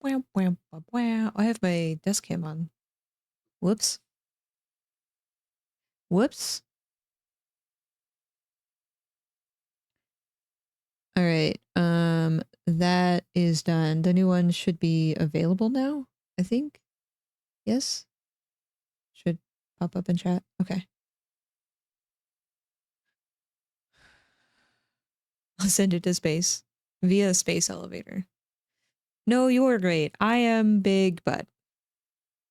I have my desk cam on. Whoops. Whoops. All right. That is done. The new one should be available now, I think. Yes. Should pop up in chat. Okay. I'll send it to space via space elevator. No, you're great. I am big, but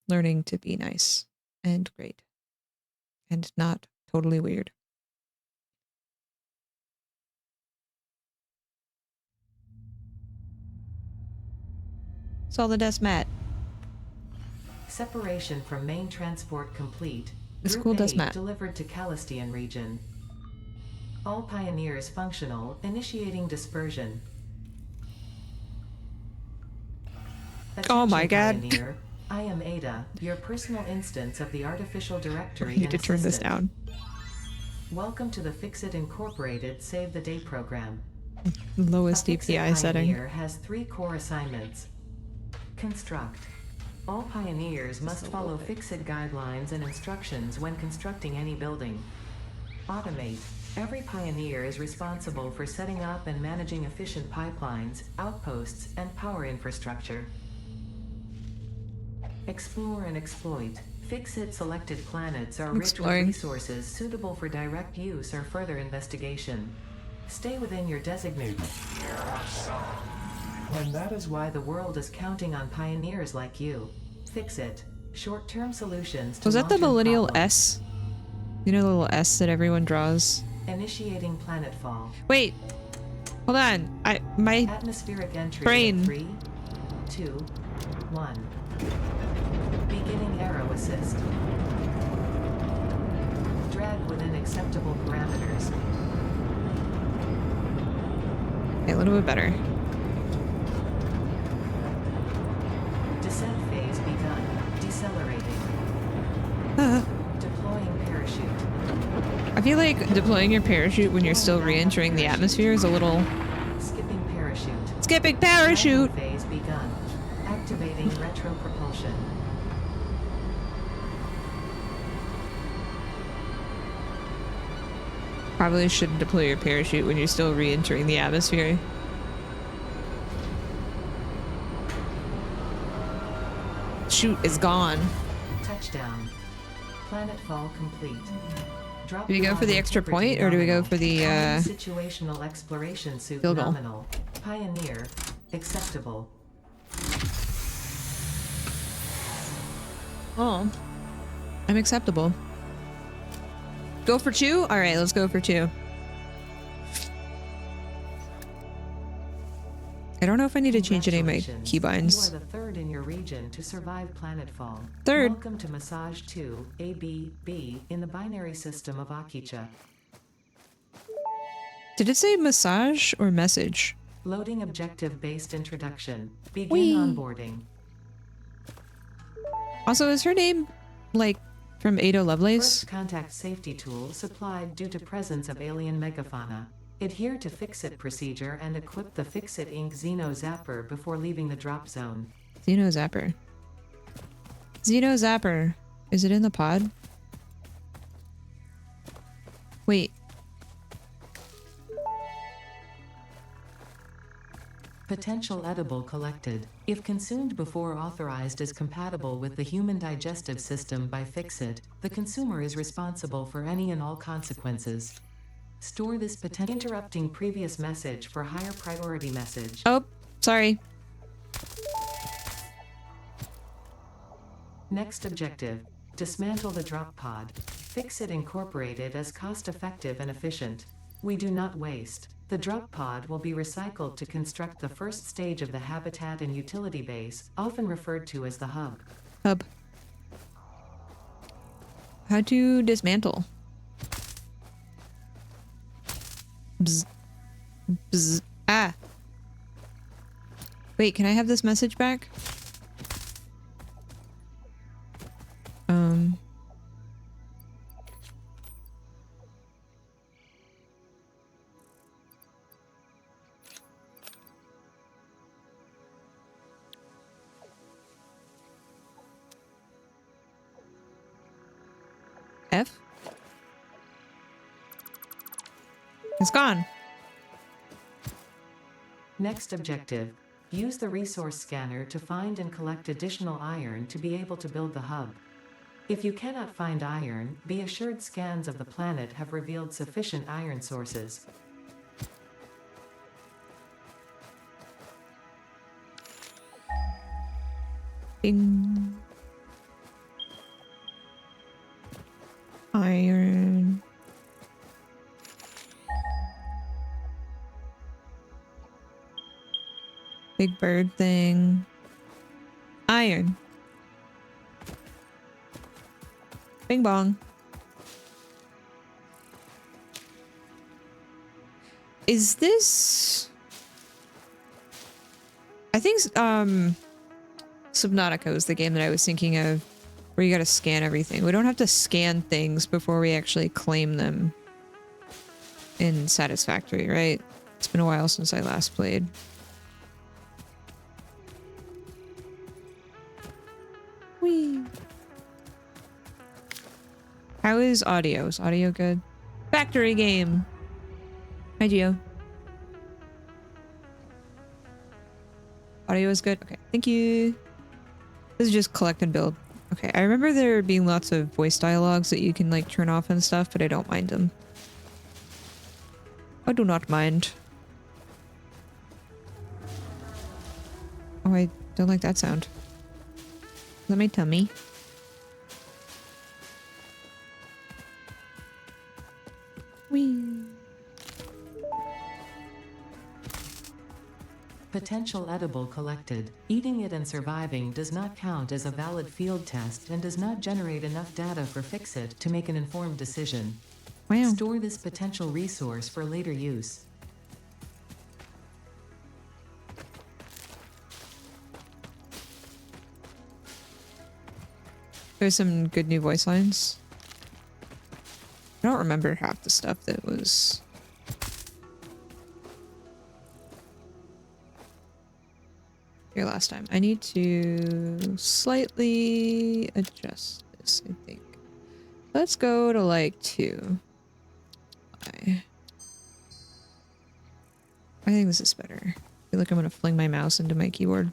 learning to be nice and great and not totally weird. Saw the desk mat. Separation from main transport complete. It's Group cool A desk mat. delivered to Calistian region. All pioneers functional, initiating dispersion. Oh my god. Pioneer, I am Ada, your personal instance of the artificial directory I need and to turn this assistant. down. Welcome to the Fixit Incorporated Save the Day program. Lowest A Fixit DPI setting. Pioneer has 3 core assignments. Construct. All pioneers must follow Fixit guidelines and instructions when constructing any building. Automate. Every pioneer is responsible for setting up and managing efficient pipelines, outposts, and power infrastructure. Explore and exploit. Fixit selected planets are rich with resources suitable for direct use or further investigation. Stay within your designated. And that is why the world is counting on pioneers like you. Fixit. Short-term solutions to Was that the millennial problems. S? You know the little S that everyone draws? Initiating planetfall. Wait. Hold on. My atmospheric entry brain. 3, 2, 1. Beginning arrow assist. Drag within acceptable parameters. Okay, a little bit better. Descent phase begun. Decelerating. Deploying parachute. I feel like deploying your parachute when you're still re-entering the atmosphere is a little... Skipping parachute. Skipping parachute! Phase begun. Activating retro propulsion. Probably shouldn't deploy your parachute when you're still re-entering the atmosphere. Chute is gone. Touchdown. Planetfall complete. Do we go for the extra point or do we go for the situational exploration suit nominal. Pioneer acceptable. Oh. I'm acceptable. Go for 2? Alright, let's go for 2. I don't know if I need to change any of my keybinds. You are the 3rd in your region to survive planetfall. 3rd. Welcome to Massage 2, A-B-B, in the binary system of Akicha. Did it say massage or message? Loading objective-based introduction. Begin onboarding. Also, is her name, like, from Ada Lovelace? First contact safety tool supplied due to presence of alien megafauna. Adhere to Fixit procedure and equip the Fixit Inc. Xeno Zapper before leaving the drop zone. Xeno Zapper. Xeno Zapper. Is it in the pod? Wait. Potential edible collected. If consumed before authorized as compatible with the human digestive system by Fixit, the consumer is responsible for any and all consequences. Store this potential interrupting previous message for higher priority message. Oh, sorry. Next objective. Dismantle the drop pod. Fixit Incorporated as cost-effective and efficient. We do not waste. The drop pod will be recycled to construct the first stage of the habitat and utility base, often referred to as the hub. Hub. How to dismantle? Bzz. Bzz. Ah. Wait, can I have this message back? It's gone. Next objective. Use the resource scanner to find and collect additional iron to be able to build the hub. If you cannot find iron, be assured scans of the planet have revealed sufficient iron sources. Bing. Iron. Big bird thing. Iron. Bing bong. Is this... I think Subnautica is the game that I was thinking of, where you gotta scan everything. We don't have to scan things before we actually claim them in Satisfactory, right? It's been a while since I last played. Whee! How is audio? Is audio good? Factory game! Hi, Geo. Audio is good? Okay, thank you. This is just collect and build. Okay, I remember there being lots of voice dialogues that you can like turn off and stuff, but I don't mind them. I do not mind. Oh, I don't like that sound. Is that my tummy? Whee! Potential edible collected. Eating it and surviving does not count as a valid field test and does not generate enough data for Fixit to make an informed decision. Wow. Store this potential resource for later use. There's some good new voice lines. I don't remember half the stuff that was... here last time. I need to slightly adjust this, I think. Let's go to like 2. I think this is better. I feel like I'm gonna fling my mouse into my keyboard.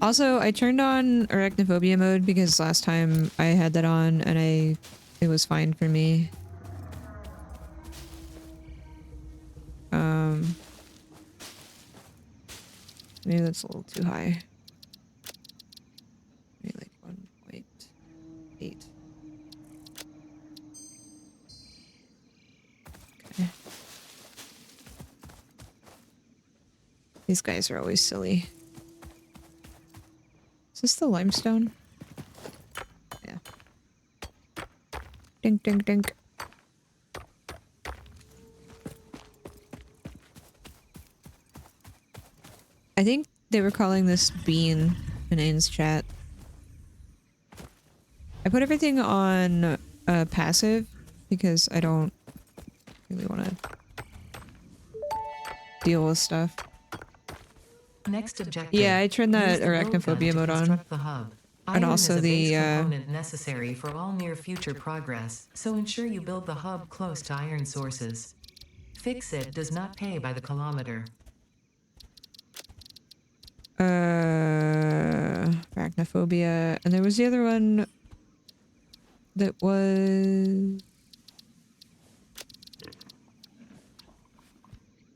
Also, I turned on arachnophobia mode because last time I had that on and it was fine for me. Maybe that's a little too high. Maybe like 1.8. Okay. These guys are always silly. Is this the limestone? Yeah. Dink, dink, dink. I think they were calling this bean in Ains chat. I put everything on passive because I don't really want to deal with stuff. Next objective. Yeah, I turned that Use the build gun arachnophobia to mode on. construct the hub. And Iron also is a base the component necessary for all near future progress, so ensure you build the hub close to iron sources. Fixit does not pay by the kilometer. Arachnophobia, and there was the other one that was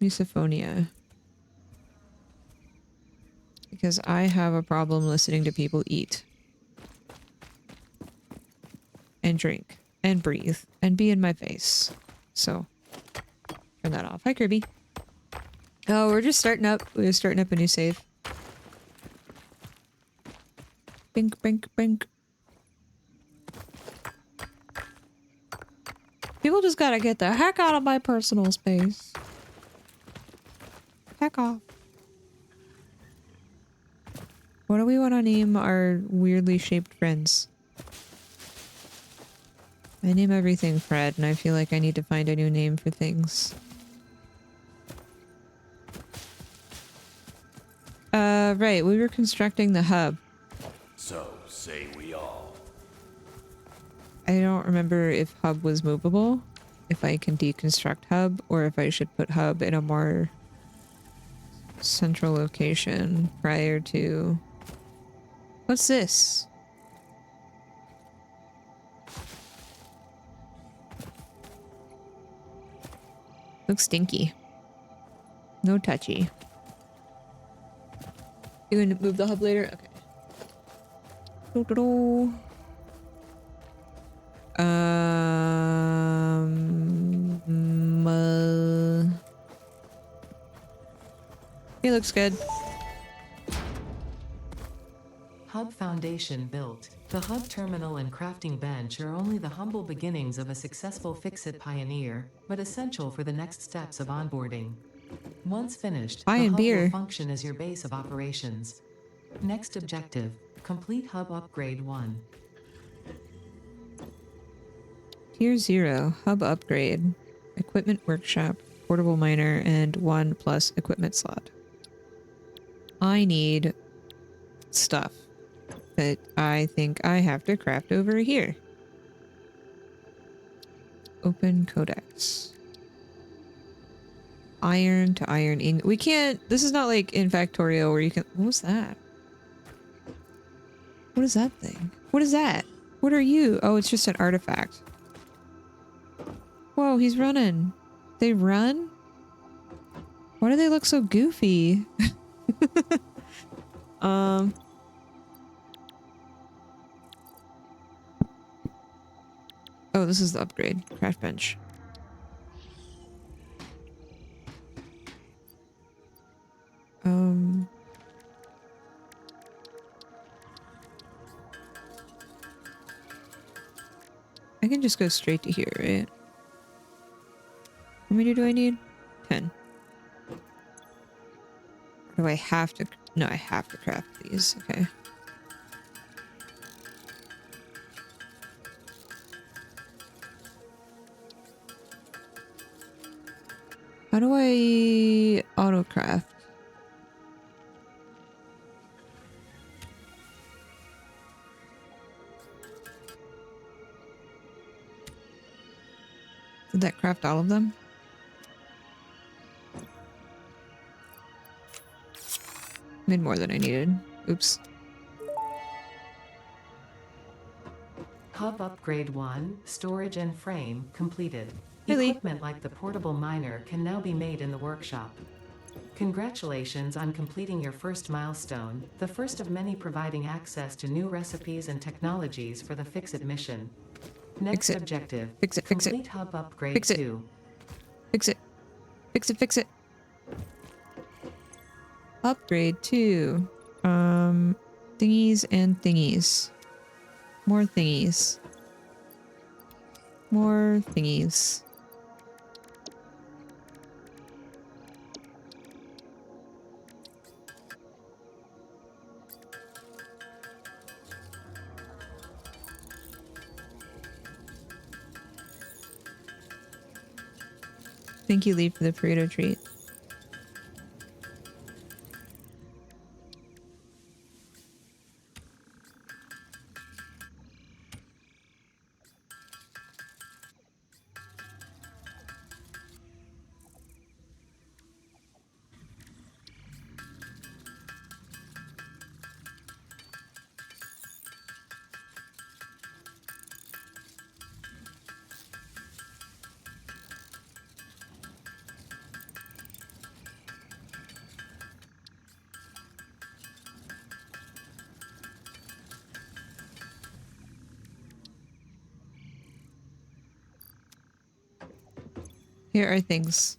misophonia, because I have a problem listening to people eat and drink and breathe and be in my face. So turn that off. Hi, Kirby. Oh, we're just starting up. We're starting up a new save. Bink, bink, bink. People just gotta get the heck out of my personal space. Heck off. What do we want to name our weirdly shaped friends? I name everything Fred, and I feel like I need to find a new name for things. Right, we were constructing the hub. So say we all. I don't remember if hub was movable. if I can deconstruct hub or if I should put hub in a more central location prior to... What's this? Looks stinky. No touchy. You gonna move the hub later? Okay. Do-do-do. He looks good. Hub foundation built. The hub terminal and crafting bench are only the humble beginnings of a successful Fix-It pioneer, but essential for the next steps of onboarding. Once finished, Pie the and hub will beer. function as your base of operations. Next objective, complete hub upgrade 1. Tier 0. Hub upgrade. Equipment workshop. Portable miner and 1+ equipment slot. I need stuff that I think I have to craft over here. Open codex. Iron to iron in. We can't. This is not like in Factorio where you can. What was that? What is that thing? What is that? What are you? Oh, it's just an artifact. Whoa, he's running. They run? Why do they look so goofy? Oh, this is the upgrade. Craft bench. I can just go straight to here, right? How many do I need? 10. Or do I have to? No, I have to craft these. Okay. How do I auto craft? Did that craft all of them? Made more than I needed. Oops. Hub upgrade 1, storage and frame, completed. Really? Equipment like the portable miner can now be made in the workshop. Congratulations on completing your first milestone, the first of many providing access to new recipes and technologies for the Fix-It mission. Next Fix it. objective, Fix it. Fix it. complete hub upgrade Fix it. 2. Fix it. Fix it. Fix it. Upgrade 2. Thingies and thingies. More thingies. More thingies. Thank you, Lee, for the burrito treat. Here are things.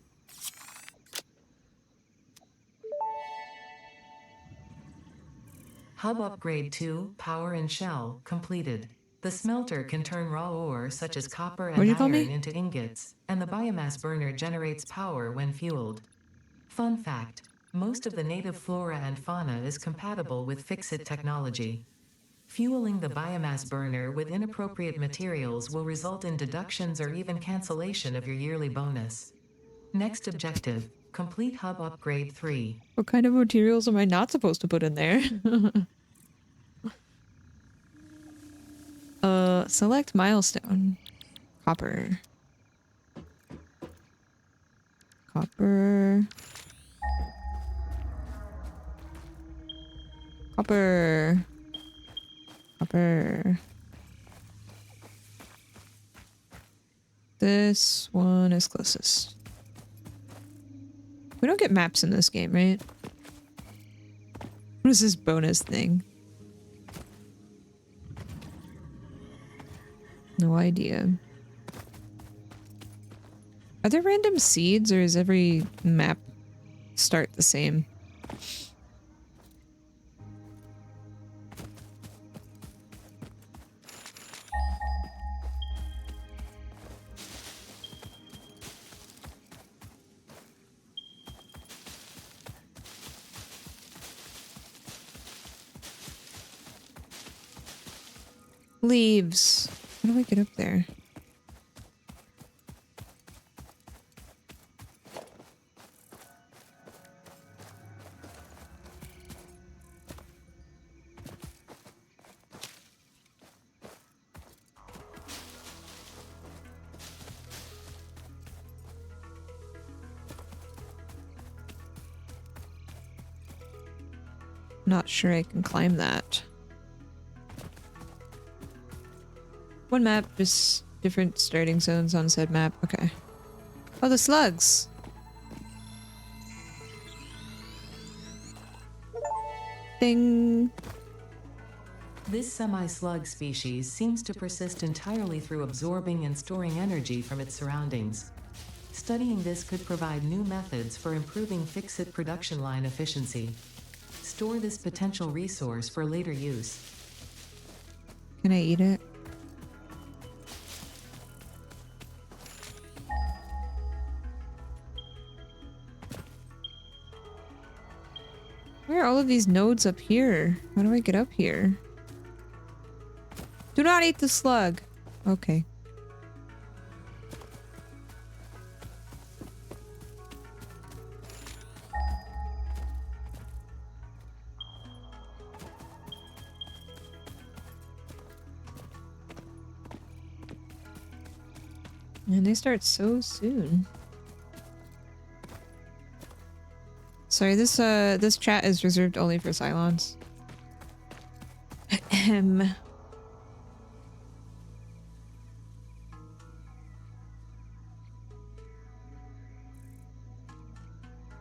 Hub upgrade 2, power and shell, completed. The smelter can turn raw ore such as copper What do and you call iron me? into ingots, and the biomass burner generates power when fueled. Fun fact, most of the native flora and fauna is compatible with Fix-It technology. Fueling the biomass burner with inappropriate materials will result in deductions or even cancellation of your yearly bonus. Next objective, complete hub upgrade 3. What kind of materials am I not supposed to put in there? Select milestone. Copper. Copper. Copper. Copper. This one is closest. We don't get maps in this game, right? What is this bonus thing? No idea. Are there random seeds or is every map start the same? Leaves. How do I get up there? Not sure I can climb that. One map, just different starting zones on said map. Okay. Oh, the slugs! Ding! This semi-slug species seems to persist entirely through absorbing and storing energy from its surroundings. Studying this could provide new methods for improving fixit production line efficiency. Store this potential resource for later use. Can I eat it? Where are all of these nodes up here? How do I get up here? Do not eat the slug! Okay. And they start so soon. Sorry, this chat is reserved only for Cylons. Ahem.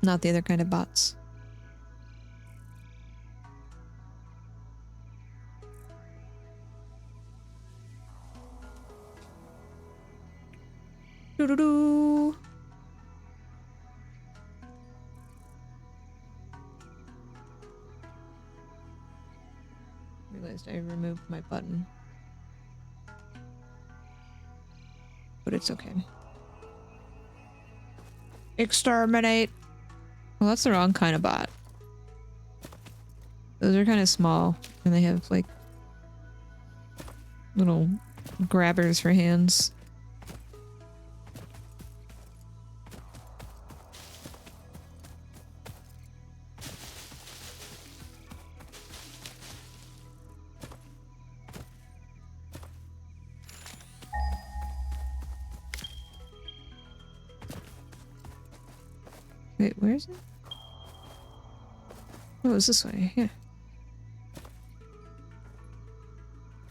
Not the other kind of bots. Doo-doo-doo. Realized I removed my button. But it's okay. Exterminate! Well, that's the wrong kind of bot. Those are kind of small, and they have, like, little grabbers for hands. Wait, where is it? Oh, it's this way. Yeah.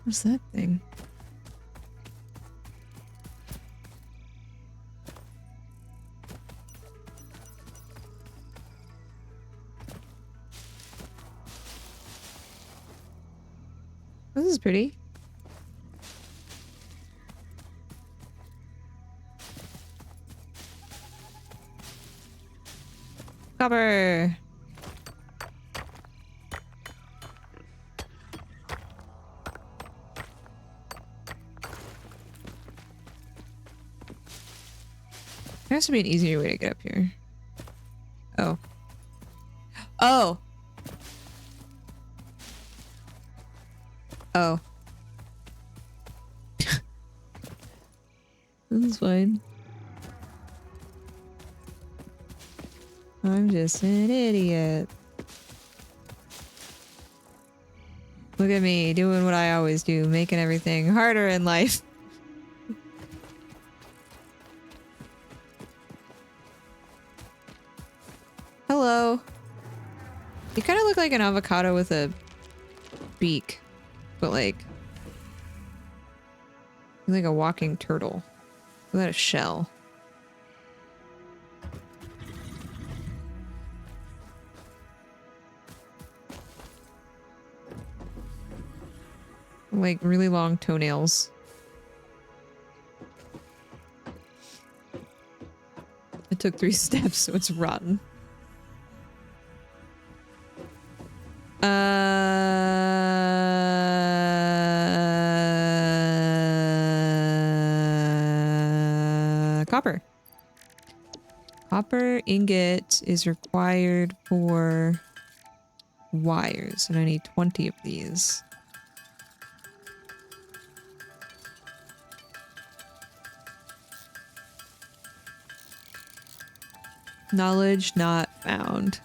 What's that thing? This is pretty. Cover. There has to be an easier way to get up here. Oh. Oh! Oh. This is fine. I'm just an idiot. Look at me doing what I always do, making everything harder in life. Hello. You kind of look like an avocado with a beak, but like a walking turtle without a shell. Like really long toenails. It took 3 steps, so it's rotten. Copper. Copper ingot is required for wires, and I need 20 of these. Knowledge not found.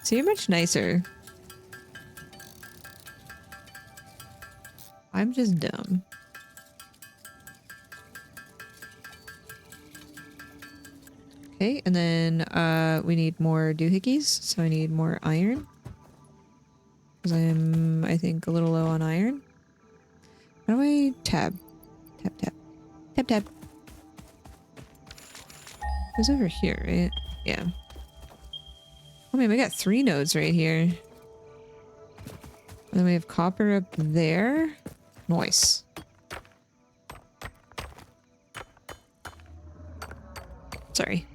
So you're much nicer. I'm just dumb. Okay, and then we need more doohickeys, so I need more iron. Because I'm, I think, a little low on iron. How do I tab? Tab, tab. Tab, tab. It was over here, right? Yeah. Oh man, we got 3 nodes right here. And then we have copper up there. Nice. Sorry.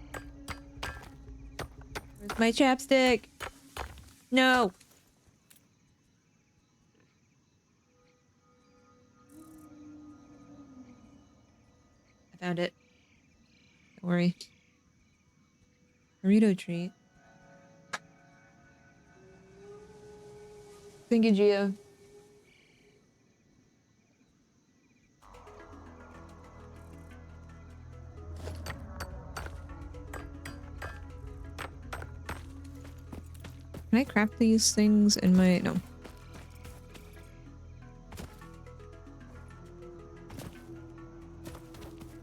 Where's my chapstick? No. I found it. Don't worry. Burrito treat. Thank you, Gio. Can I craft these things in my... No.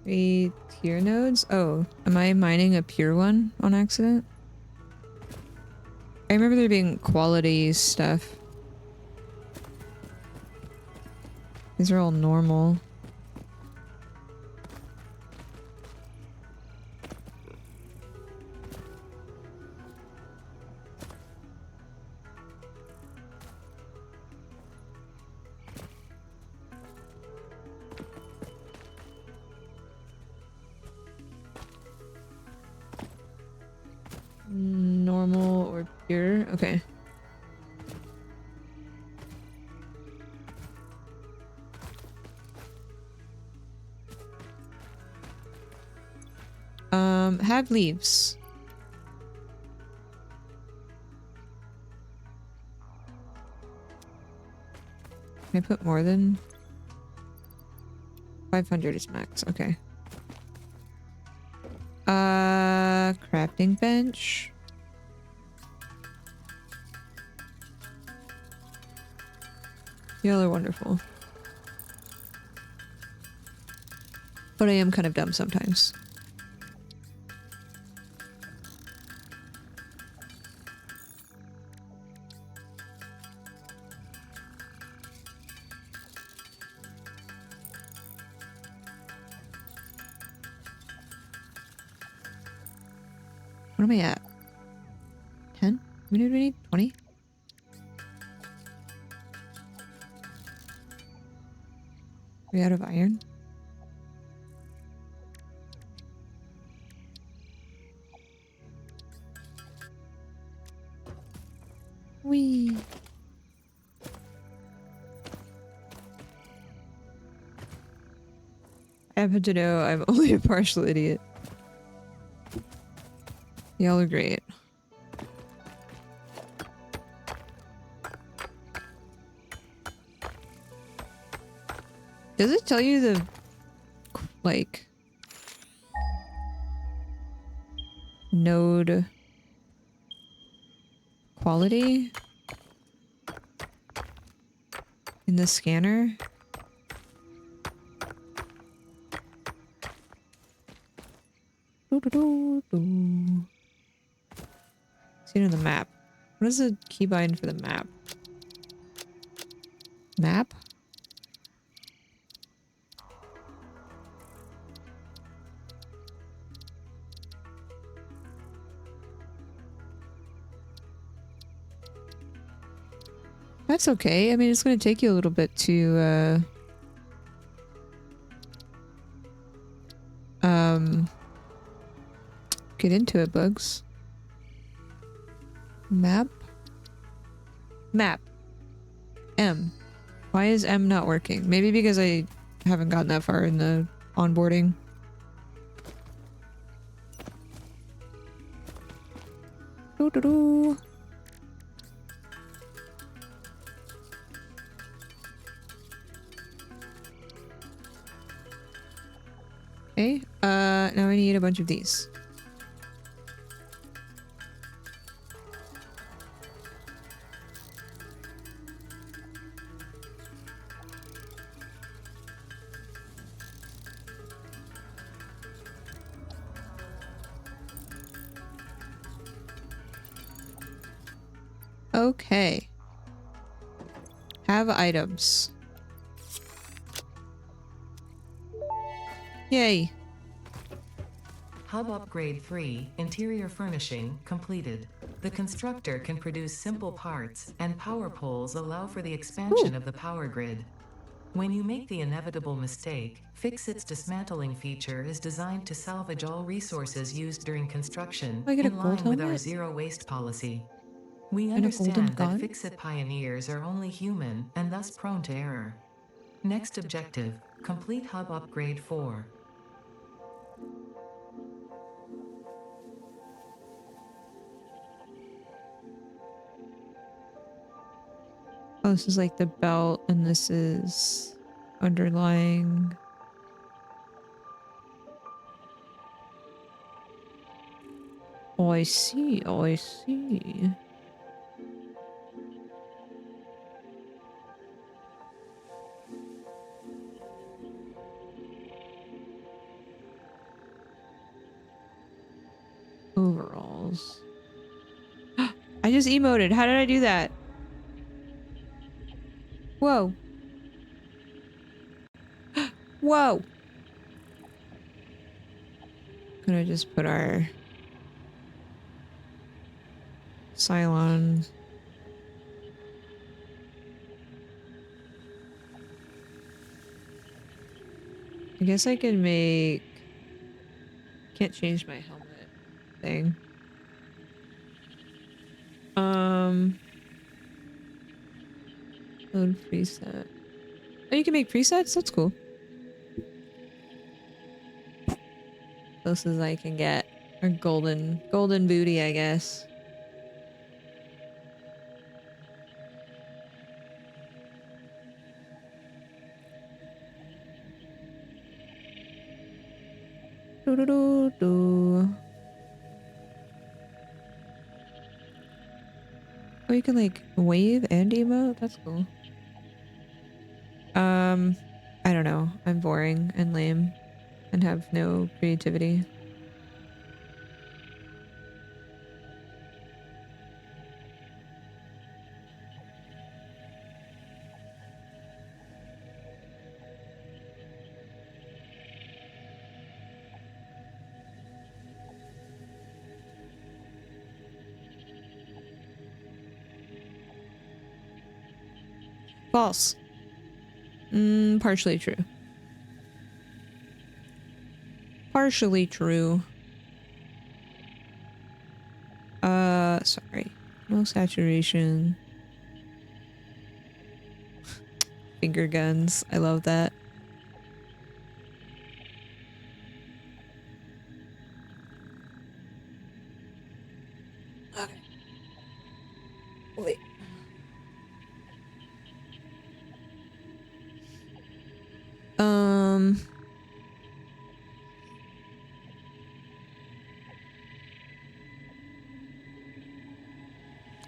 3 tier nodes? Oh, am I mining a pure one on accident? I remember there being quality stuff. These are all normal. Normal or pure? Okay. Have leaves. Can I put more than 500 is max? Okay. Crafting bench. Y'all are wonderful. But I am kind of dumb sometimes. What am I at? 10? How many do we need? 20? Are we out of iron? Whee! I happen to know I'm only a partial idiot. Y'all are great. Does it tell you the, like, node quality in the scanner? Doo -doo -doo -doo. See it on the map. What is the keybind for the map? Map? That's okay. I mean, it's going to take you a little bit to, get into it, Bugs. Map? Map. M. Why is M not working? Maybe because I haven't gotten that far in the onboarding. Doo-doo-doo. Okay, now I need a bunch of these. Okay. Have items. Yay. Hub Upgrade 3, Interior Furnishing, completed. The constructor can produce simple parts, and power poles allow for the expansion of the power grid. When you make the inevitable mistake, Fix-It's dismantling feature is designed to salvage all resources used during construction, I get a in gold line with our helmet? zero waste policy. We And a golden understand that gun? Fix-It pioneers are only human, and thus prone to error. Next objective, complete Hub Upgrade 4. Oh, this is like the belt, and this is underlying. Oh, I see. Oh, I see. Overalls. I just emoted. How did I do that? Whoa. Whoa. Gonna just put our Cylon. I guess I can make... Can't change my helmet thing. Load preset. Oh, you can make presets? That's cool. Close as I can get. Or golden booty, I guess. Do do do do. Oh, you can like wave and emote? That's cool. I don't know. I'm boring and lame and have no creativity. False. Partially true. Partially true. Sorry. No saturation. Finger guns. I love that. Okay. Wait.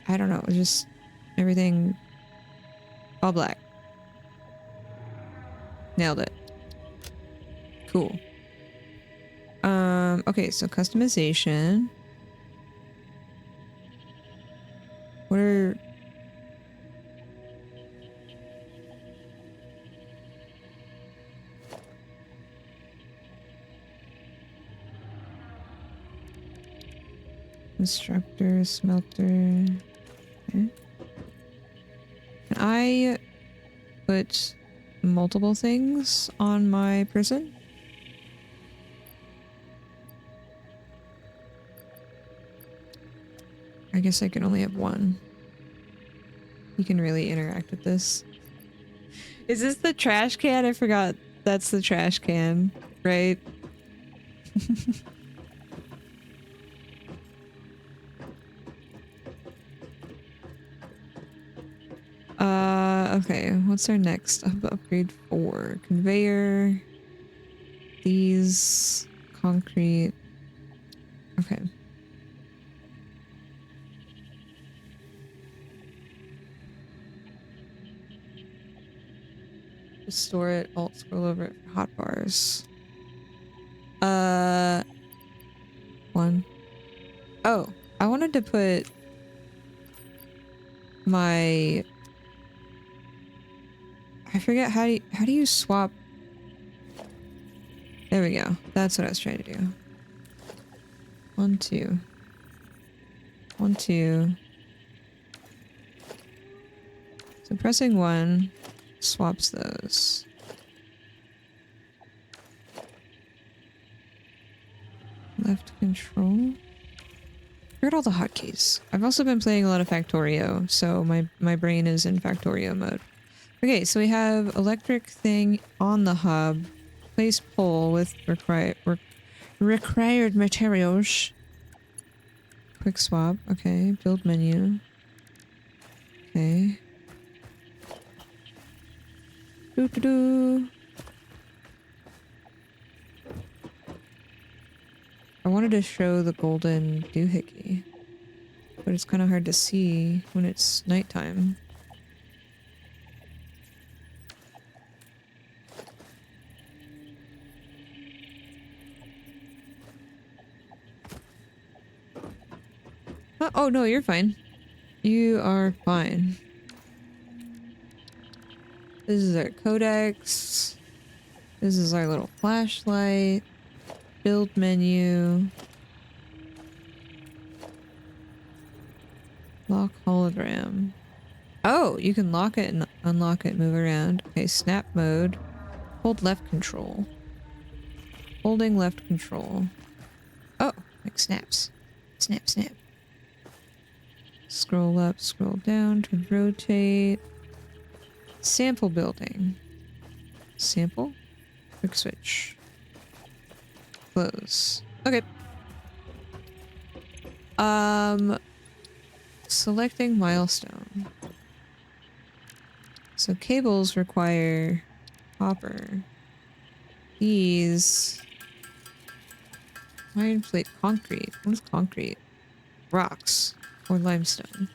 I don't know. Just everything all black. Nailed it. Cool. Okay, so customization. Constructor, smelter. Okay. Can I put multiple things on my person? I guess I can only have one. You can really interact with this. Is this the trash can? I forgot that's the trash can, right? Okay, what's our next upgrade for? Conveyor. These. Concrete. Okay. Just store it, alt scroll over it for hotbars. One. Oh, I wanted to put my... I forget how do you swap? There we go. That's what I was trying to do. 1, 2. 1, 2. So pressing 1 swaps those. Left control. Forgot all the hotkeys. I've also been playing a lot of Factorio, so my brain is in Factorio mode. Okay, so we have electric thing on the hub. Place pole with required materials. Quick swap. Okay, build menu. Okay. Doo doo doo. I wanted to show the golden doohickey, but it's kind of hard to see when it's nighttime. Oh no, you're fine. You are fine. This is our codex. This is our little flashlight. Build menu. Lock hologram. Oh, you can lock it and unlock it, move around. Okay, snap mode. Hold left control. Holding left control. Oh, like snaps. Snap, snap. Scroll up, scroll down to rotate. Sample building. Sample? Quick switch. Close. Okay. Selecting milestone. So cables require copper. These iron plate concrete. What is concrete? Rocks or limestone.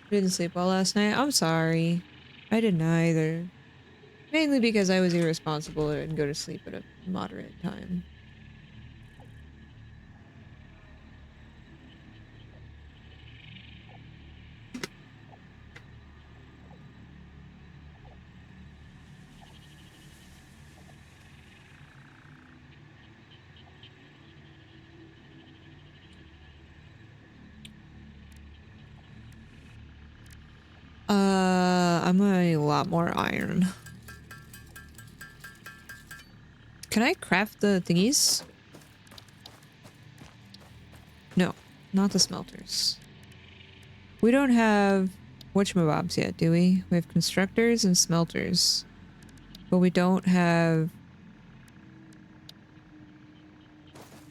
Didn't sleep well last night. I'm sorry. I didn't either. Mainly because I was irresponsible and go to sleep at a moderate time. I'm gonna need a lot more iron. Can I craft the thingies? No, not the smelters. We don't have whatchamabobs yet, do we? We have constructors and smelters. But we don't have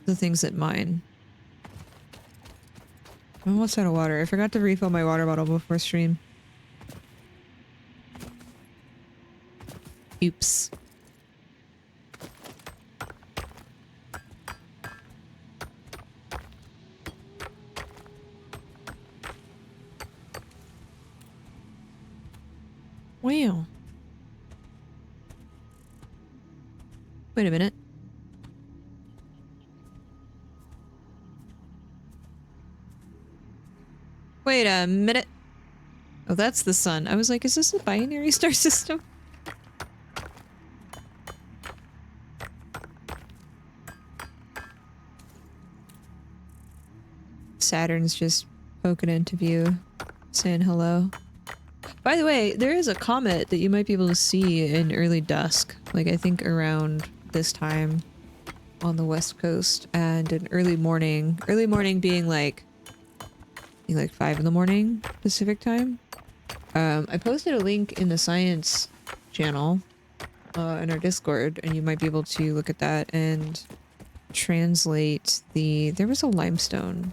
the things that mine. I'm almost out of water. I forgot to refill my water bottle before stream. Oops. Wow. Wait a minute. Wait a minute. Oh, that's the sun. I was like, is this a binary star system? Saturn's just poking into view, saying hello. By the way, there is a comet that you might be able to see in early dusk, like I think around this time on the west coast, and an early morning being like 5 in the morning Pacific time. I posted a link in the science channel in our Discord, and you might be able to look at that and translate there was a limestone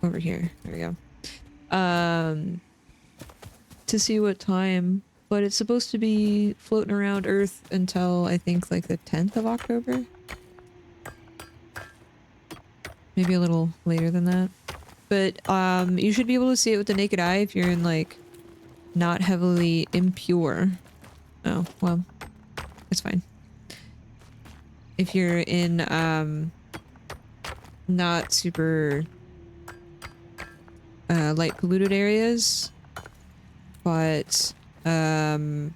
over here. There we go. To see what time, but it's supposed to be floating around Earth until I think like the 10th of October. Maybe a little later than that. But you should be able to see it with the naked eye if you're in like not heavily impure. Oh, well, it's fine. If you're in not super light polluted areas, but if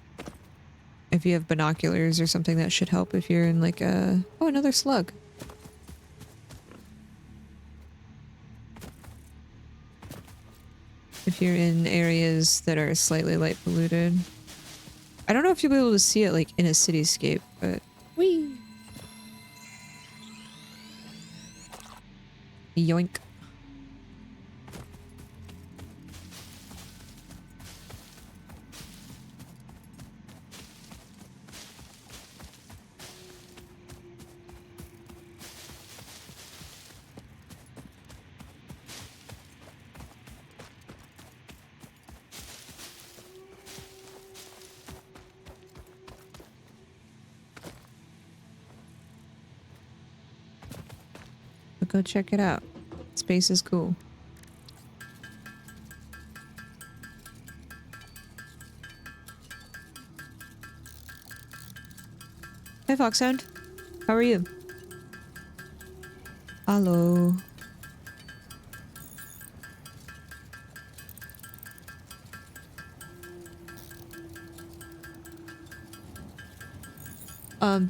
you have binoculars or something, that should help if you're in like oh, another slug. If you're in areas that are slightly light polluted. I don't know if you'll be able to see it like in a cityscape, but whee! Yoink. But go check it out. Space is cool. Hey Foxhound, how are you? Hello.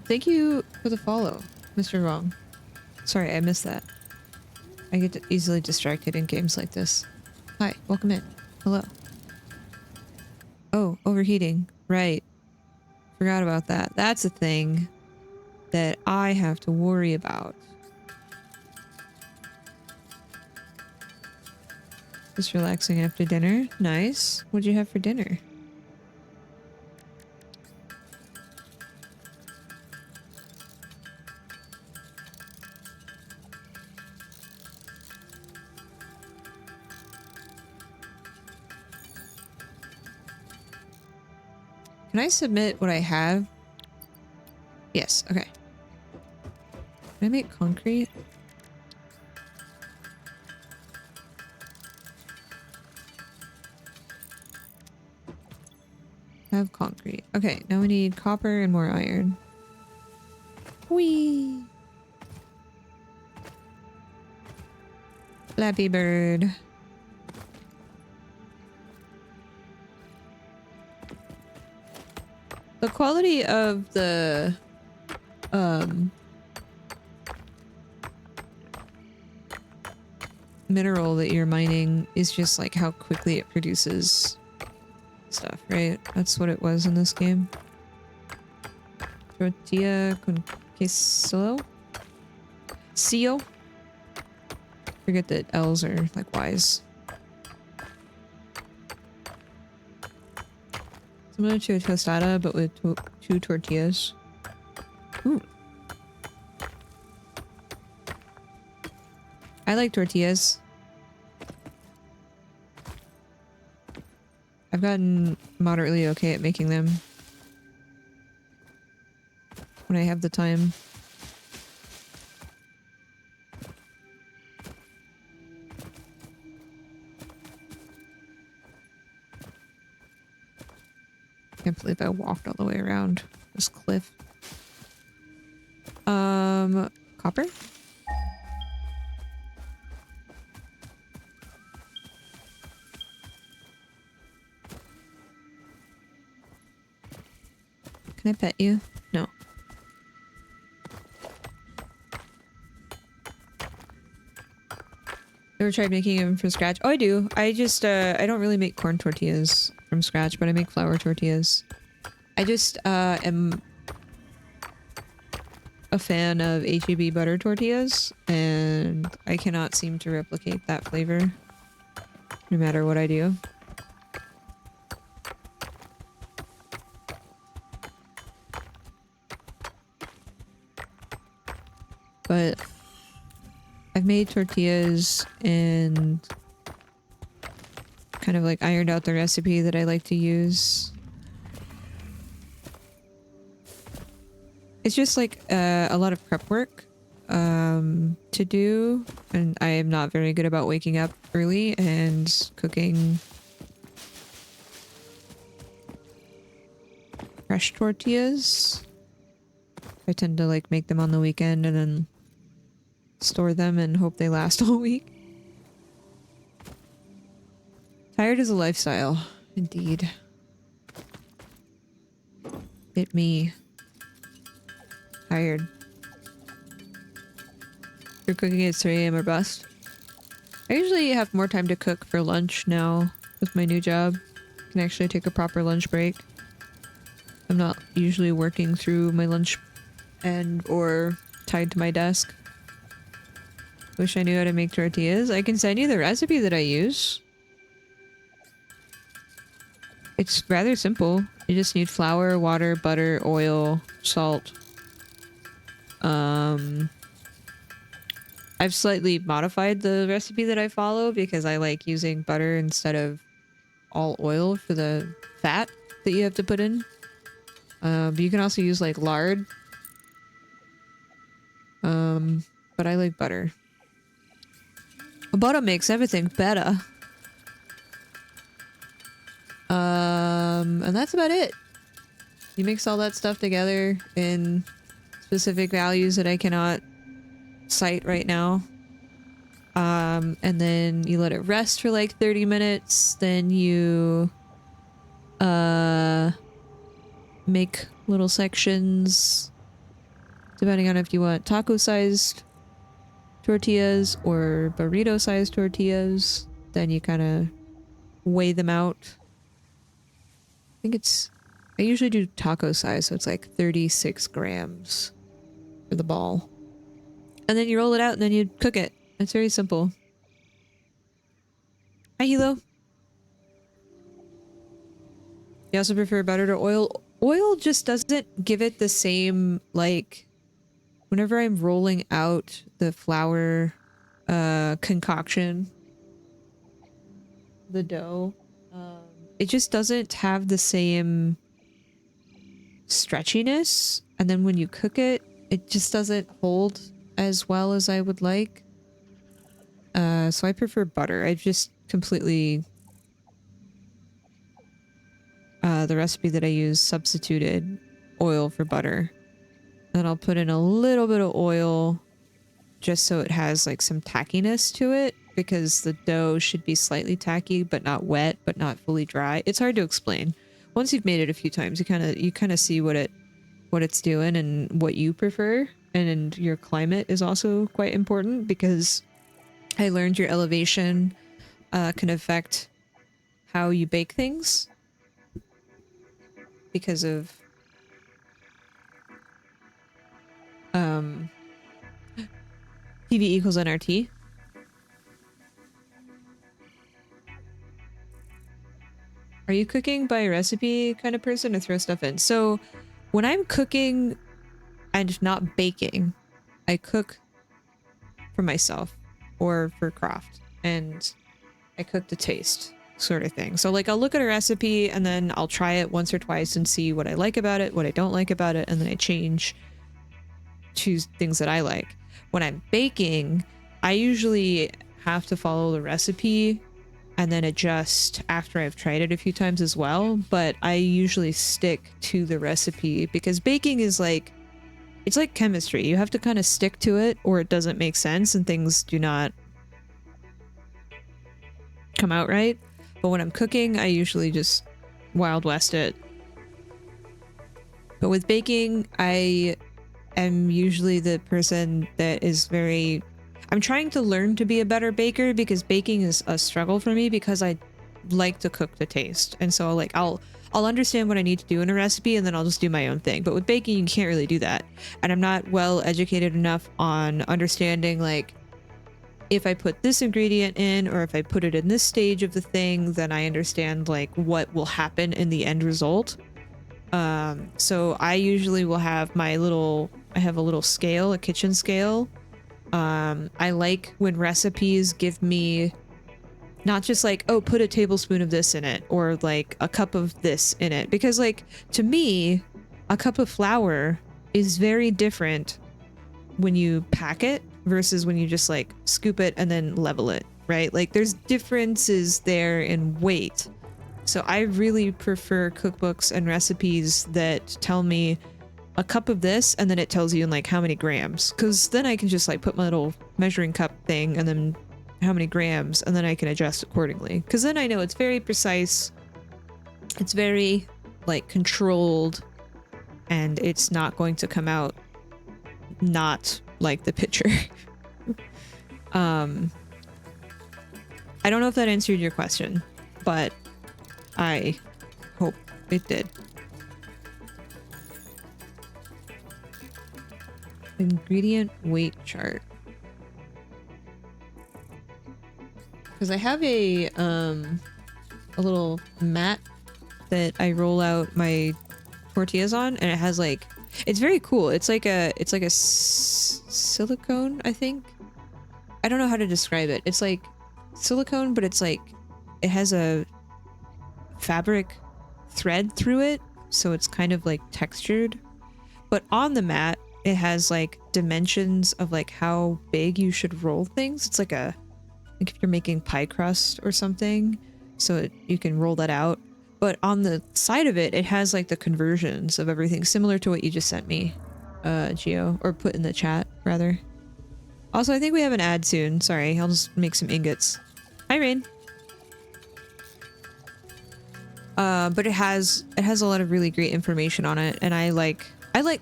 Thank you for the follow, Mr. Wrong. Sorry, I missed that. I get easily distracted in games like this. Hi, welcome in. Hello. Oh, overheating. Right. Forgot about that. That's a thing that I have to worry about. Just relaxing after dinner. Nice. What'd you have for dinner? Can I submit what I have? Yes, okay. Can I make concrete? I have concrete. Okay, now we need copper and more iron. Whee! Flappy Bird. The quality of the mineral that you're mining is just like how quickly it produces stuff, right? That's what it was in this game. Tortilla con queso?Cio? Forget that L's are like Y's. Similar to a tostada, but with two tortillas. Ooh. I like tortillas. I've gotten moderately okay at making them when I have the time. Can't believe I walked all the way around this cliff. Copper? Can I pet you? No. Ever tried making them from scratch? Oh, I do. I just, I don't really make corn tortillas from scratch, but I make flour tortillas. I just, am a fan of HEB butter tortillas, and I cannot seem to replicate that flavor, no matter what I do. But I've made tortillas and kind of like ironed out the recipe that I like to use. It's just like a lot of prep work to do, and I am not very good about waking up early and cooking fresh tortillas. I tend to like make them on the weekend and then store them and hope they last all week. Tired is a lifestyle, indeed. Bit me. Tired. You're cooking at 3 a.m. or bust. I usually have more time to cook for lunch now with my new job. I can actually take a proper lunch break. I'm not usually working through my lunch and or tied to my desk. Wish I knew how to make tortillas. I can send you the recipe that I use. It's rather simple. You just need flour, water, butter, oil, salt. I've slightly modified the recipe that I follow because I like using butter instead of all oil for the fat that you have to put in. But you can also use like lard. But I like butter. Butter makes everything better. And that's about it. You mix all that stuff together in specific values that I cannot cite right now. And then you let it rest for like 30 minutes. Then you make little sections depending on if you want taco-sized tortillas or burrito-sized tortillas. Then you kind of weigh them out. I usually do taco size, so it's like 36 grams for the ball. And then you roll it out and then you cook it. It's very simple. Hi, Hilo. You also prefer butter to oil? Oil just doesn't give it the same, like, whenever I'm rolling out the flour concoction, the dough, it just doesn't have the same stretchiness. And then when you cook it, it just doesn't hold as well as I would like. So I prefer butter. I've just completely the recipe that I use substituted oil for butter. Then I'll put in a little bit of oil just so it has like some tackiness to it, because the dough should be slightly tacky but not wet but not fully dry. It's hard to explain. Once you've made it a few times, you kind of see what it's doing and what you prefer. And your climate is also quite important, because I learned your elevation can affect how you bake things because of PV equals nRT. Are you cooking by recipe kind of person or throw stuff in? So when I'm cooking and not baking, I cook for myself or for craft, and I cook to taste sort of thing. So like I'll look at a recipe and then I'll try it once or twice and see what I like about it, what I don't like about it, and then I choose things that I like. When I'm baking, I usually have to follow the recipe and then adjust after I've tried it a few times as well, but I usually stick to the recipe because baking is like, it's like chemistry. You have to kind of stick to it or it doesn't make sense and things do not come out right. But when I'm cooking, I usually just Wild West it. But with baking, I am usually the person that is very... I'm trying to learn to be a better baker because baking is a struggle for me because I like to cook to taste. And so like I'll understand what I need to do in a recipe and then I'll just do my own thing. But with baking, you can't really do that. And I'm not well educated enough on understanding like if I put this ingredient in or if I put it in this stage of the thing, then I understand like what will happen in the end result. So I usually will have I have a little scale, a kitchen scale. I like when recipes give me not just like, oh, put a tablespoon of this in it or like a cup of this in it. Because like to me, a cup of flour is very different when you pack it versus when you just like scoop it and then level it, right? Like there's differences there in weight. So I really prefer cookbooks and recipes that tell me a cup of this and then it tells you in like how many grams, because then I can just like put my little measuring cup thing and then how many grams and then I can adjust accordingly, because then I know it's very precise, it's very like controlled, and it's not going to come out not like the picture. I don't know if that answered your question, but I hope it did. Ingredient weight chart. Because I have a little mat that I roll out my tortillas on, and it has like, it's very cool. It's like a silicone, I think. I don't know how to describe it. It's like silicone, but it's like, it has a fabric thread through it, so it's kind of like textured. But on the mat, it has like dimensions of like how big you should roll things. It's like like if you're making pie crust or something, so you can roll that out. But on the side of it, it has like the conversions of everything, similar to what you just sent me, Geo, or put in the chat rather. Also, I think we have an ad soon. Sorry, I'll just make some ingots. Hi, Rain. But it has a lot of really great information on it, and I like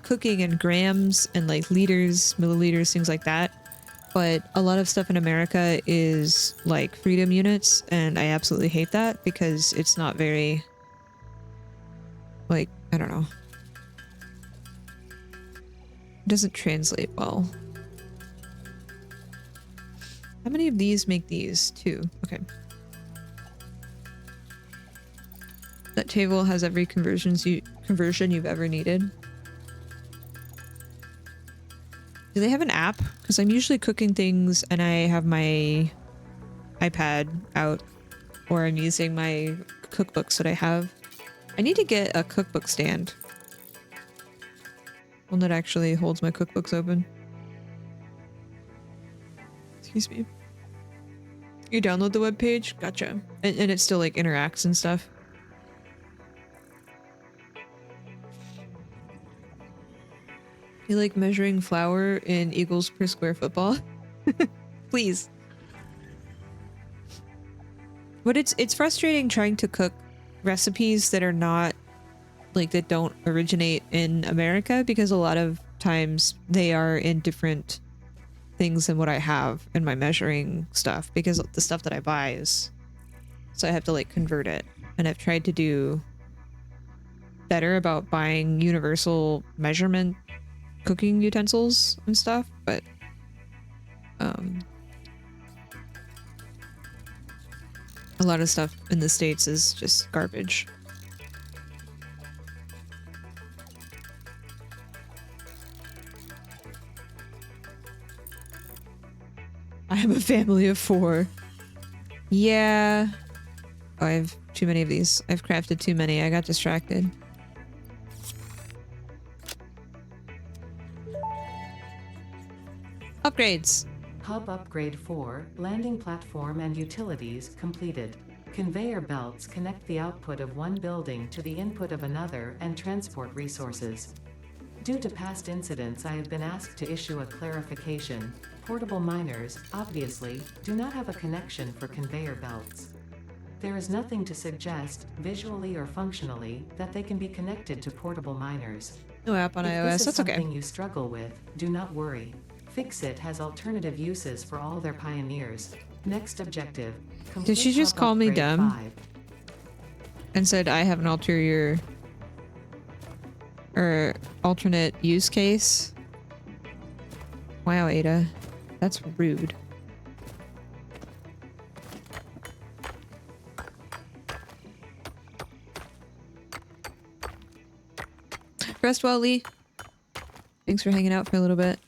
cooking in grams and like liters, milliliters, things like that. But a lot of stuff in America is like freedom units, and I absolutely hate that because it's not very, like, I don't know. It doesn't translate well. How many of these make these? 2. Okay. That table has every conversion you've ever needed. Do they have an app? Because I'm usually cooking things and I have my iPad out, or I'm using my cookbooks that I have. I need to get a cookbook stand. One that actually holds my cookbooks open. Excuse me. You download the webpage? Gotcha. And it still like interacts and stuff. You like measuring flour in eagles per square football? Please. But it's frustrating trying to cook recipes that are not like, that don't originate in America, because a lot of times they are in different things than what I have in my measuring stuff, because the stuff that I buy is, so I have to like convert it. And I've tried to do better about buying universal measurement cooking utensils and stuff, but a lot of stuff in the States is just garbage. I have a family of 4. Yeah. Oh, I have too many of these. I've crafted too many. I got distracted. Upgrades. Hub Upgrade 4, landing platform and utilities completed. Conveyor belts connect the output of one building to the input of another and transport resources. Due to past incidents, I have been asked to issue a clarification. Portable miners, obviously, do not have a connection for conveyor belts. There is nothing to suggest, visually or functionally, that they can be connected to portable miners. No app on If iOS. this is That's okay. something you struggle with, do not worry. Fixit has alternative uses for all their pioneers. Next objective. Did she just call me dumb? 5. And said I have an ulterior or alternate use case? Wow, Ada. That's rude. Rest well, Lee. Thanks for hanging out for a little bit.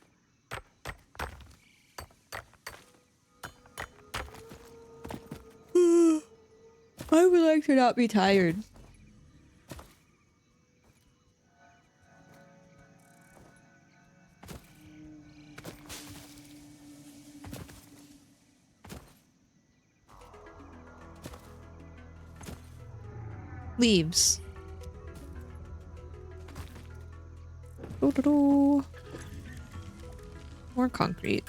I would like to not be tired. Leaves. Doo-doo-doo. More concrete.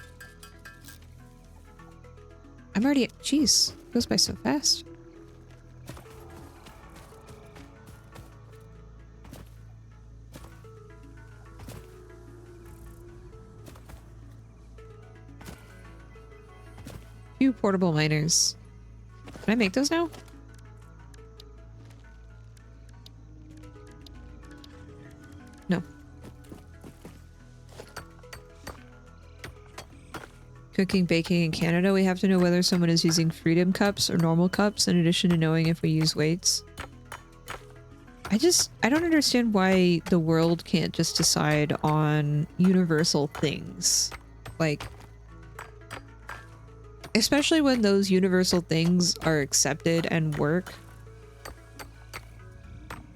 I'm already... Jeez. Goes by so fast. Few portable miners. Can I make those now? No. Cooking, baking in Canada, we have to know whether someone is using freedom cups or normal cups in addition to knowing if we use weights. I don't understand why the world can't just decide on universal things. Like, especially when those universal things are accepted and work.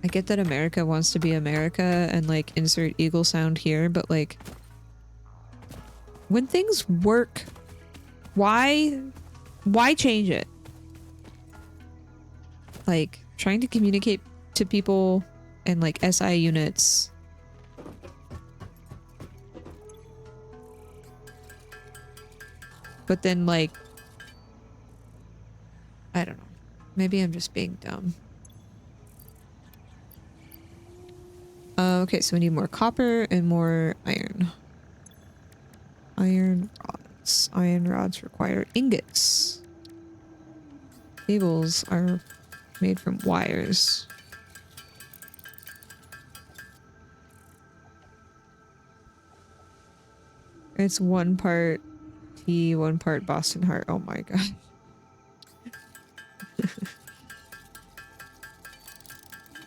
I get that America wants to be America and like insert eagle sound here, but like when things work, why change it? Like trying to communicate to people and like SI units. But then like I don't know. Maybe I'm just being dumb. Okay, so we need more copper and more iron. Iron rods. Iron rods require ingots. Cables are made from wires. It's 1 part tea, 1 part Boston Heart. Oh my god.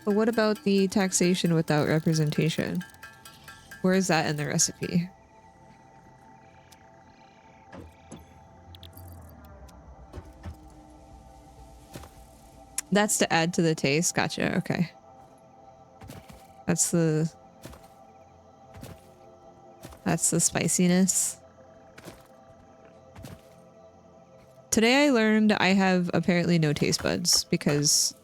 But what about the taxation without representation? Where is that in the recipe? That's to add to the taste. Gotcha. Okay. That's the spiciness. Today I learned I have apparently no taste buds because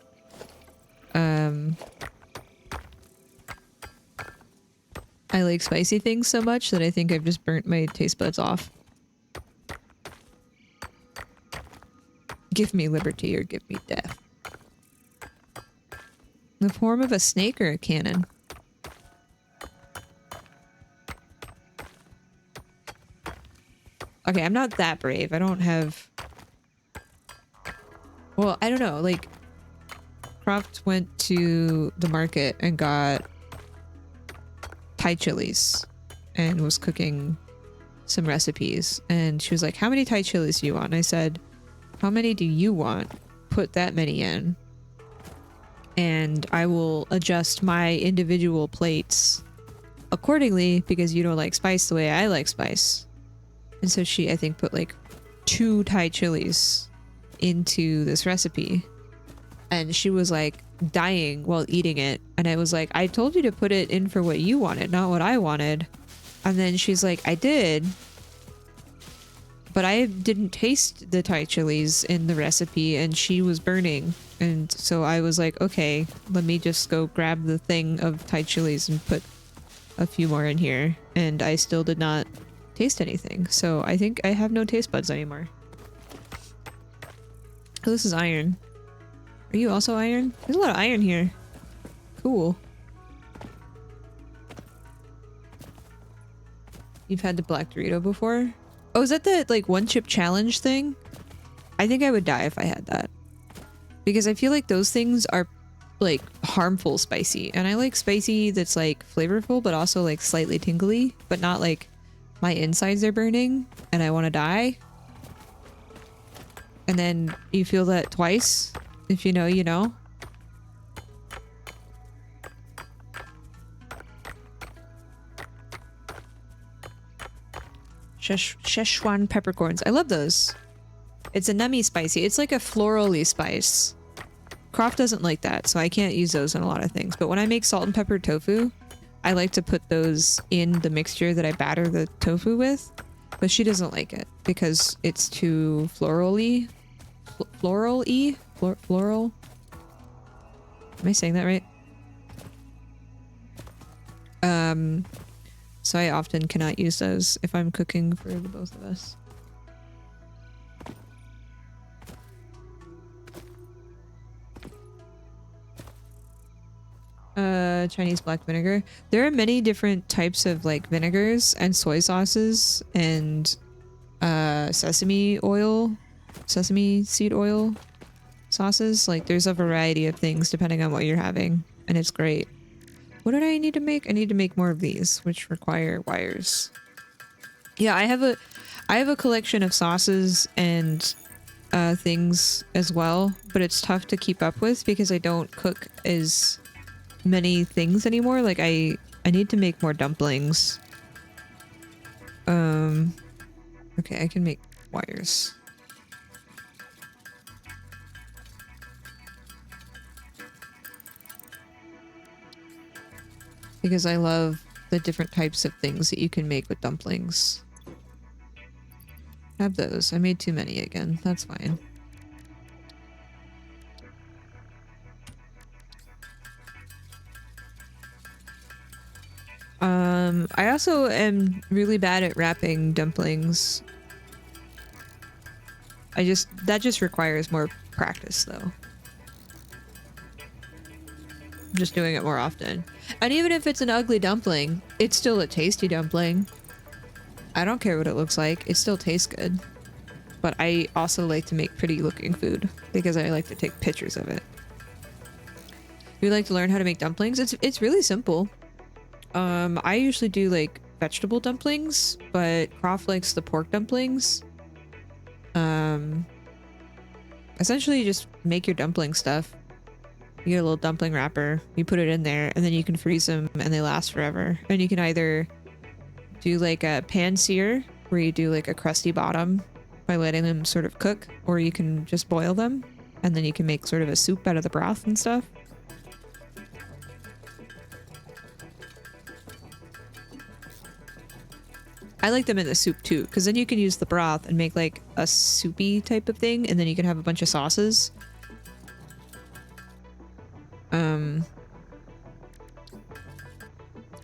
I like spicy things so much that I think I've just burnt my taste buds off. Give me liberty or give me death. In the form of a snake or a cannon? Okay, I'm not that brave. I don't have... Well, I don't know. Like, Croft went to the market and got Thai chilies and was cooking some recipes. And she was like, how many Thai chilies do you want? And I said, how many do you want? Put that many in. And I will adjust my individual plates accordingly because you don't like spice the way I like spice. And so she, I think, put like 2 Thai chilies into this recipe. And she was like dying while eating it. And I was like, I told you to put it in for what you wanted, not what I wanted. And then she's like, I did. But I didn't taste the Thai chilies in the recipe and she was burning. And so I was like, okay, let me just go grab the thing of Thai chilies and put a few more in here. And I still did not taste anything. So I think I have no taste buds anymore. Oh, this is iron. Are you also iron? There's a lot of iron here. Cool. You've had the black Dorito before? Oh, is that the like one chip challenge thing? I think I would die if I had that. Because I feel like those things are like harmful spicy. And I like spicy that's like flavorful, but also like slightly tingly, but not like my insides are burning and I want to die. And then you feel that twice. If you know, you know. Szechuan peppercorns. I love those. It's a nummy spicy. It's like a florally spice. Croft doesn't like that, so I can't use those in a lot of things. But when I make salt and pepper tofu, I like to put those in the mixture that I batter the tofu with. But she doesn't like it because it's too florally. Floral-y? Floral? Am I saying that right? So I often cannot use those if I'm cooking for the both of us. Chinese black vinegar. There are many different types of like vinegars and soy sauces and sesame seed oil sauces. Like there's a variety of things depending on what you're having, and it's great. What did I need to make? I need to make more of these, which require wires. Yeah, I have a collection of sauces and things as well, but it's tough to keep up with because I don't cook as many things anymore. Like I need to make more dumplings. Okay, I can make wires. Because I love the different types of things that you can make with dumplings. Have those. I made too many again. That's fine. I also am really bad at wrapping dumplings. That just requires more practice though. I'm just doing it more often. And even if it's an ugly dumpling, it's still a tasty dumpling. I don't care what it looks like. It still tastes good. But I also like to make pretty looking food because I like to take pictures of it. If you'd like to learn how to make dumplings, it's really simple. I usually do like vegetable dumplings, but Croft likes the pork dumplings. Essentially you just make your dumpling stuff. You get a little dumpling wrapper, you put it in there, and then you can freeze them and they last forever. And you can either do like a pan sear where you do like a crusty bottom by letting them sort of cook, or you can just boil them and then you can make sort of a soup out of the broth and stuff. I like them in the soup too, because then you can use the broth and make like a soupy type of thing, and then you can have a bunch of sauces. Oh,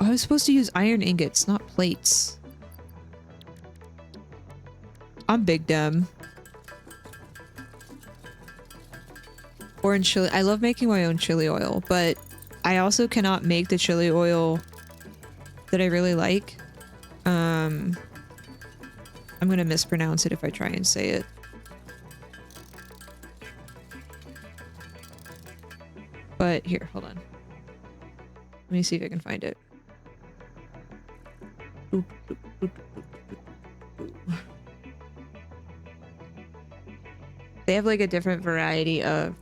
I was supposed to use iron ingots, not plates. I'm big dumb. Orange chili. I love making my own chili oil, but I also cannot make the chili oil that I really like. I'm gonna mispronounce it if I try and say it. But here, hold on. Let me see if I can find it. They have like a different variety of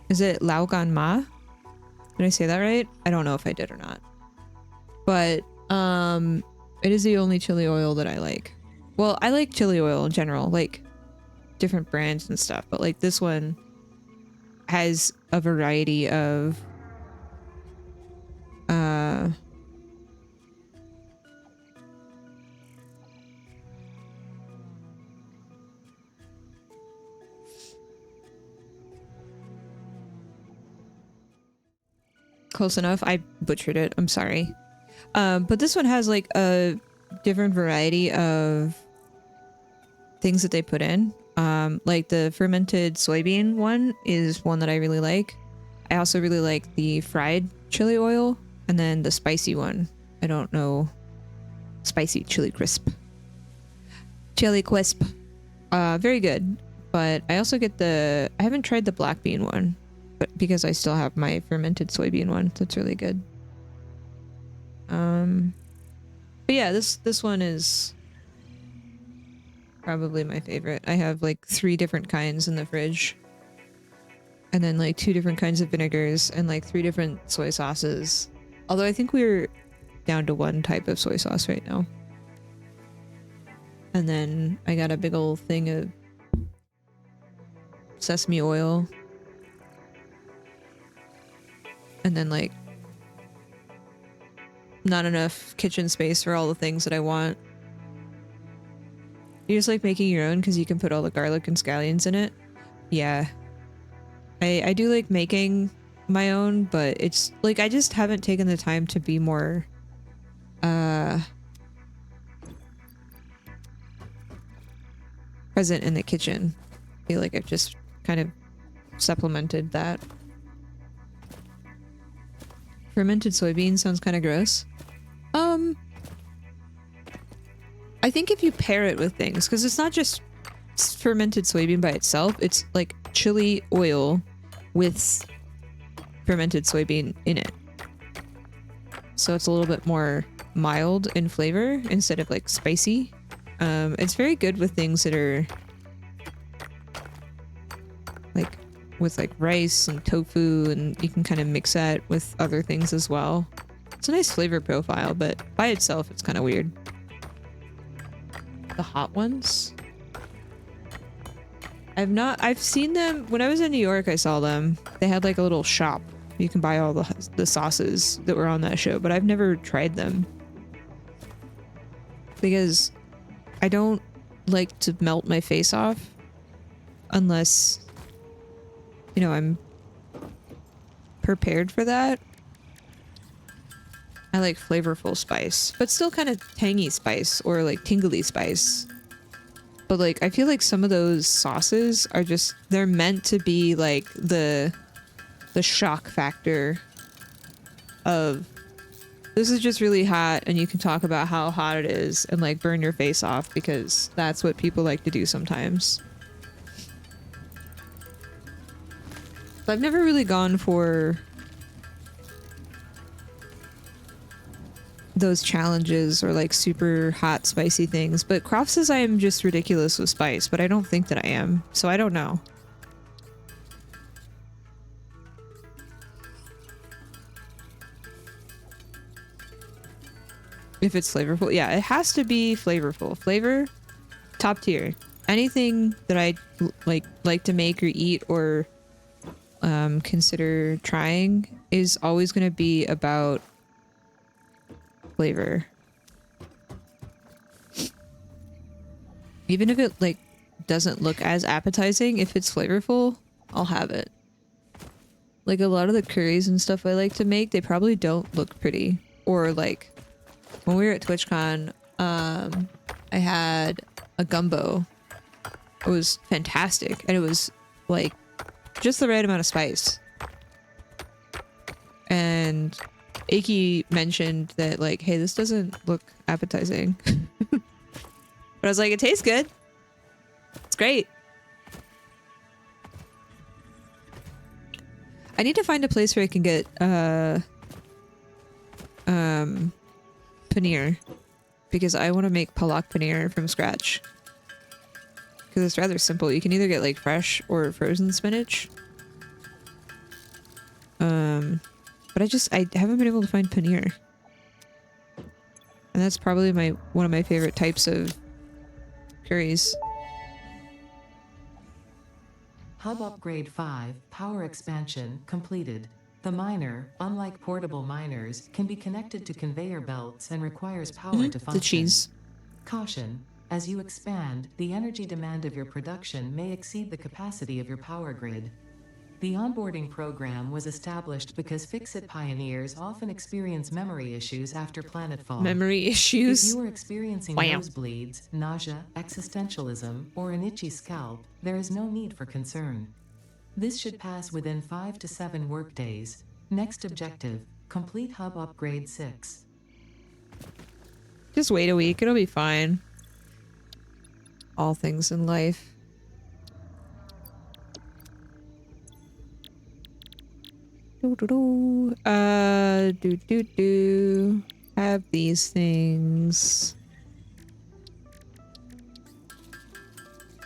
Is it Laogan Ma? Did I say that right? I don't know if I did or not. But it is the only chili oil that I like. Well, I like chili oil in general, like different brands and stuff, but like this one has a variety of Close enough. I butchered it. I'm sorry. But this one has like a different variety of things that they put in. Like the fermented soybean one is one that I really like. I also really like the fried chili oil, and then the spicy one. I don't know. Spicy chili crisp. Chili crisp. Very good. But I also get I haven't tried the black bean one, but because I still have my fermented soybean one, that's really good. But yeah, this one is probably my favorite. I have like 3 different kinds in the fridge. And then like 2 different kinds of vinegars and like 3 different soy sauces. Although I think we're down to 1 type of soy sauce right now. And then I got a big old thing of sesame oil. And then like not enough kitchen space for all the things that I want. You just like making your own because you can put all the garlic and scallions in it. Yeah. I do like making my own, but it's like I just haven't taken the time to be more present in the kitchen. I feel like I've just kind of supplemented that. Fermented soybean sounds kind of gross. I think if you pair it with things, because it's not just fermented soybean by itself, it's like chili oil with fermented soybean in it. So it's a little bit more mild in flavor instead of like spicy. It's very good with things that are like with like rice and tofu, and you can kind of mix that with other things as well. It's a nice flavor profile, but by itself it's kind of weird. The hot ones? I've seen them when I was in New York. I saw them. They had like a little shop. You can buy all the sauces that were on that show, but I've never tried them because I don't like to melt my face off unless, you know, I'm prepared for that. I like flavorful spice, but still kind of tangy spice or like tingly spice. But like, I feel like some of those sauces are just, they're meant to be like the shock factor of this is just really hot, and you can talk about how hot it is and like burn your face off because that's what people like to do sometimes. But I've never really gone for those challenges or like super hot spicy things, but Croft says I am just ridiculous with spice, but I don't think that I am, so I don't know. If it's flavorful, yeah, it has to be flavorful. Flavor, top tier. Anything that I like to make or eat or consider trying is always going to be about flavor. Even if it like doesn't look as appetizing, if it's flavorful, I'll have it. Like a lot of the curries and stuff I like to make, they probably don't look pretty. Or like when we were at TwitchCon, I had a gumbo. It was fantastic, and it was like just the right amount of spice. And Aki mentioned that like, hey, this doesn't look appetizing. But I was like, it tastes good. It's great. I need to find a place where I can get paneer, because I want to make palak paneer from scratch. Because it's rather simple. You can either get like fresh or frozen spinach. But I haven't been able to find paneer. And that's probably one of my favorite types of curries. Hub Upgrade 5 Power Expansion completed. The miner, unlike portable miners, can be connected to conveyor belts and requires power to function. The cheese. Caution. As you expand, the energy demand of your production may exceed the capacity of your power grid. The onboarding program was established because Fix-It pioneers often experience memory issues after planetfall. Memory If issues. you are experiencing Wow. nosebleeds, nausea, existentialism, or an itchy scalp, there is no need for concern. This should pass within 5 to 7 workdays. Next objective, complete Hub Upgrade 6. Just wait a week. It'll be fine. All things in life. Do. Have these things.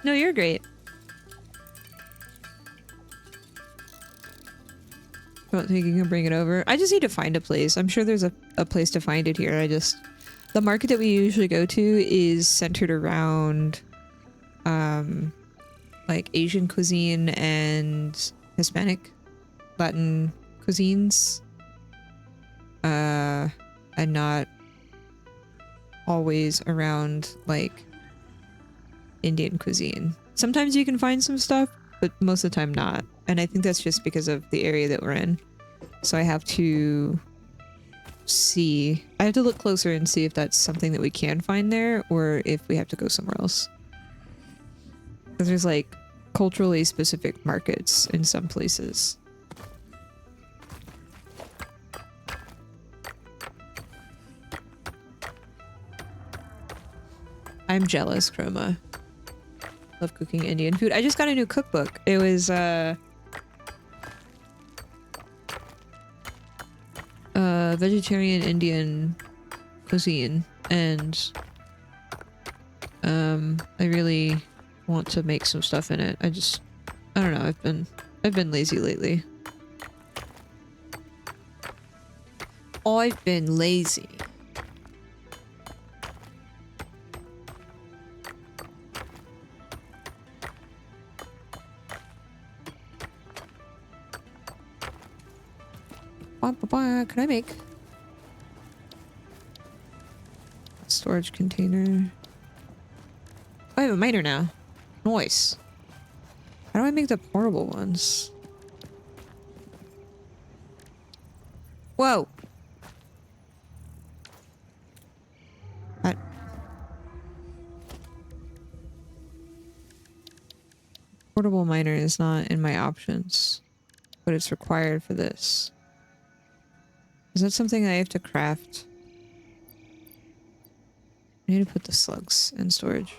No, you're great. Don't think you can bring it over. I just need to find a place. I'm sure there's a place to find it here. The market that we usually go to is centered around like Asian cuisine and Hispanic Latin cuisines. And not always around like Indian cuisine. Sometimes you can find some stuff, but most of the time not. And I think that's just because of the area that we're in. So I have to look closer and see if that's something that we can find there or if we have to go somewhere else. Because there's like culturally specific markets in some places. I'm jealous, Chroma. Love cooking Indian food. I just got a new cookbook. It was vegetarian Indian cuisine, and I really want to make some stuff in it. I don't know, I've been lazy lately. I've been lazy. Can I make a storage container? Oh, I have a miner now. Nice. How do I make the portable ones? Whoa. That portable miner is not in my options, but it's required for this. Is that something I have to craft? I need to put the slugs in storage.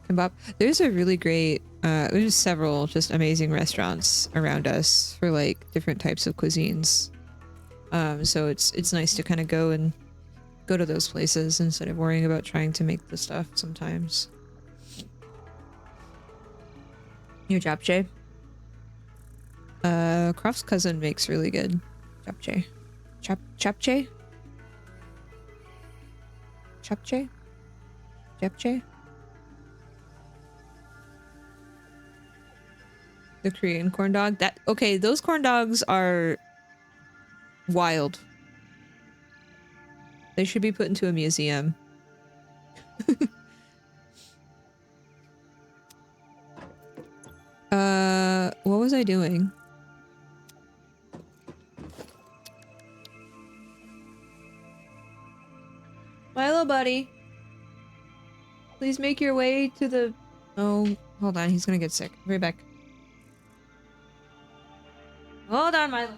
And Bob, there's a really great, there's several just amazing restaurants around us for like different types of cuisines. So it's nice to kind of go to those places instead of worrying about trying to make the stuff sometimes. Your japchae? Croft's cousin makes really good japchae. Japchae? Japchae? Japchae? The Korean corn dog? Okay, those corn dogs are wild. They should be put into a museum. What was I doing? Milo, buddy. Please make your way to the... Oh, hold on. He's gonna get sick. Right back. Hold on, Milo.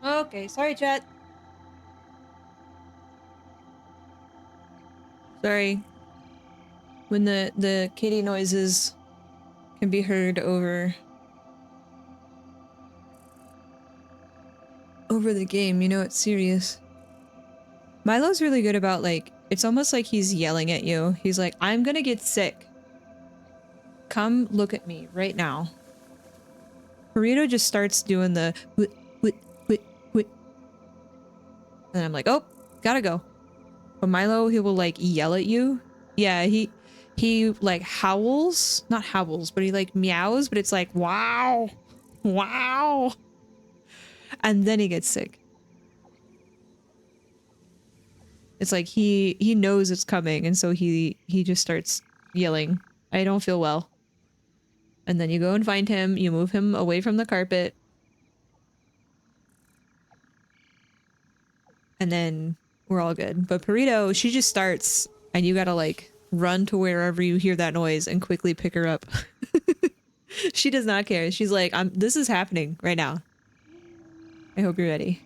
Okay, sorry, chat. Sorry. When the kitty noises can be heard over the game, you know it's serious. Milo's really good about, like, it's almost like he's yelling at you. He's like, I'm gonna get sick. Come look at me right now. Burrito just starts doing the wit, wit, wit, wit. And I'm like, oh, gotta go. But Milo, he will like yell at you. Yeah, he like howls. Not howls, but he like meows, but it's like, wow. Wow. And then he gets sick. It's like he knows it's coming, and so he just starts yelling, I don't feel well. And then you go and find him, you move him away from the carpet, and then we're all good. But Burrito, she just starts, and you gotta like run to wherever you hear that noise and quickly pick her up. She does not care. She's like, this is happening right now. I hope you're ready.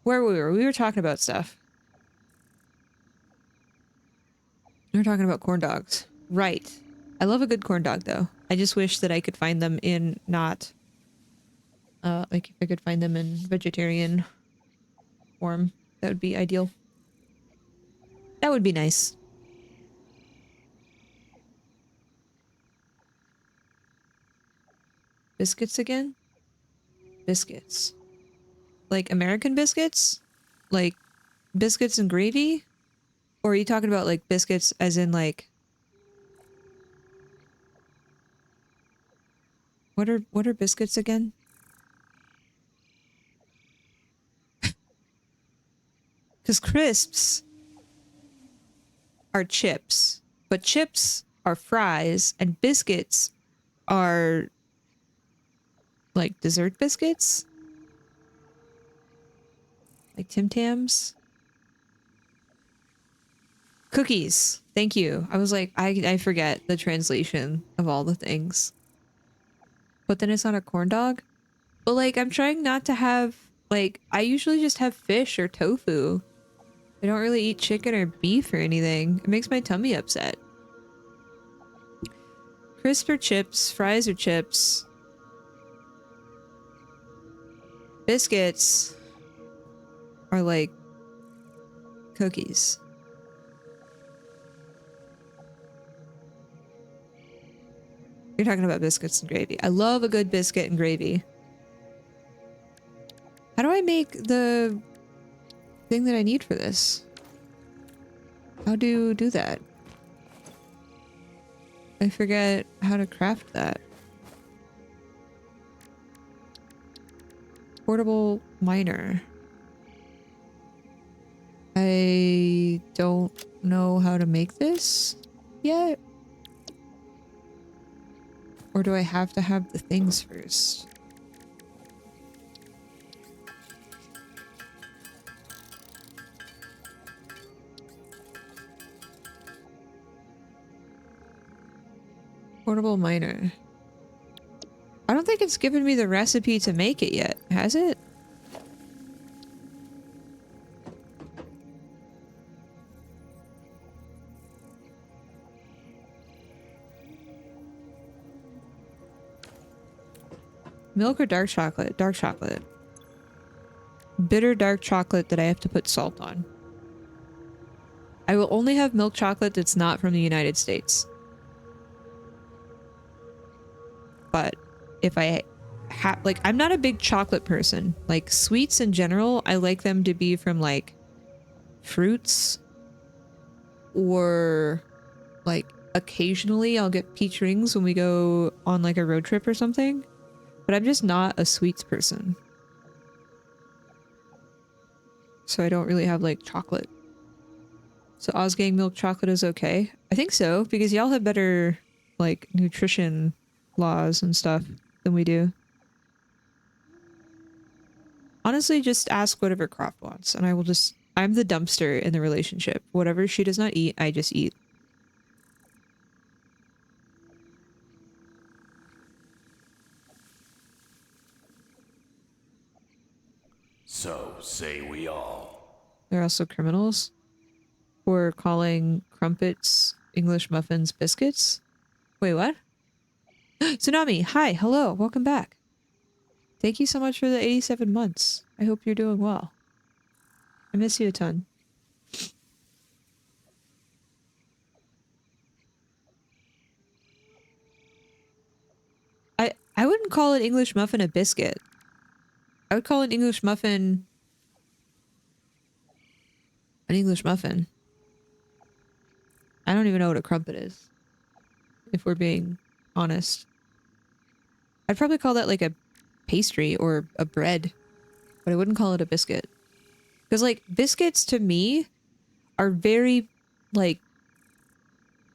Where we were talking about stuff. We were talking about corn dogs. Right. I love a good corn dog though. I just wish that I could find them in not like if I could find them in vegetarian form, that would be ideal. That would be nice. Biscuits again? Biscuits. Like American biscuits? Like biscuits and gravy? Or are you talking about like biscuits as in like what are biscuits again? Because crisps are chips, but chips are fries and biscuits are like dessert biscuits? Like Tim Tams? Cookies. Thank you. I was like, I forget the translation of all the things. But then it's not a corn dog? But like, I'm trying not to have, like, I usually just have fish or tofu. I don't really eat chicken or beef or anything. It makes my tummy upset. Crisps or chips, fries or chips. Biscuits are like cookies. You're talking about biscuits and gravy. I love a good biscuit and gravy. How do I make the thing that I need for this? How do you do that? I forget how to craft that. Portable miner. I don't know how to make this yet. Or do I have to have the things first? Portable miner. I don't think it's given me the recipe to make it yet, has it? Milk or dark chocolate? Dark chocolate. Bitter dark chocolate that I have to put salt on. I will only have milk chocolate that's not from the United States. But if I have, like, I'm not a big chocolate person. Like, sweets in general, I like them to be from, like, fruits. Or, like, occasionally I'll get peach rings when we go on, like, a road trip or something. But I'm just not a sweets person. So I don't really have, like, chocolate. So Osgang milk chocolate is okay? I think so, because y'all have better, like, nutrition laws and stuff than we do. Honestly, just ask whatever Croft wants, and I will just... I'm the dumpster in the relationship. Whatever she does not eat, I just eat. So say we all. They're also criminals for calling crumpets English muffins biscuits. Wait, what? Tsunami, hi, hello, welcome back. Thank you so much for the 87 months. I hope you're doing well. I miss you a ton. I wouldn't call an English muffin a biscuit. I would call an English muffin an English muffin. I don't even know what a crumpet is, if we're being honest. I'd probably call that like a pastry or a bread, but I wouldn't call it a biscuit. Because like biscuits to me are very like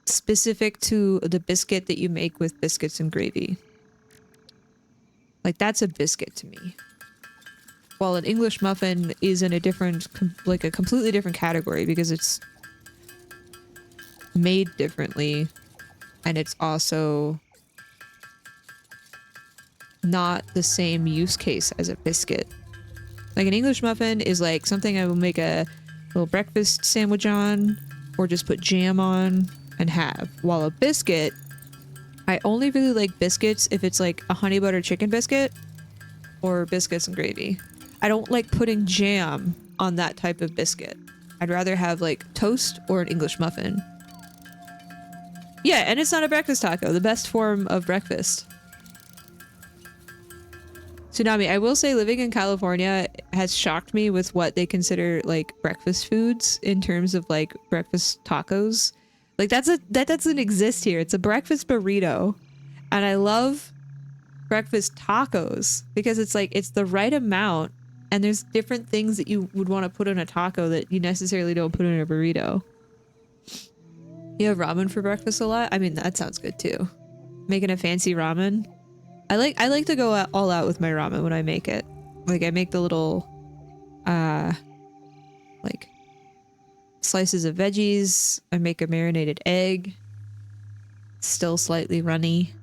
specific to the biscuit that you make with biscuits and gravy. Like that's a biscuit to me. While an English muffin is in a different, like a completely different category because it's made differently and it's also not the same use case as a biscuit. Like an English muffin is like something I will make a little breakfast sandwich on or just put jam on and have. While a biscuit, I only really like biscuits if it's like a honey butter chicken biscuit or biscuits and gravy. I don't like putting jam on that type of biscuit. I'd rather have like toast or an English muffin. Yeah, and it's not a breakfast taco, the best form of breakfast. Tsunami, I will say living in California has shocked me with what they consider like breakfast foods in terms of like breakfast tacos. Like that doesn't exist here. It's a breakfast burrito. And I love breakfast tacos because it's like it's the right amount and there's different things that you would want to put in a taco that you necessarily don't put in a burrito. You have ramen for breakfast a lot? I mean, that sounds good too. Making a fancy ramen. I like to go all out with my ramen when I make it. Like I make the little like slices of veggies. I make a marinated egg. Still slightly runny.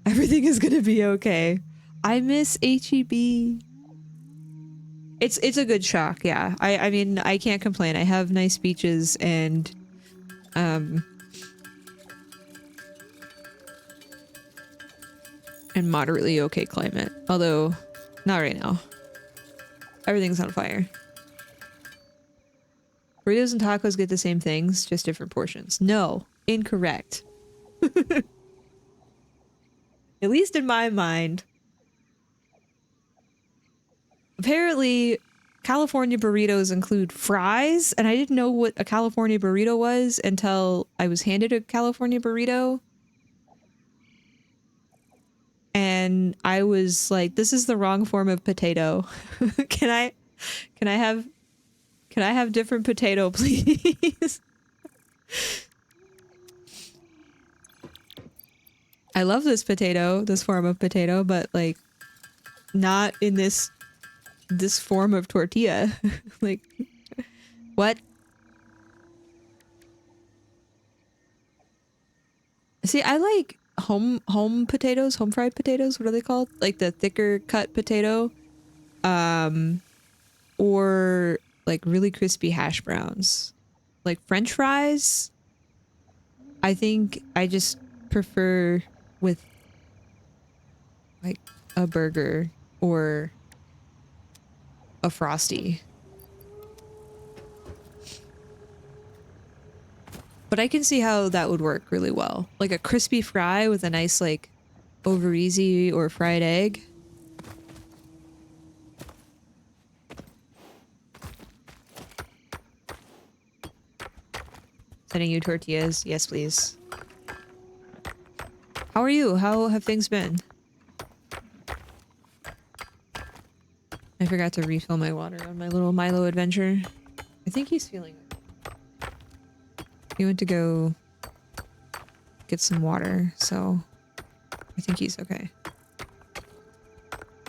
Everything is gonna be okay. I miss HEB. It's a good shock, yeah. I mean, I can't complain. I have nice beaches and moderately okay climate. Although, not right now. Everything's on fire. Burritos and tacos get the same things, just different portions. No, incorrect. At least in my mind. Apparently, California burritos include fries, and I didn't know what a California burrito was until I was handed a California burrito. And I was like, this is the wrong form of potato. Can I have different potato, please? I love this potato, this form of potato, but like not in this form of tortilla. Like what? See, I like home potatoes, home fried potatoes. What are they called? Like the thicker cut potato, or like really crispy hash browns. Like French fries, I think I just prefer with like a burger or a Frosty. But I can see how that would work really well. Like a crispy fry with a nice like over easy or fried egg. Sending you tortillas. Yes, please. How are you? How have things been? I forgot to refill my water on my little Milo adventure. I think he's feeling it. He went to go get some water, so I think he's okay.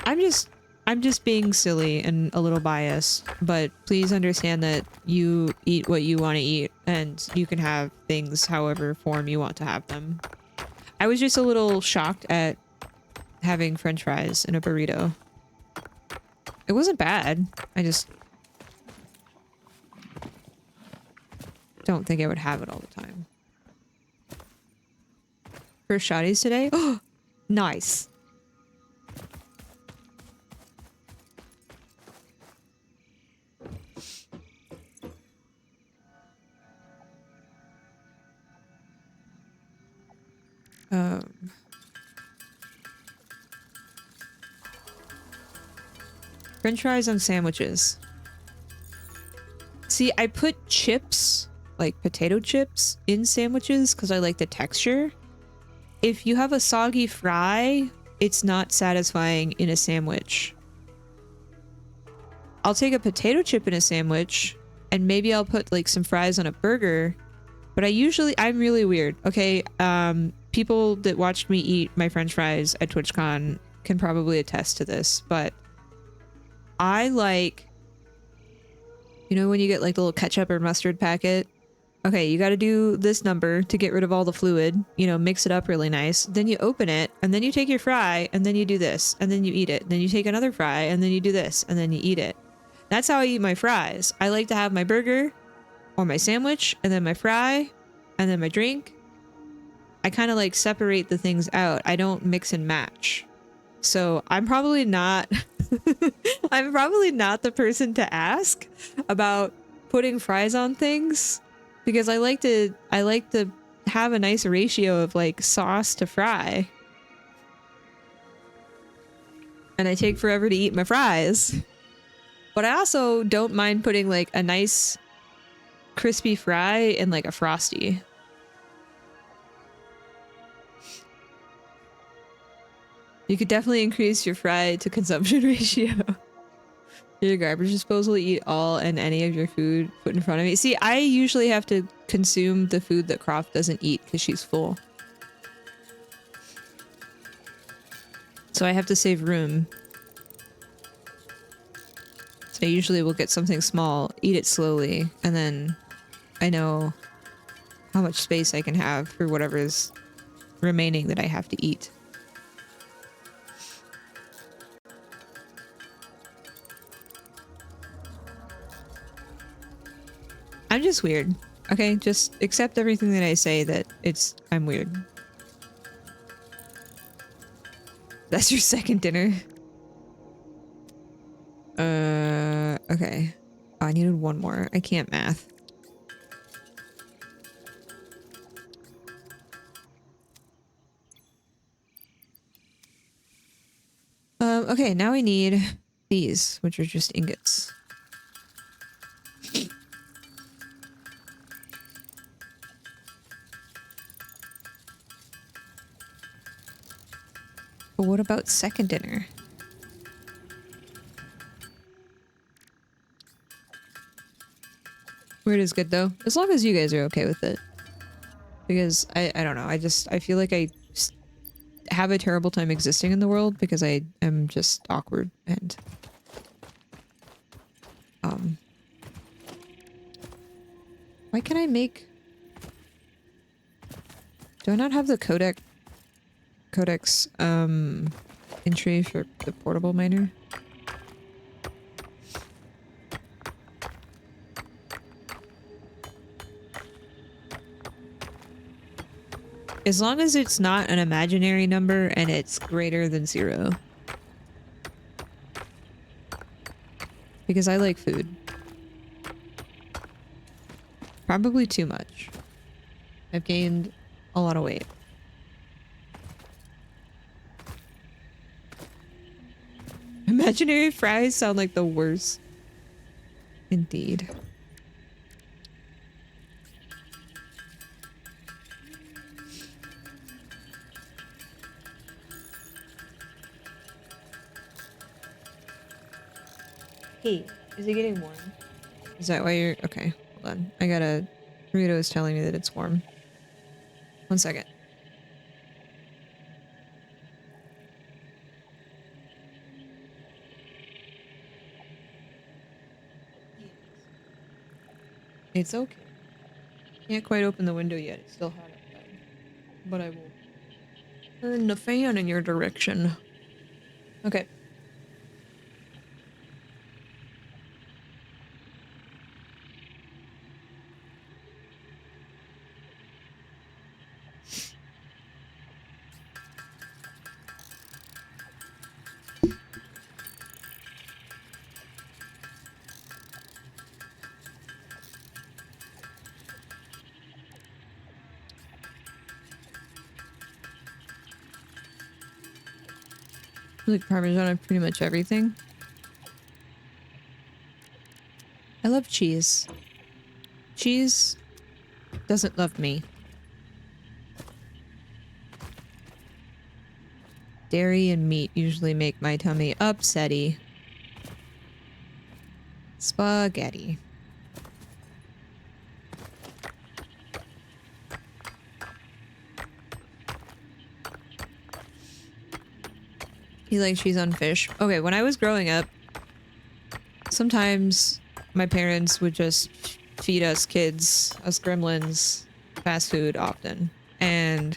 I'm just being silly and a little biased, but please understand that you eat what you want to eat and you can have things however form you want to have them. I was just a little shocked at having French fries in a burrito. It wasn't bad. I just don't think I would have it all the time. First shotties today? Oh, nice. French fries on sandwiches. See, I put chips, like potato chips, in sandwiches because I like the texture. If you have a soggy fry, it's not satisfying in a sandwich. I'll take a potato chip in a sandwich, and maybe I'll put like some fries on a burger, but I'm really weird. Okay, people that watched me eat my French fries at TwitchCon can probably attest to this, but I like, you know, when you get like the little ketchup or mustard packet? Okay, you got to do this number to get rid of all the fluid, you know, mix it up really nice. Then you open it, and then you take your fry, and then you do this, and then you eat it. Then you take another fry, and then you do this, and then you eat it. That's how I eat my fries. I like to have my burger or my sandwich, and then my fry, and then my drink. I kind of like separate the things out. I don't mix and match. So I'm probably not I'm probably not the person to ask about putting fries on things, because I like to have a nice ratio of like sauce to fry. And I take forever to eat my fries. But I also don't mind putting like a nice crispy fry in like a Frosty. You could definitely increase your fry to consumption ratio. Your garbage disposal, eat all and any of your food put in front of me. See, I usually have to consume the food that Croft doesn't eat because she's full. So I have to save room. So I usually will get something small, eat it slowly, and then I know how much space I can have for whatever is remaining that I have to eat. I'm just weird. Okay, just accept everything that I say that I'm weird. That's your second dinner. Okay. Oh, I needed one more. I can't math. Okay, now I need these, which are just ingots. But what about second dinner? Weird is good though, as long as you guys are okay with it. Because I don't know, I feel like I have a terrible time existing in the world because I am just awkward and why can I make... Do I not have the codex entry for the portable miner? As long as it's not an imaginary number and it's greater than 0. Because I like food. Probably too much. I've gained a lot of weight. Imaginary fries sound like the worst. Indeed. Hey, is it getting warm? Is that why you're... Okay, hold on. I gotta... Rito is telling me that it's warm. 1 second. It's okay. Can't quite open the window yet. It's still hot outside. But I will turn the fan in your direction. Okay. Like Parmesan on pretty much everything. I love cheese. Cheese doesn't love me. Dairy and meat usually make my tummy upsetty. Spaghetti. You like cheese on fish? Okay, when I was growing up, sometimes my parents would just feed us kids, us gremlins, fast food often. And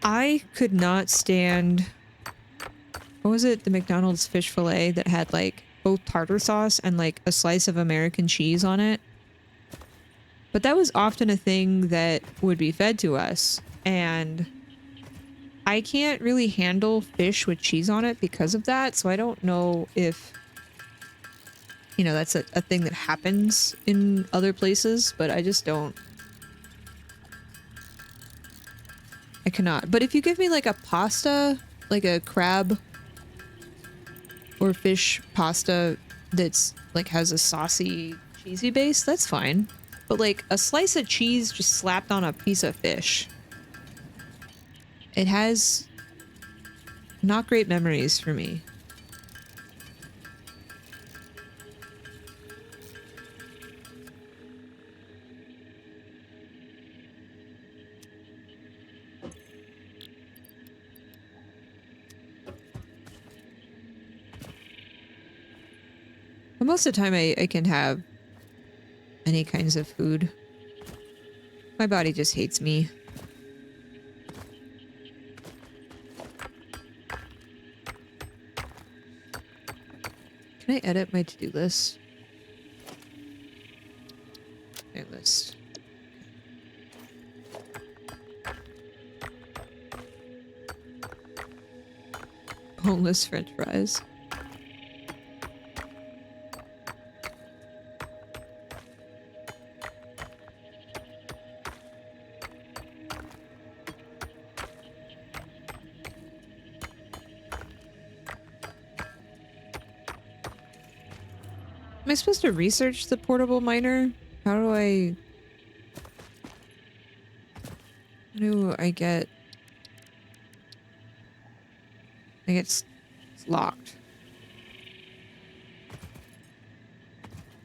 I could not stand, what was it? The McDonald's fish fillet that had like both tartar sauce and like a slice of American cheese on it. But that was often a thing that would be fed to us. And I can't really handle fish with cheese on it because of that. So I don't know if, you know, that's a thing that happens in other places, but I just don't. I cannot. But if you give me like a pasta, like a crab or fish pasta that's like has a saucy, cheesy base, that's fine. But like a slice of cheese just slapped on a piece of fish, it has not great memories for me. But most of the time I can have any kinds of food. My body just hates me. Can I edit my to-do list? My list. Boneless French fries. Am I supposed to research the portable miner? How do I... How do I get... I get it's locked.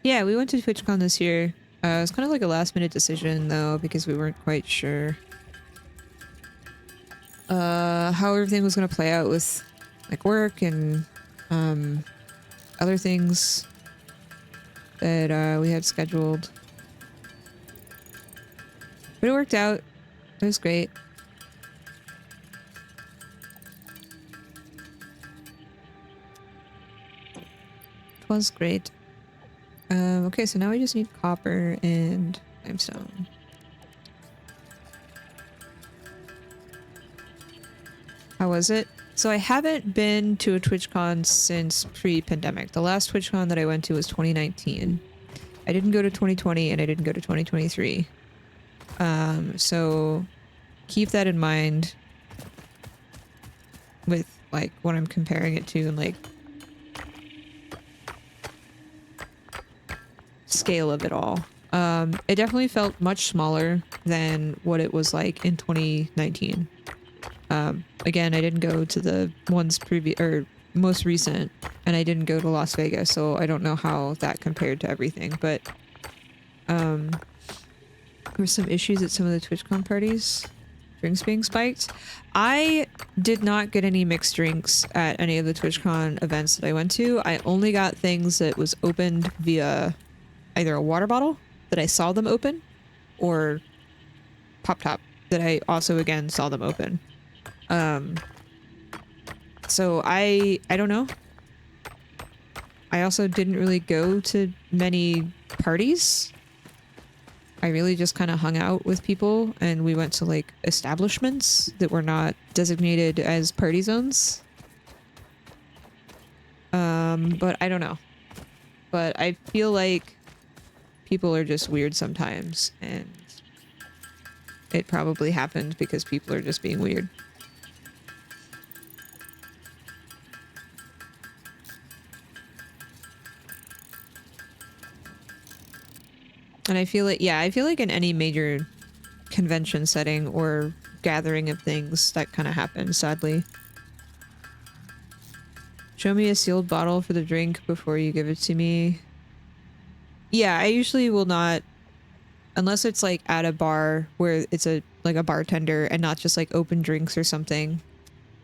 Yeah, we went to TwitchCon this year. It was kind of like a last minute decision though, because we weren't quite sure how everything was going to play out with like work and other things that we had scheduled. But it worked out. It was great. It was great. Okay, so now we just need copper and limestone. How was it? So I haven't been to a TwitchCon since pre-pandemic. The last TwitchCon that I went to was 2019. I didn't go to 2020 and I didn't go to 2023. So keep that in mind with like what I'm comparing it to and like scale of it all. It definitely felt much smaller than what it was like in 2019. Again, I didn't go to the ones previous or most recent, and I didn't go to Las Vegas, so I don't know how that compared to everything. But there were some issues at some of the TwitchCon parties. Drinks being spiked. I did not get any mixed drinks at any of the TwitchCon events that I went to. I only got things that was opened via either a water bottle that I saw them open or Pop Top that I also again saw them open. So I don't know. I also didn't really go to many parties. I really just kind of hung out with people and we went to like establishments that were not designated as party zones. But I don't know. But I feel like people are just weird sometimes and it probably happened because people are just being weird. And I feel like, yeah, I feel like in any major convention setting or gathering of things, that kind of happens, sadly. Show me a sealed bottle for the drink before you give it to me. Yeah, I usually will not, unless it's like at a bar where it's like a bartender and not just like open drinks or something.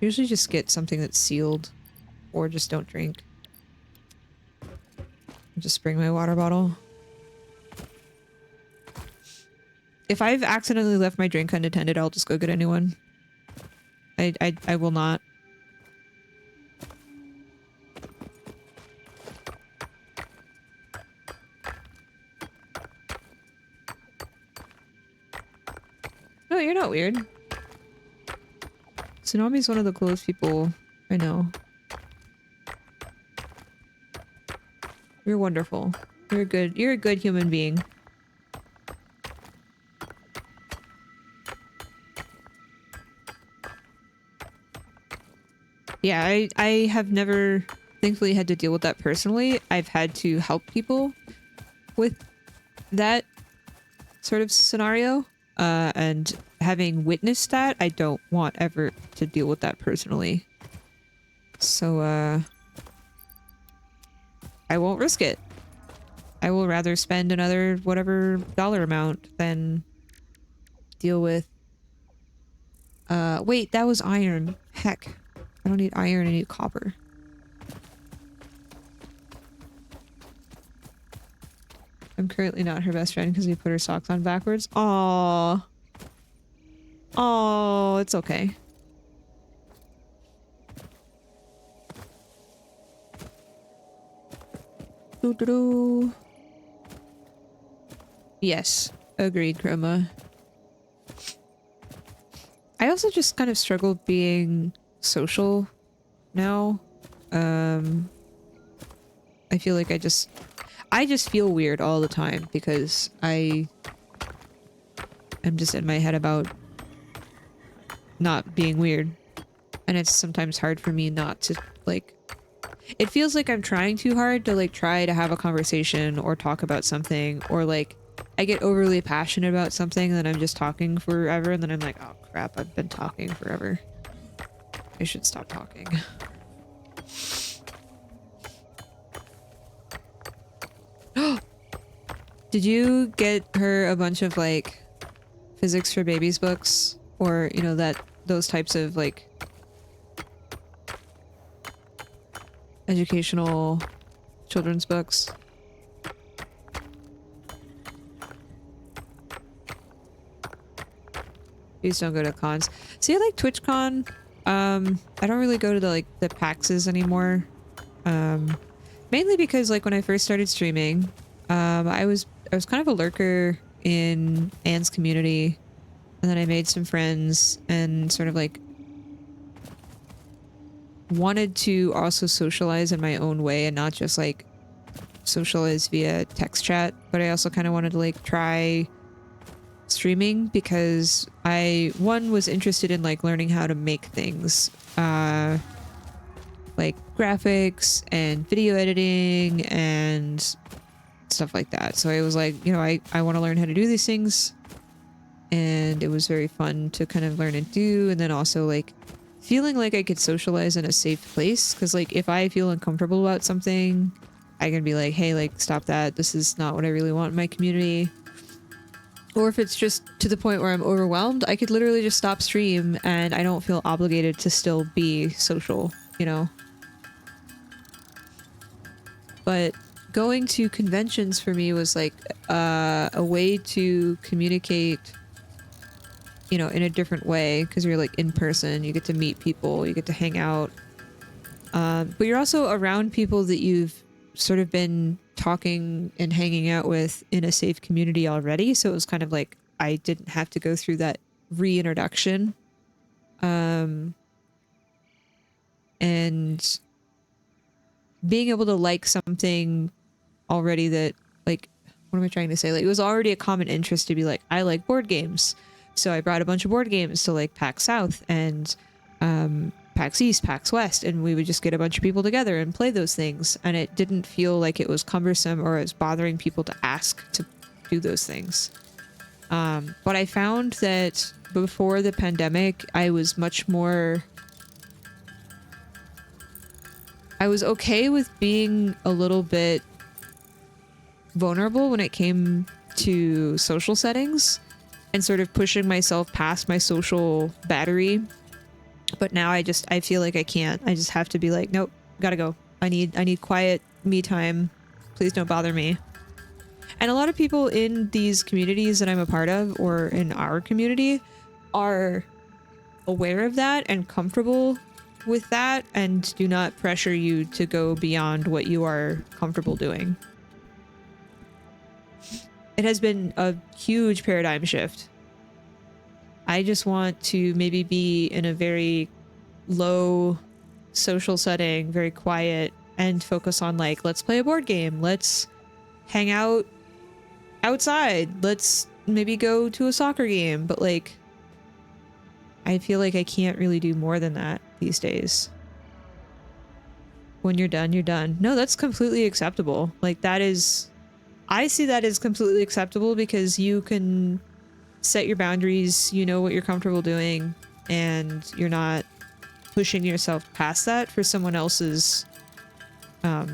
Usually just get something that's sealed or just don't drink. Just bring my water bottle. If I've accidentally left my drink unattended, I'll just go get a new one. I will not. No, you're not weird. Tsunami's one of the coolest people I know. You're wonderful. You're a good human being. Yeah, I have never thankfully had to deal with that personally. I've had to help people with that sort of scenario. And having witnessed that, I don't want ever to deal with that personally. So, I won't risk it. I will rather spend another whatever dollar amount than deal with... wait, that was iron. Heck. I don't need iron, I need copper. I'm currently not her best friend because we put her socks on backwards. Aww. Oh, it's okay. Doo-doo-doo. Yes, agreed, Chroma. I also just kind of struggle being social now. I feel like I just feel weird all the time because I'm just in my head about not being weird. And it's sometimes hard for me not to, like... It feels like I'm trying too hard to, like, try to have a conversation or talk about something. Or, like, I get overly passionate about something and then I'm just talking forever. And then I'm like, oh, crap, I've been talking forever. I should stop talking. Did you get her a bunch of, like, physics for babies books? Or, you know, those types of, like, educational children's books? Please don't go to cons. See, I like TwitchCon. I don't really go to the PAXs anymore. Mainly because, like, when I first started streaming, I was kind of a lurker in Anne's community, and then I made some friends and sort of like wanted to also socialize in my own way and not just like socialize via text chat, but I also kind of wanted to like try streaming because I was interested in like learning how to make things, like graphics and video editing and stuff like that. So I was like, you know, I want to learn how to do these things, and it was very fun to kind of learn and do. And then also like feeling like I could socialize in a safe place, because like if I feel uncomfortable about something, I can be like, hey, like stop that, this is not what I really want in my community. Or if it's just to the point where I'm overwhelmed, I could literally just stop stream and I don't feel obligated to still be social, you know? But going to conventions for me was like a way to communicate, you know, in a different way, because you're like in person, you get to meet people, you get to hang out. But you're also around people that you've sort of been talking and hanging out with in a safe community already. So it was kind of like I didn't have to go through that reintroduction. And being able to like something already that, like, what am I trying to say? Like, it was already a common interest to be like, I like board games. So I brought a bunch of board games to like PAX South and PAX East, PAX West, and we would just get a bunch of people together and play those things. And it didn't feel like it was cumbersome or it was bothering people to ask to do those things. But I found that before the pandemic, I was okay with being a little bit vulnerable when it came to social settings and sort of pushing myself past my social battery. But now I feel like I can't. I just have to be like, nope, gotta go. I need quiet me time. Please don't bother me. And a lot of people in these communities that I'm a part of, or in our community, are aware of that and comfortable with that and do not pressure you to go beyond what you are comfortable doing. It has been a huge paradigm shift. I just want to maybe be in a very low social setting, very quiet, and focus on like, let's play a board game. Let's hang out outside. Let's maybe go to a soccer game. But like, I feel like I can't really do more than that these days. When you're done, you're done. No, that's completely acceptable. Like I see that as completely acceptable because you can set your boundaries, you know what you're comfortable doing, and you're not pushing yourself past that for someone else's I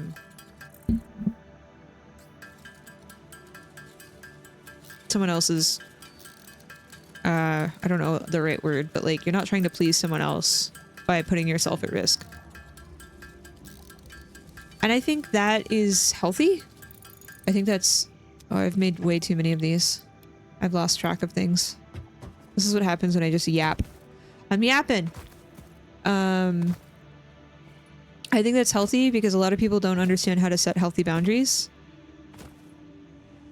don't know the right word, but like you're not trying to please someone else by putting yourself at risk. And I think that is healthy. I think that's... Oh, I've made way too many of these. I've lost track of things. This is what happens when I just yap. I'm yapping. I think that's healthy because a lot of people don't understand how to set healthy boundaries.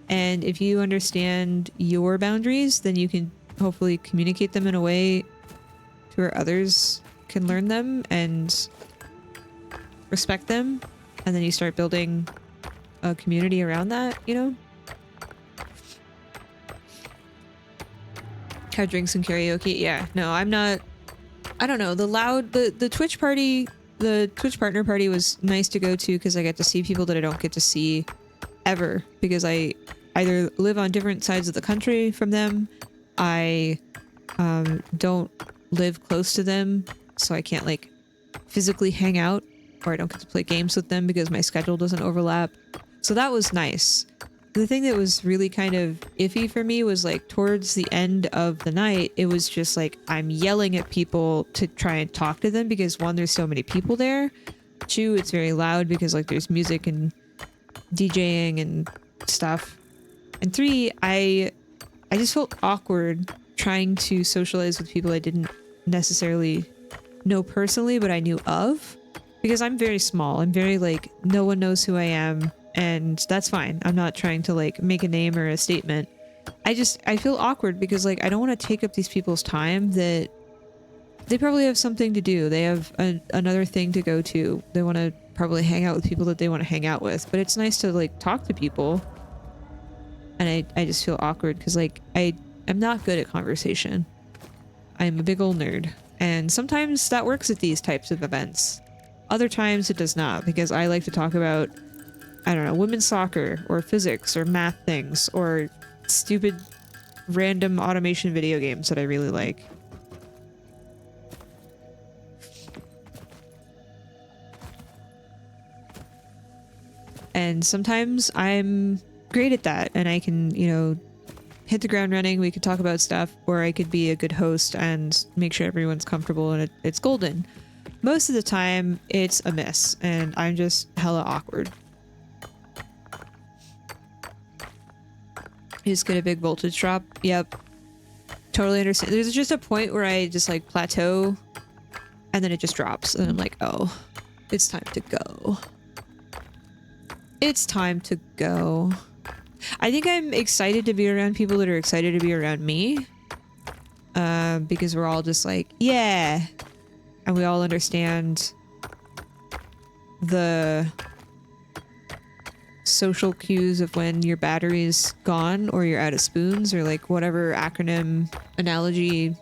And if you understand your boundaries, then you can hopefully communicate them in a way to where others can learn them and respect them. And then you start building a community around that, you know? Have drinks and karaoke. Yeah, no, I'm not... I don't know. The Twitch party, the Twitch partner party was nice to go to because I get to see people that I don't get to see ever because I either live on different sides of the country from them, I don't live close to them, so I can't like physically hang out, or I don't get to play games with them because my schedule doesn't overlap. So that was nice. The thing that was really kind of iffy for me was like towards the end of the night, it was just like I'm yelling at people to try and talk to them because one, there's so many people there. Two, it's very loud because like there's music and DJing and stuff. And three, I just felt awkward trying to socialize with people I didn't necessarily know personally, but I knew of, because I'm very small. I'm very like, no one knows who I am. And that's fine. I'm not trying to like make a name or a statement. I feel awkward because like I don't want to take up these people's time that they probably have something to do. They have another thing to go to. They want to probably hang out with people that they want to hang out with. But it's nice to like talk to people. And I just feel awkward because like I'm not good at conversation. I'm a big old nerd. And sometimes that works at these types of events. Other times it does not, because I like to talk about, I don't know, women's soccer or physics or math things or stupid random automation video games that I really like. And sometimes I'm great at that and I can, you know, hit the ground running. We could talk about stuff, or I could be a good host and make sure everyone's comfortable and it's golden. Most of the time it's a miss and I'm just hella awkward. You just get a big voltage drop. Yep. Totally understand. There's just a point where I just like plateau and then it just drops and I'm like, oh, it's time to go. It's time to go. I think I'm excited to be around people that are excited to be around me. Because we're all just like, yeah. And we all understand the social cues of when your battery's gone or you're out of spoons, or like whatever acronym analogy,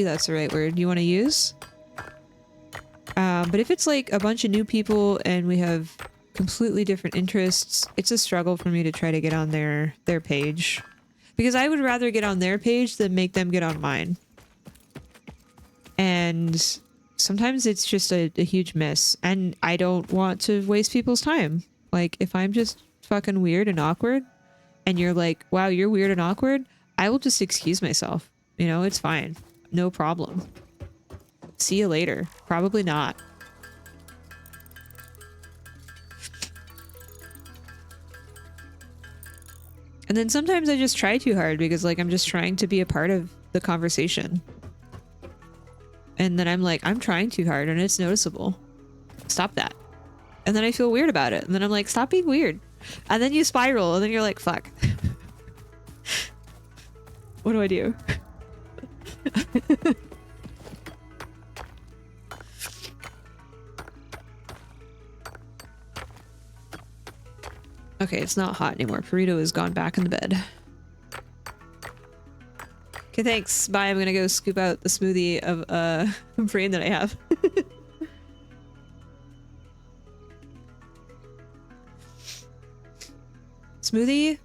that's the right word you want to use. But if it's like a bunch of new people and we have completely different interests. It's a struggle for me to try to get on their page. Because I would rather get on their page than make them get on mine. And sometimes it's just a huge miss. And I don't want to waste people's time. Like, if I'm just fucking weird and awkward, and you're like, wow, you're weird and awkward, I will just excuse myself. You know, it's fine. No problem. See you later. Probably not. And then sometimes I just try too hard because like I'm just trying to be a part of the conversation. And then I'm like, I'm trying too hard and it's noticeable. Stop that. And then I feel weird about it. And then I'm like, stop being weird. And then you spiral and then you're like, fuck. What do I do? Okay, it's not hot anymore. Burrito has gone back in the bed. Okay, thanks. Bye. I'm gonna go scoop out the smoothie of brain that I have. Smoothie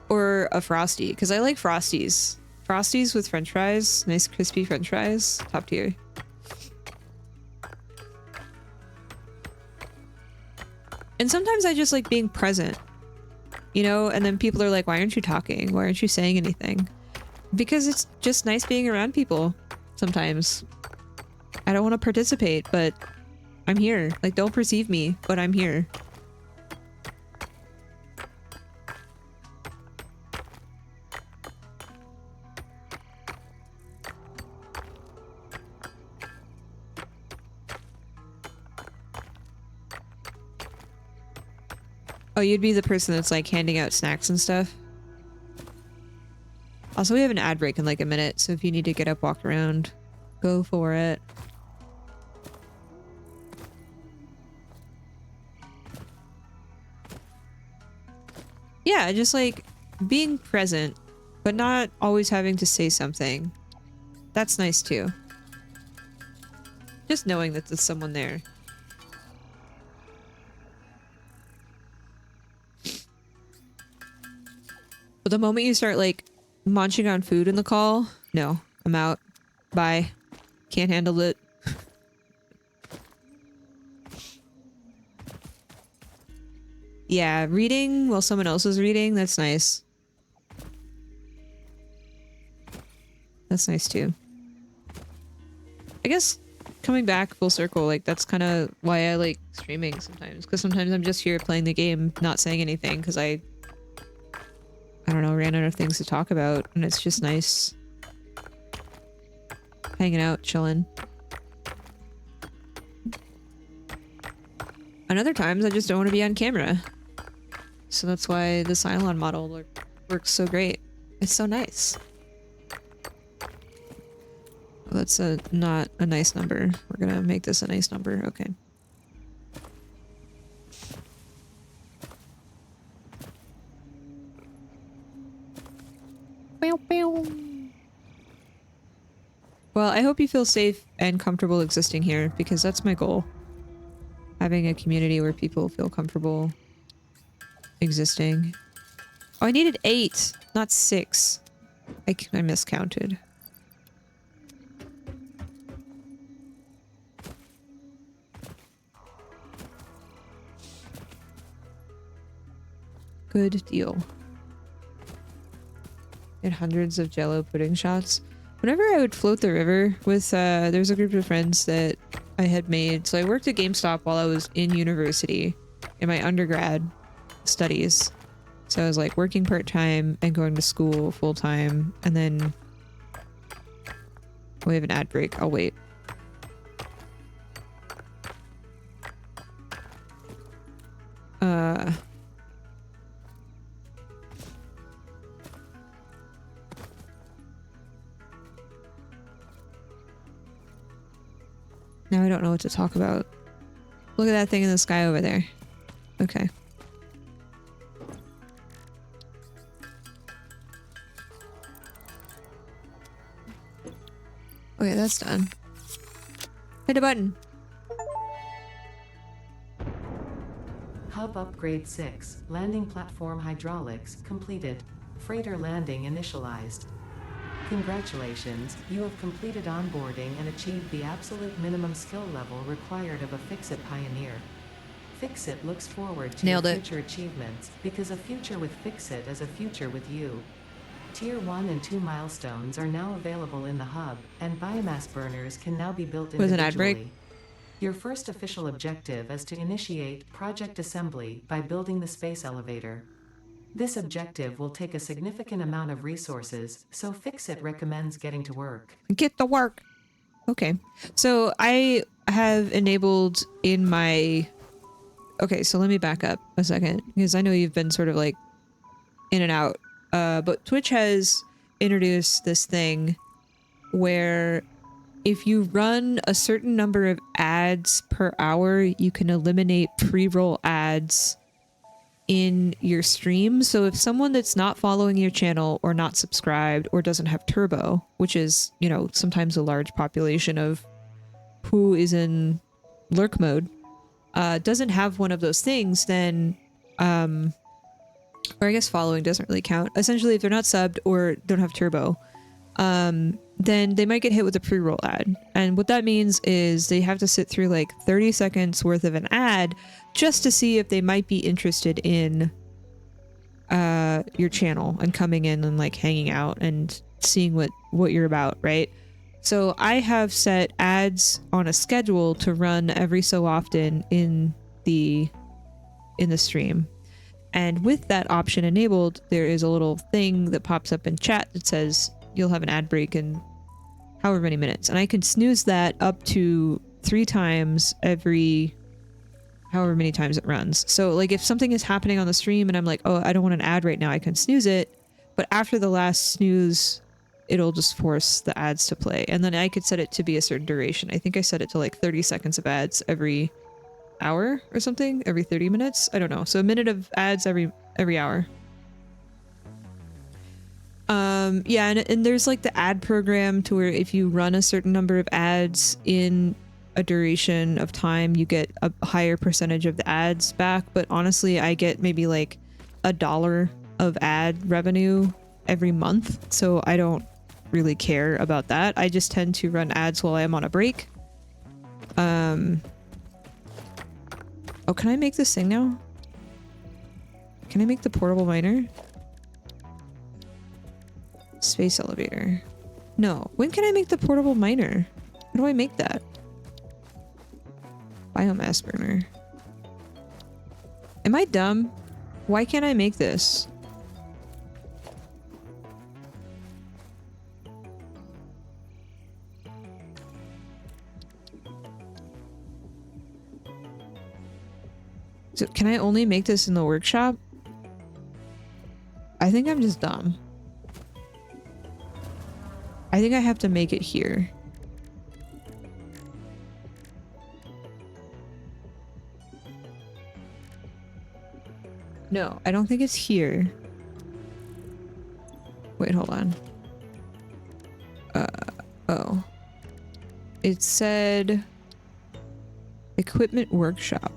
or a Frosty? Because I like Frosties. Frosties with french fries. Nice crispy french fries. Top tier. And sometimes I just like being present, you know, and then people are like, why aren't you talking? Why aren't you saying anything? Because it's just nice being around people sometimes. I don't want to participate, but I'm here. Like, don't perceive me, but I'm here. Oh, you'd be the person that's like handing out snacks and stuff. Also, we have an ad break in like a minute, so if you need to get up, walk around, go for it. Yeah, just like being present, but not always having to say something. That's nice too. Just knowing that there's someone there. But the moment you start like munching on food in the call, no, I'm out. Bye. Can't handle it. Yeah, reading while someone else is reading, that's nice. That's nice too. I guess coming back full circle, like that's kind of why I like streaming sometimes. Because sometimes I'm just here playing the game, not saying anything because I don't know, ran out of things to talk about, and it's just nice hanging out, chilling. And other times I just don't want to be on camera. So that's why the Cylon model works so great. It's so nice. Well, that's not a nice number. We're gonna make this a nice number. Okay. Well, I hope you feel safe and comfortable existing here, because that's my goal. Having a community where people feel comfortable existing. Oh, I needed 8, not 6. I miscounted. Good deal. Get hundreds of Jello pudding shots. Whenever I would float the river with, there was a group of friends that I had made. So I worked at GameStop while I was in university in my undergrad studies. So I was like working part-time and going to school full-time. And then we have an ad break. I'll wait. Now I don't know what to talk about. Look at that thing in the sky over there. Okay. Okay, that's done. Hit a button. Hub Upgrade 6, Landing Platform Hydraulics, completed. Freighter landing initialized. Congratulations, you have completed onboarding and achieved the absolute minimum skill level required of a Fix-It pioneer. Fix-It looks forward to Nailed your it. future achievements, because a future with Fix-It is a future with you. Tier 1 and 2 milestones are now available in the hub, and biomass burners can now be built Was an ad break? individually. Your first official objective is to initiate Project Assembly by building the space elevator. This objective will take a significant amount of resources, so Fix-It recommends getting to work. Get the work. Okay. So I have enabled in my... Okay, so let me back up a second, because I know you've been sort of like in and out. But Twitch has introduced this thing where if you run a certain number of ads per hour, you can eliminate pre-roll ads in your stream. So if someone that's not following your channel or not subscribed or doesn't have turbo, which is, you know, sometimes a large population of who is in lurk mode, doesn't have one of those things, then or I guess following doesn't really count. Essentially, if they're not subbed or don't have turbo, then they might get hit with a pre-roll ad. And what that means is they have to sit through like 30 seconds worth of an ad just to see if they might be interested in your channel and coming in and like hanging out and seeing what you're about, right? So I have set ads on a schedule to run every so often in the stream. And with that option enabled, there is a little thing that pops up in chat that says you'll have an ad break in however many minutes. And I can snooze that up to 3 times every however many times it runs. So like if something is happening on the stream and I'm like, oh, I don't want an ad right now, I can snooze it. But after the last snooze, it'll just force the ads to play. And then I could set it to be a certain duration. I think I set it to like 30 seconds of ads every hour or something, every 30 minutes. I don't know. So a minute of ads every hour. Yeah, and there's like the ad program to where if you run a certain number of ads in a duration of time, you get a higher percentage of the ads back. But honestly, I get maybe like $1 of ad revenue every month, so I don't really care about that. I just tend to run ads while I am on a break. Oh, can I make this thing now? Can I make the portable miner? Space elevator. No. When can I make the portable miner? How do I make that? Biomass burner. Am I dumb? Why can't I make this? So can I only make this in the workshop? I think I'm just dumb. I think I have to make it here. No, I don't think it's here. Wait, hold on. Oh. It said equipment workshop.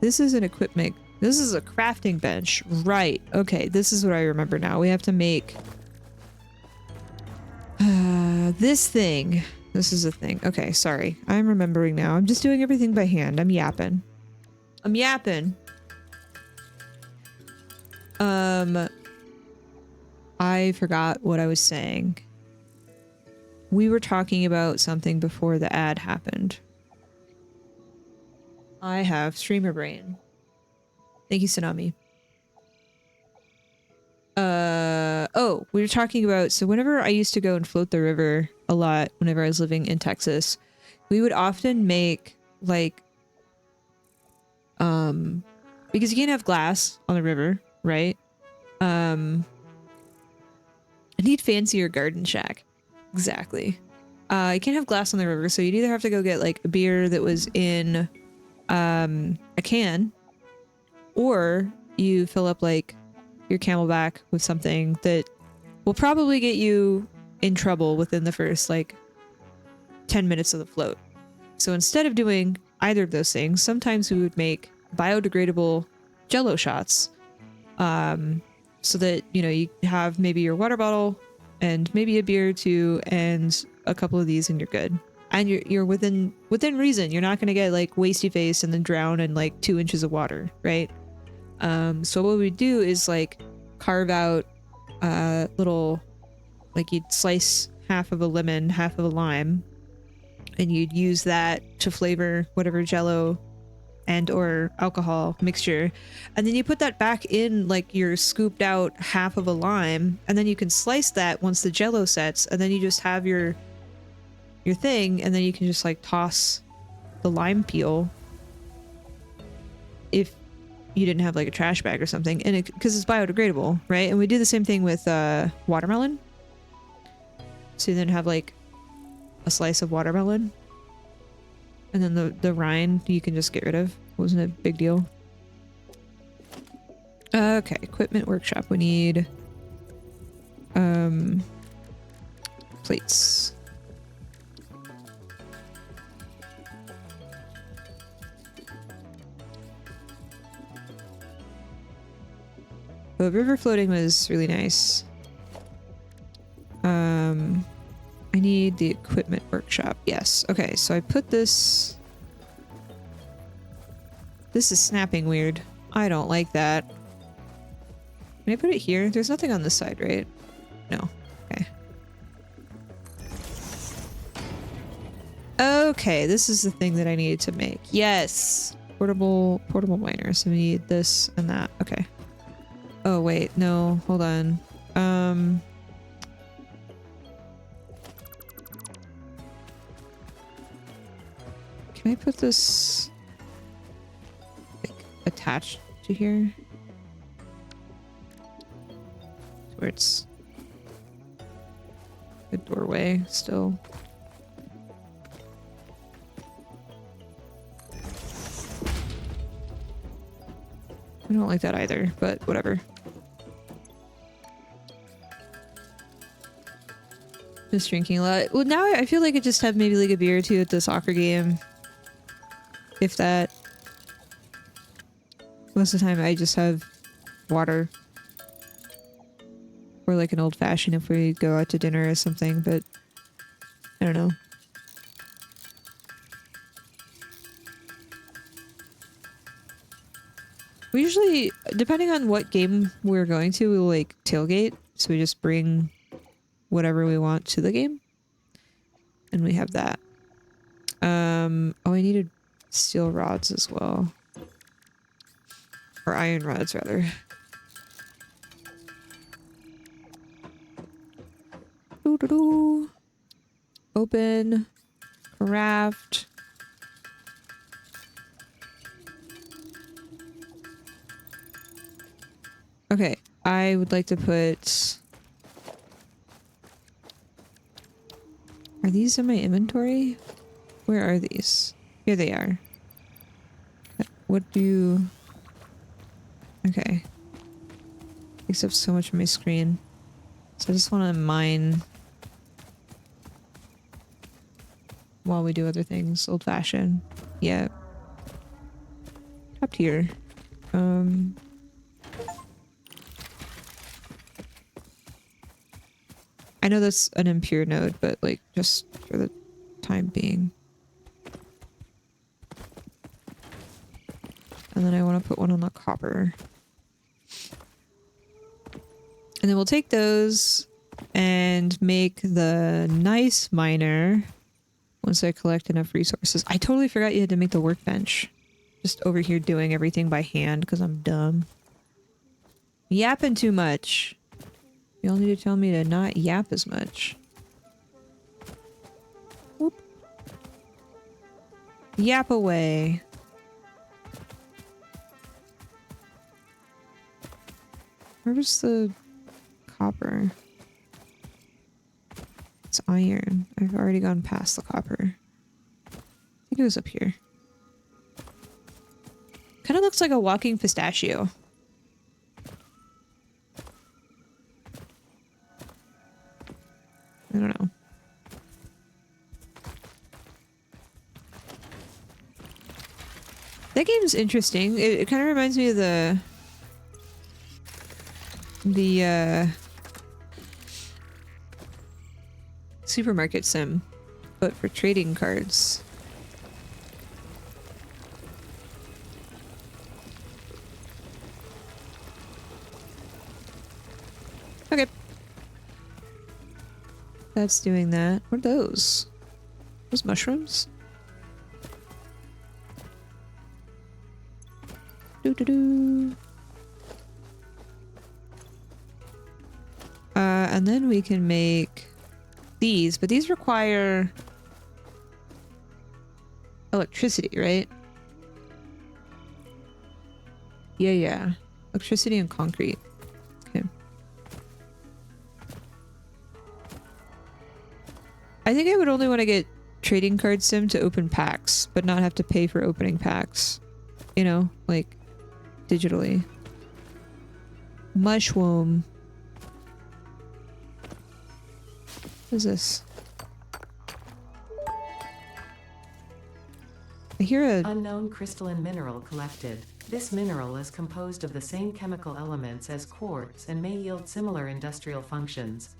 This is an equipment. This is a crafting bench. Right. Okay, this is what I remember now. We have to make this thing. This is a thing. Okay, sorry. I'm remembering now. I'm just doing everything by hand. I'm yapping. I'm yapping. I forgot what I was saying. We were talking about something before the ad happened. I have streamer brain. Thank you, Tsunami. Oh, we were talking about, so whenever I used to go and float the river a lot, whenever I was living in Texas, we would often make like, because you can't have glass on the river, right? I need fancier garden shack. Exactly. You can't have glass on the river, so you'd either have to go get like a beer that was in a can, or you fill up like your Camelback with something that will probably get you in trouble within the first like 10 minutes of the float. So instead of doing either of those things, sometimes we would make biodegradable Jello shots. So that, you know, you have maybe your water bottle and maybe a beer or two and a couple of these and you're good. And you're within reason. You're not gonna get like wasty face and then drown in like 2 inches of water, right? So what we do is like carve out little, like you'd slice half of a lemon, half of a lime, and you'd use that to flavor whatever Jello and or alcohol mixture, and then you put that back in like your scooped out half of a lime, and then you can slice that once the Jello sets, and then you just have your thing, and then you can just like toss the lime peel if you didn't have like a trash bag or something, and it, because it's biodegradable, right? And we do the same thing with watermelon. So you then have like a slice of watermelon, and then the rind you can just get rid of. Wasn't a big deal. Okay, equipment workshop. We need plates. The river floating was really nice. I need the equipment workshop. Yes. Okay, so I put this. This is snapping weird. I don't like that. Can I put it here? There's nothing on this side, right? No. Okay. Okay, this is the thing that I needed to make. Yes. Portable miner. So we need this and that. Okay. Oh, wait. No. Hold on. Can I put this like attached to here? Where it's a doorway still. I don't like that either, but whatever. Just drinking a lot. Well, now I feel like I just have maybe like a beer or two at the soccer game. If that. Most of the time I just have water. Or like an old fashioned if we go out to dinner or something, but I don't know. We usually, depending on what game we're going to, we'll like tailgate. So we just bring whatever we want to the game. And we have that. Oh, I needed steel rods as well. Or iron rods, rather. Doo-doo-doo. Open. Craft. Okay, I would like to put... Are these in my inventory? Where are these? Here they are. What do you... Okay. Takes up so much of my screen. So I just want to mine while we do other things. Old fashioned. Yeah. Up here. I know that's an impure node, but like just for the time being. And then I want to put one on the copper. And then we'll take those and make the nice miner once I collect enough resources. I totally forgot you had to make the workbench. Just over here doing everything by hand because I'm dumb. Yapping too much. Y'all need to tell me to not yap as much. Whoop. Yap away. Where was the copper? It's iron. I've already gone past the copper. I think it was up here. Kind of looks like a walking pistachio. I don't know. That game's interesting. It kind of reminds me of the supermarket sim, but for trading cards. Okay. That's doing that. What are those? Those mushrooms? Doo-doo-doo. And then we can make these, but these require electricity, right? Yeah. Electricity and concrete. Okay. I think I would only want to get trading card sim to open packs, but not have to pay for opening packs. You know, like digitally. Mushroom. What is this? I hear a... Unknown crystalline mineral collected. This mineral is composed of the same chemical elements as quartz and may yield similar industrial functions.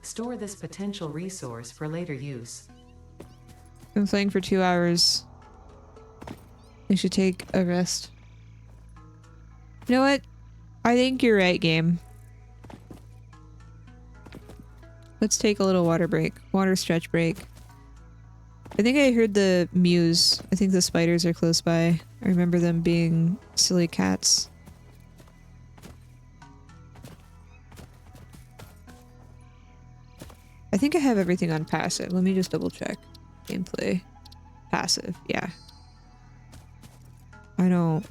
Store this potential resource for later use. Been playing for 2 hours. I should take a rest. You know what? I think you're right, game. Let's take a little water break. Water stretch break. I think I heard the mews. I think the spiders are close by. I remember them being silly cats. I think I have everything on passive. Let me just double check. Gameplay. Passive, yeah. I don't...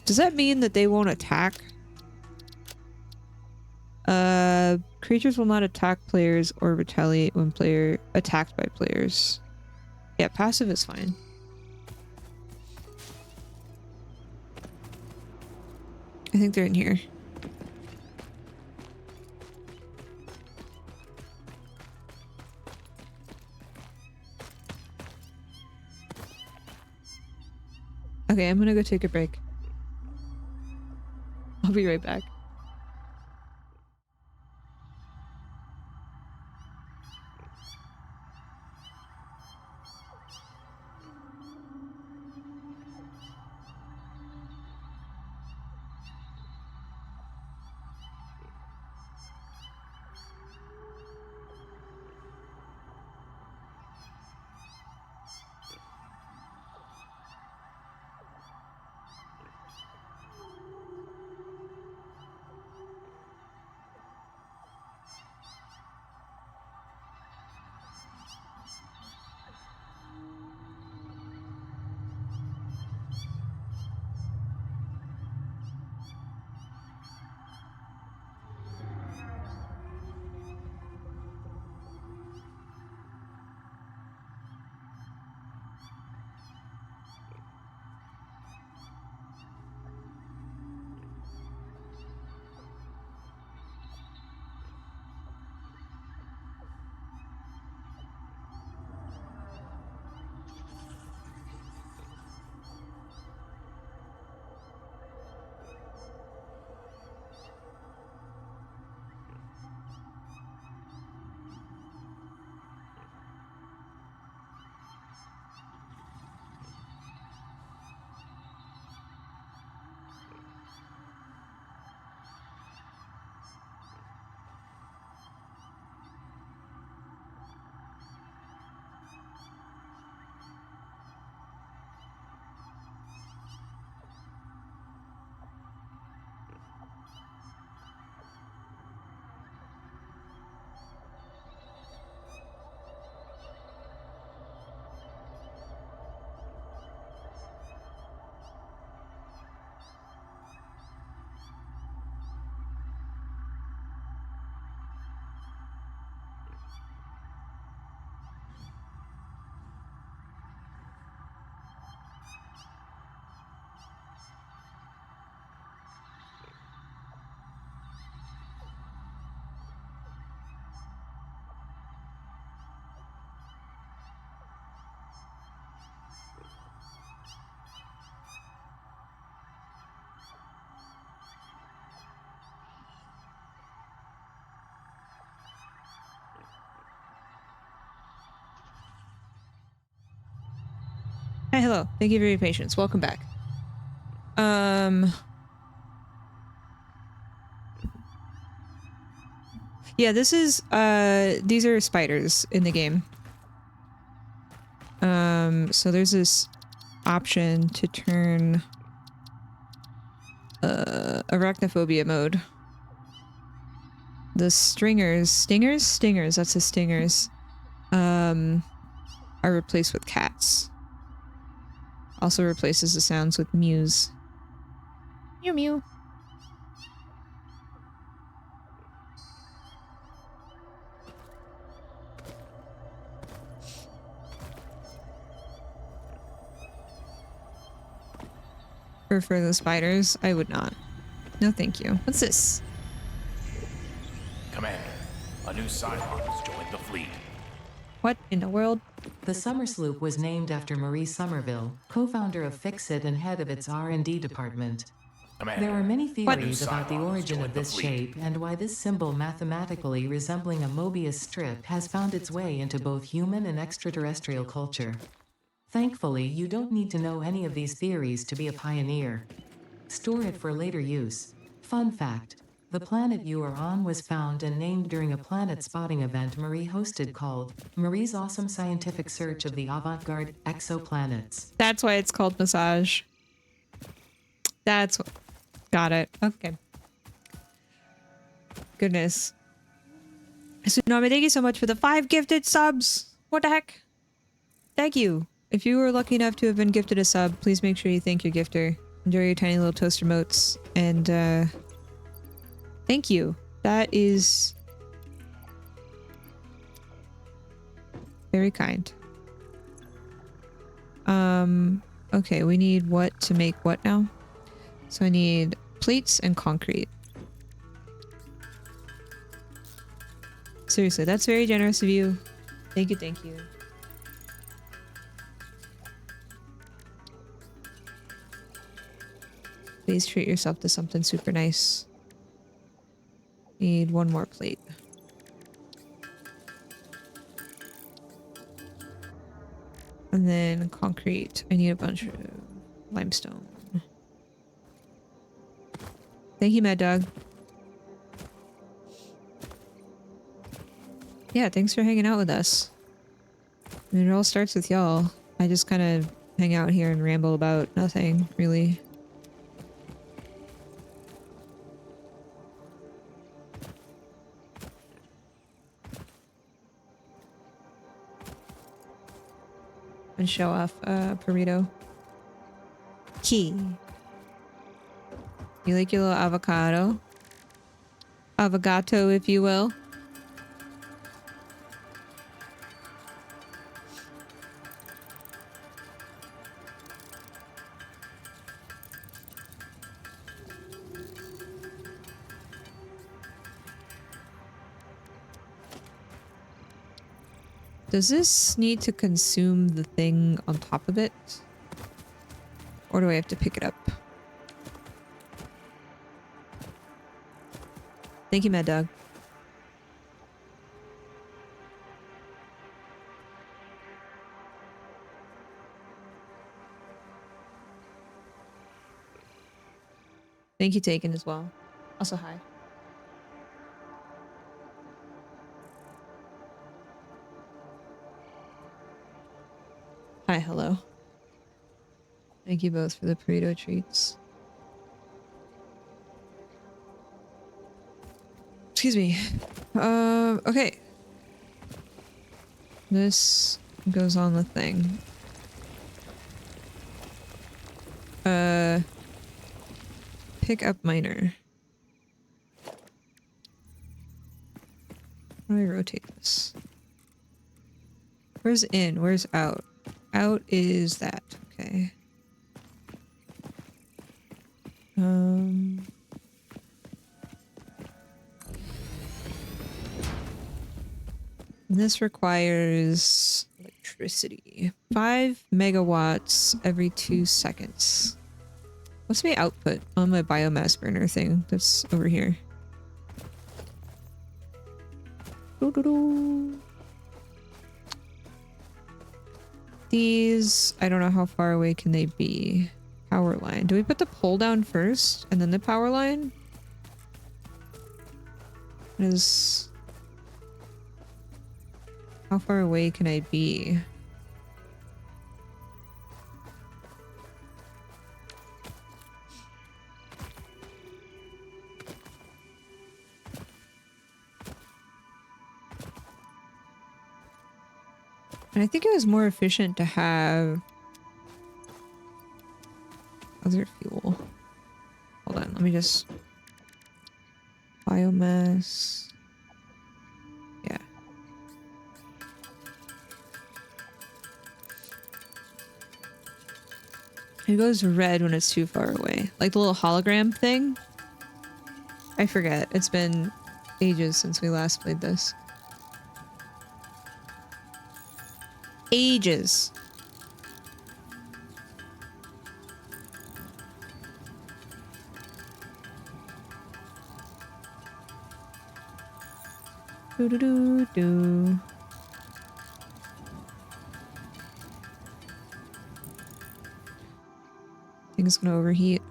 Does that mean that they won't attack? Creatures will not attack players or retaliate when attacked by players. Yeah, passive is fine. I think they're in here. Okay, I'm gonna go take a break. I'll be right back. Hi, hello. Thank you for your patience. Welcome back. Yeah, this is, these are spiders in the game. So there's this option to turn, arachnophobia mode. The stingers, that's the stingers, are replaced with cats. Also replaces the sounds with mews. Mew mew. For the spiders, I would not. No, thank you. What's this? Commander, a new Cylon has joined the fleet. What in the world? The Summer Sloop was named after Marie Somerville, co-founder of Fixit and head of its R&D department. Commander, There are many What? theories about the origin of this shape and why this symbol mathematically resembling a Mobius strip has found its way into both human and extraterrestrial culture. Thankfully, you don't need to know any of these theories to be a pioneer. Store it for later use. Fun fact: the planet you are on was found and named during a planet spotting event Marie hosted called Marie's Awesome Scientific Search of the Avant-Garde Exoplanets. That's why it's called massage. That's what. Got it. Okay. Goodness. Tsunami, thank you so much for the 5 gifted subs. What the heck? Thank you. If you were lucky enough to have been gifted a sub, please make sure you thank your gifter. Enjoy your tiny little toaster motes. And, thank you. That is very kind. Okay, we need what to make what now? So I need plates and concrete. Seriously, that's very generous of you. Thank you, thank you. Please treat yourself to something super nice. Need 1 more plate. And then concrete. I need a bunch of limestone. Thank you, Mad Dog. Yeah, thanks for hanging out with us. I mean, it all starts with y'all. I just kind of hang out here and ramble about nothing, really. And show off burrito. Key. You like your little avocado? Avocado, if you will. Does this need to consume the thing on top of it? Or do I have to pick it up? Thank you, Mad Dog. Thank you, Taken, as well. Also, hi. Hi, hello. Thank you both for the burrito treats. Excuse me. Okay. This goes on the thing. Pick up miner. How do I rotate this? Where's in? Where's out? Out is that. Okay. This requires electricity. 5 megawatts every 2 seconds. What's my output on my biomass burner thing that's over here? Doo -doo -doo. These, I don't know how far away can they be. Power line. Do we put the pole down first and then the power line? Is how far away can I be? And I think it was more efficient to have other fuel. Hold on, let me just... Biomass... Yeah. It goes red when it's too far away. Like the little hologram thing. I forget. It's been ages since we last played this. Ages. Do do do do. I think it's gonna overheat.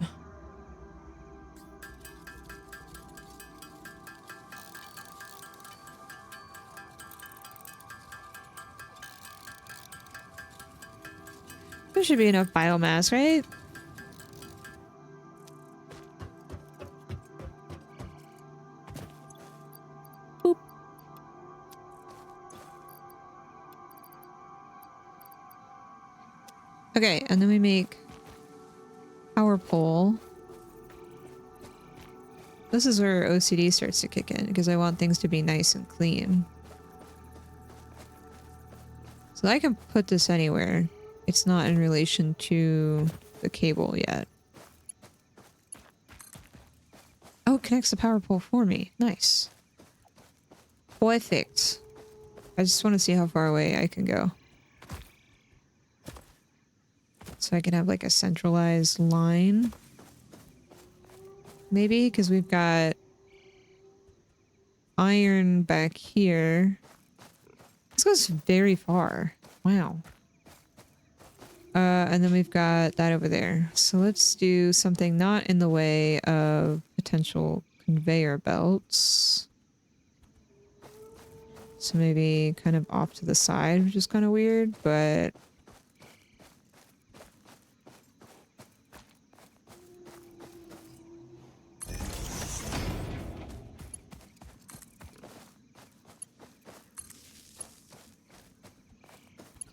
There should be enough biomass, right? Boop. Okay, and then we make power pole. This is where OCD starts to kick in because I want things to be nice and clean. So I can put this anywhere. It's not in relation to the cable yet. Oh, it connects the power pole for me. Nice. Perfect. I just want to see how far away I can go. So I can have like a centralized line. Maybe because we've got iron back here. This goes very far. Wow. And then we've got that over there. So let's do something not in the way of potential conveyor belts. So maybe kind of off to the side, which is kind of weird, but...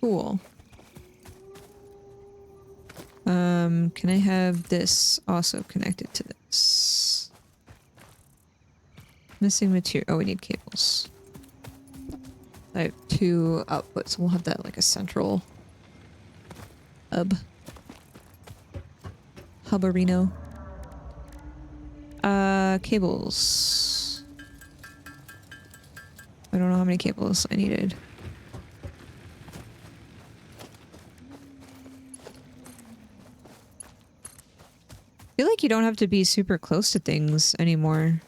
Cool. Can I have this also connected to this? Missing material. Oh, we need cables. I have 2 outputs. We'll have that like a central hub. Hubarino. Cables. I don't know how many cables I needed. I feel like you don't have to be super close to things anymore.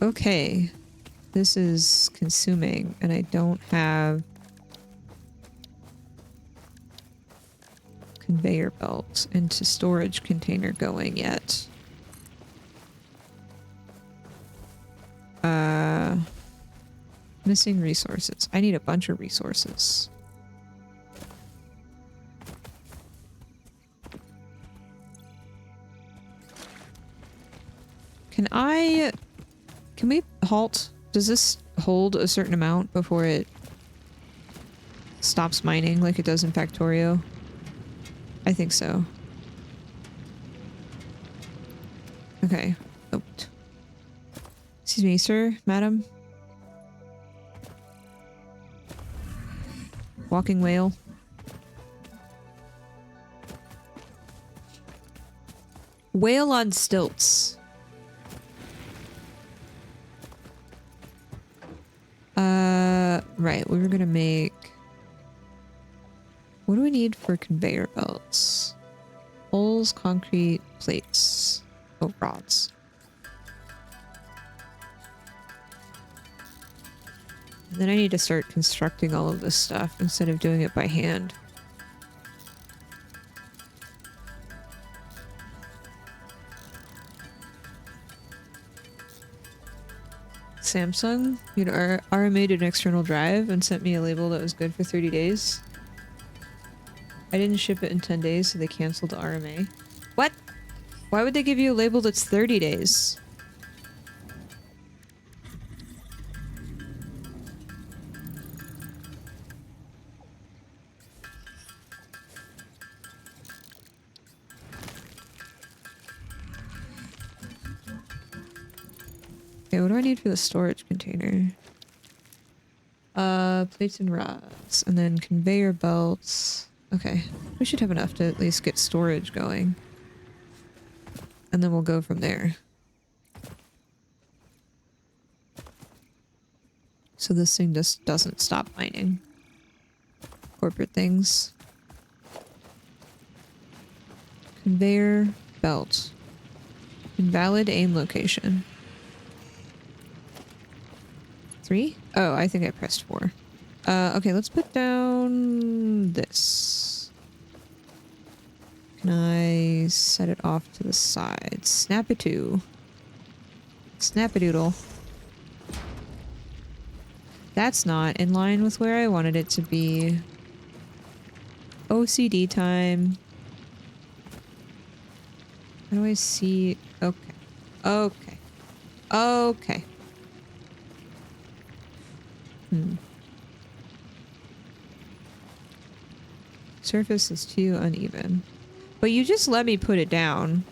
Okay. This is consuming, and I don't have conveyor belt into storage container going yet. Missing resources. I need a bunch of resources. Can we halt? Does this hold a certain amount before it stops mining like it does in Factorio? I think so. Okay. Oh. Excuse me, sir, madam. Walking whale. Whale on stilts. Right, we were gonna make... What do we need for conveyor belts? Poles, concrete, plates. Oh, rods. And then I need to start constructing all of this stuff instead of doing it by hand. Samsung, you know, RMA'd an external drive and sent me a label that was good for 30 days. I didn't ship it in 10 days, so they canceled the RMA. What? Why would they give you a label that's 30 days? Okay, what do I need for the storage container? Plates and rods, and then conveyor belts. Okay, we should have enough to at least get storage going. And then we'll go from there. So this thing just doesn't stop mining. Corporate things. Conveyor belt. Invalid aim location. 3? Oh, I think I pressed 4. Okay, let's put down this. Can I set it off to the side? Snap-a-doo. Snap-a-doodle. That's not in line with where I wanted it to be. OCD time. How do I see? Okay. Okay. Okay. Surface is too uneven. But you just let me put it down.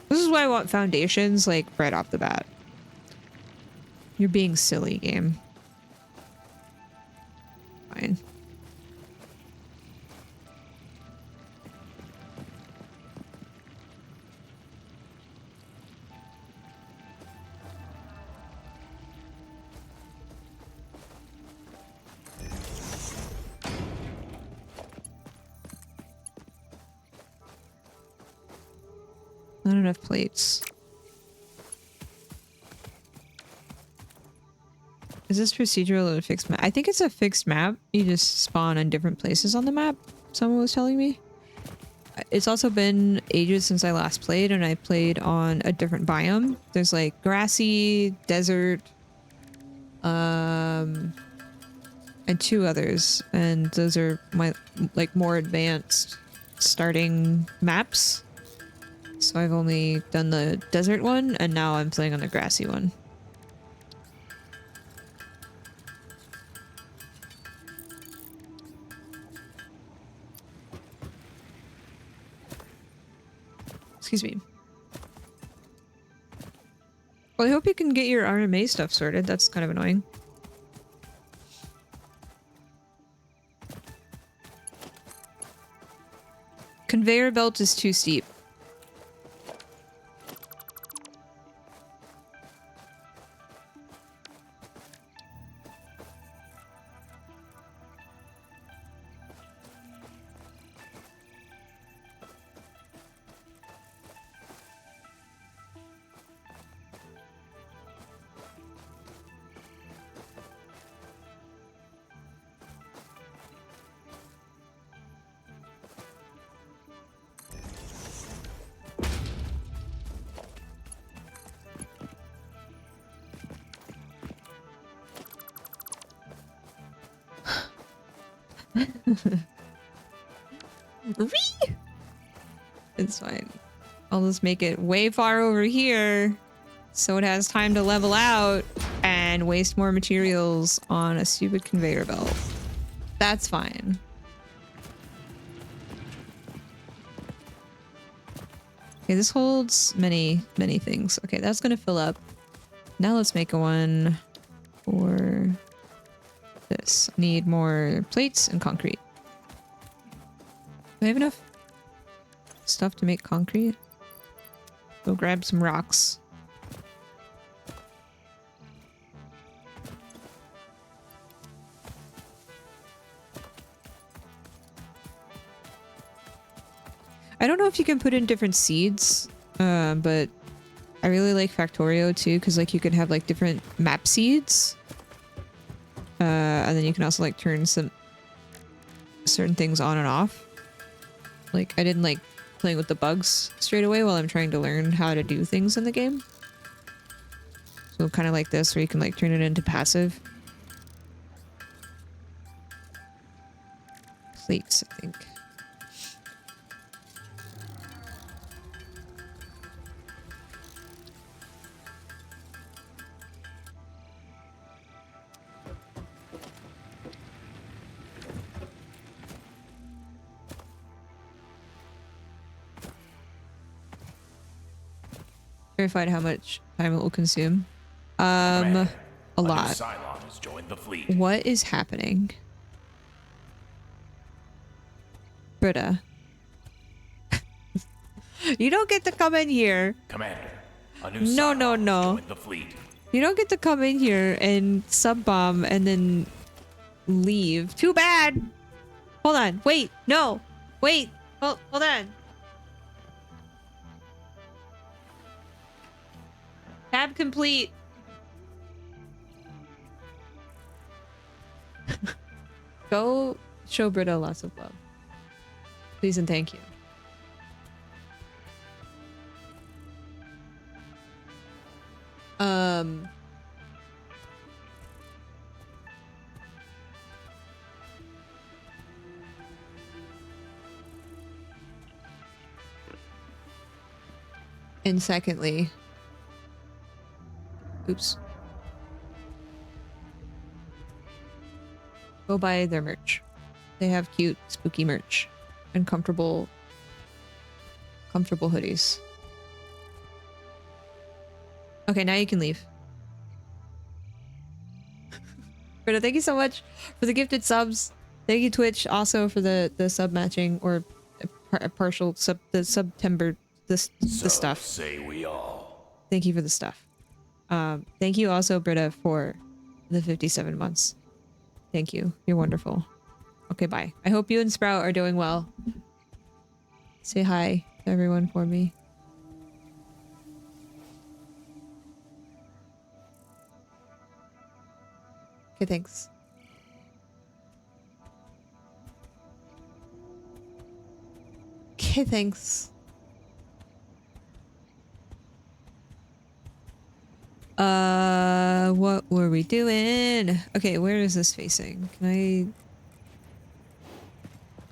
This is why I want foundations, like, right off the bat. You're being silly, game. Fine. Not enough plates. Is this procedural or a fixed map? I think it's a fixed map. You just spawn in different places on the map, someone was telling me. It's also been ages since I last played, and I played on a different biome. There's like grassy, desert, and 2 others. And those are my like more advanced starting maps. So I've only done the desert one, and now I'm playing on the grassy one. Excuse me. Well, I hope you can get your RMA stuff sorted. That's kind of annoying. Conveyor belt is too steep. It's fine. I'll just make it way far over here so it has time to level out and waste more materials on a stupid conveyor belt. That's fine. Okay, this holds many things. Okay, that's gonna fill up. Now let's make a one for this. this. I need more plates and concrete. Do I have enough stuff to make concrete? Go grab some rocks. I don't know if you can put in different seeds, but I really like Factorio too, because like you can have like different map seeds. And then you can also like turn some certain things on and off. Like I didn't like playing with the bugs straight away while I'm trying to learn how to do things in the game. So kind of like this, where you can like turn it into passive. Plates, I think. Verified how much time it will consume. Commander, A new lot. Cylon has joined the fleet. What is happening? Britta. You don't get to come in here. Commander, a new No, Cylon no, no. has joined the fleet. You don't get to come in here and sub bomb and then leave. Too bad. Hold on. Wait. No. Wait. Hold on. Tab complete. Go show Britta lots of love. Please and thank you. And secondly, oops. Go buy their merch. They have cute, spooky merch and comfortable hoodies. Okay, now you can leave. Britta, thank you so much for the gifted subs. Thank you, Twitch, also for the sub matching or a partial sub the stuff. Say we all. Thank you for the stuff. Thank you also, Britta, for the 57 months. Thank you. You're wonderful. Okay, bye. I hope you and Sprout are doing well. Say hi to everyone for me. Okay, thanks. Okay, thanks. What were we doing? Okay, where is this facing? Can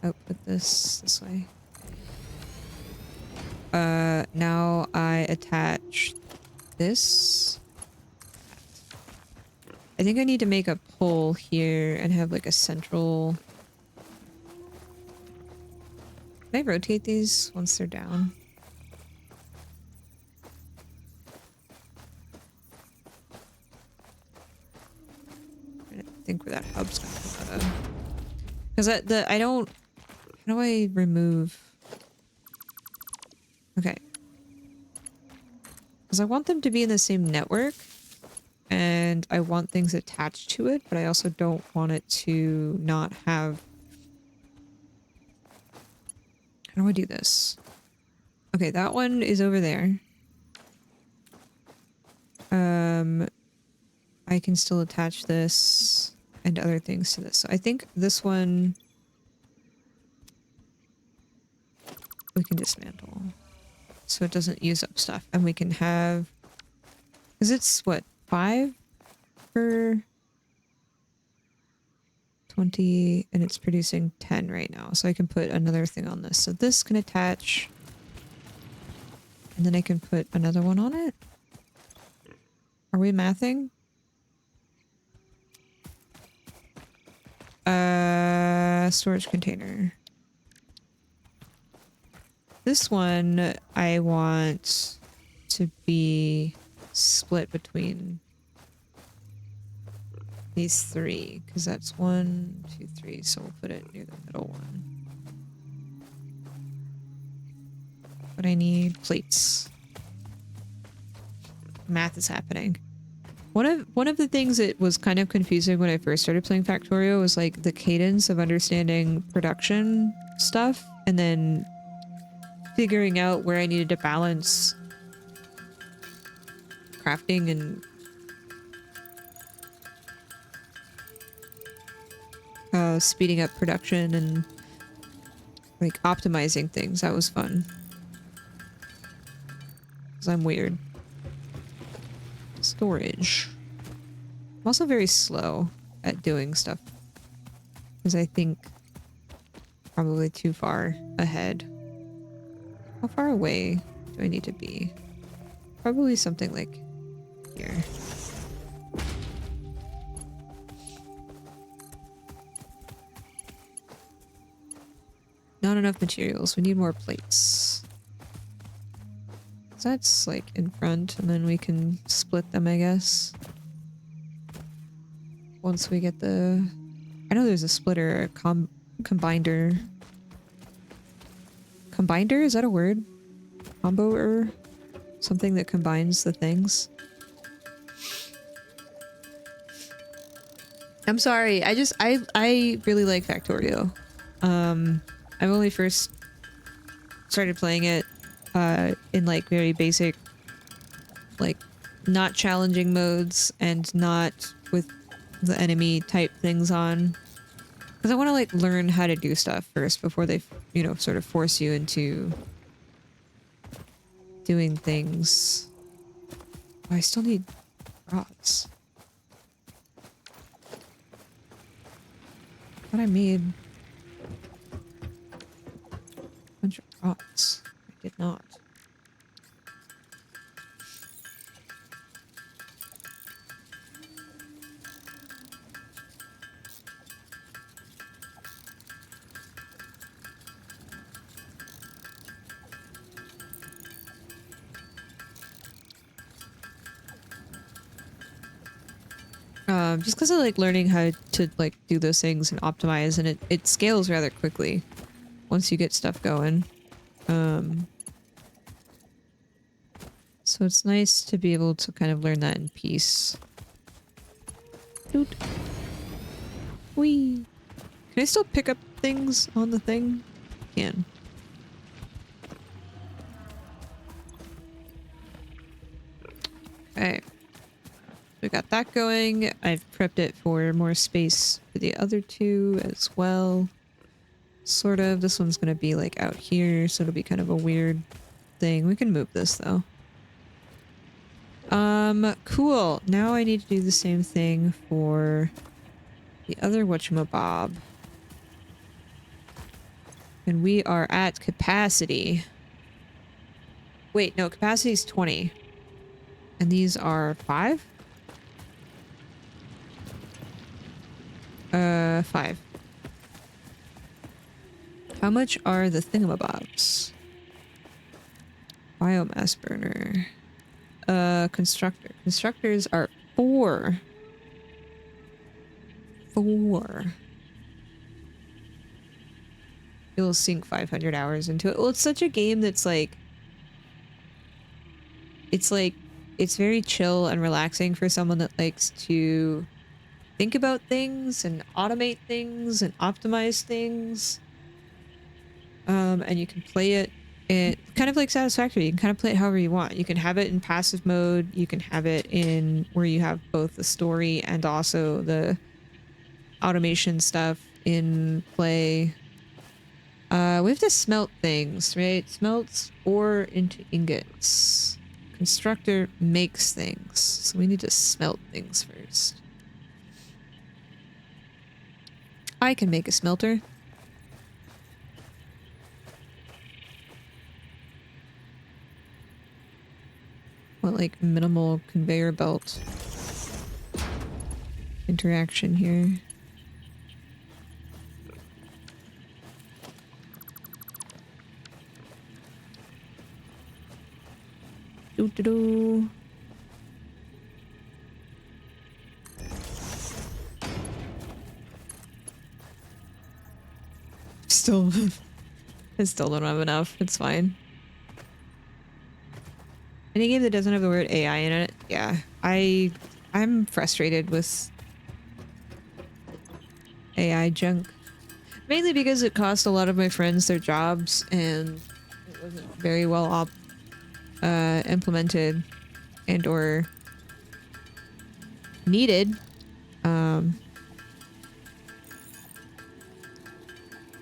I put this way? Now I attach this. I think I need to make a pole here and have like a central. Can I rotate these once they're down? I think where that hub's gonna come out of. Because I don't. How do I remove? Okay. Because I want them to be in the same network. And I want things attached to it, but I also don't want it to not have... How do I do this? Okay, that one is over there. I can still attach this and other things to this. So I think this one we can dismantle so it doesn't use up stuff, and we can have, because it's what, 5 per 20, and it's producing 10 right now, so I can put another thing on this. So this can attach, and then I can put another one on it. Are we mathing? Storage container. This one I want to be split between these three, because that's 1, 2, 3. So we'll put it near the middle one. But I need plates. Math is happening. One of the things that was kind of confusing when I first started playing Factorio was like the cadence of understanding production stuff and then figuring out where I needed to balance crafting and speeding up production and like optimizing things. That was fun. Because I'm weird. Storage. I'm also very slow at doing stuff. Because I think probably too far ahead. How far away do I need to be? Probably something like here. Not enough materials. We need more plates. So that's like in front, and then we can split them, I guess. Once we get the... I know there's a splitter, a combinder. Combinder? Is that a word? Combo-er? Something that combines the things? I'm sorry. I really like Factorio. I've only first started playing it in like very basic, like not challenging modes and not with the enemy type things on. Because I want to like learn how to do stuff first before they, you know, sort of force you into doing things. Oh, I still need rods. What I made a bunch of rods. I did not. Just because I like learning how to like do those things and optimize, and it scales rather quickly once you get stuff going. So it's nice to be able to kind of learn that in peace. Doot. Whee! Can I still pick up things on the thing? Can. Okay. We got that going. I've prepped it for more space for the other two as well. Sort of. This one's gonna be like out here, so it'll be kind of a weird thing. We can move this though. Cool. Now I need to do the same thing for the other whatchamabob. And we are at capacity. Wait, no, capacity is 20. And these are 5? 5. How much are the thingamabobs? Biomass burner. Constructor. Constructors are 4. 4. You'll sink 500 hours into it. Well, it's such a game that's like... It's very chill and relaxing for someone that likes to think about things and automate things and optimize things. And you can play it in kind of like Satisfactory. You can kind of play it however you want. You can have it in passive mode. You can have it in where you have both the story and also the automation stuff in play. We have to smelt things, right? Smelts ore into ingots. Constructor makes things, so we need to smelt things first. I can make a smelter. Want like minimal conveyor belt interaction here. Doo-doo-doo. Still, I still don't have enough. It's fine. Any game that doesn't have the word AI in it, yeah. I'm frustrated with AI junk. Mainly because it cost a lot of my friends their jobs and it wasn't very well implemented and or needed. Um,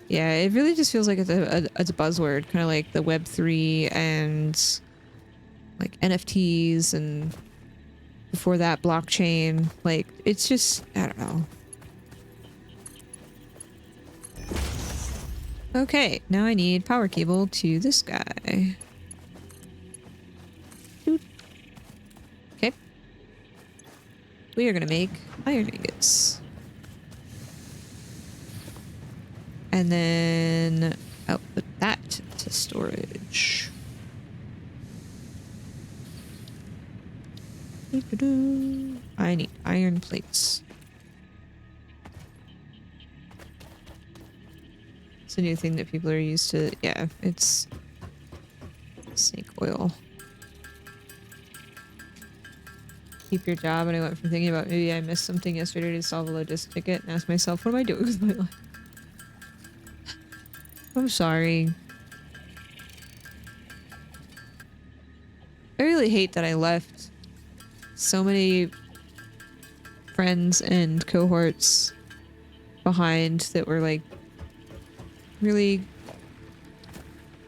yeah, it really just feels like it's a buzzword, kind of like the Web3 and like NFTs and before that blockchain. Like it's just, I don't know. Okay, now I need power cable to this guy. Doot. Okay. We are gonna make iron ingots. And then I'll put that to storage. Doo-doo-doo. I need iron plates. It's a new thing that people are used to. Yeah, it's snake oil. Keep your job, and I went from thinking about maybe I missed something yesterday to solve a logistic ticket and ask myself, what am I doing with my life? I'm sorry. I really hate that I left so many friends and cohorts behind that were like really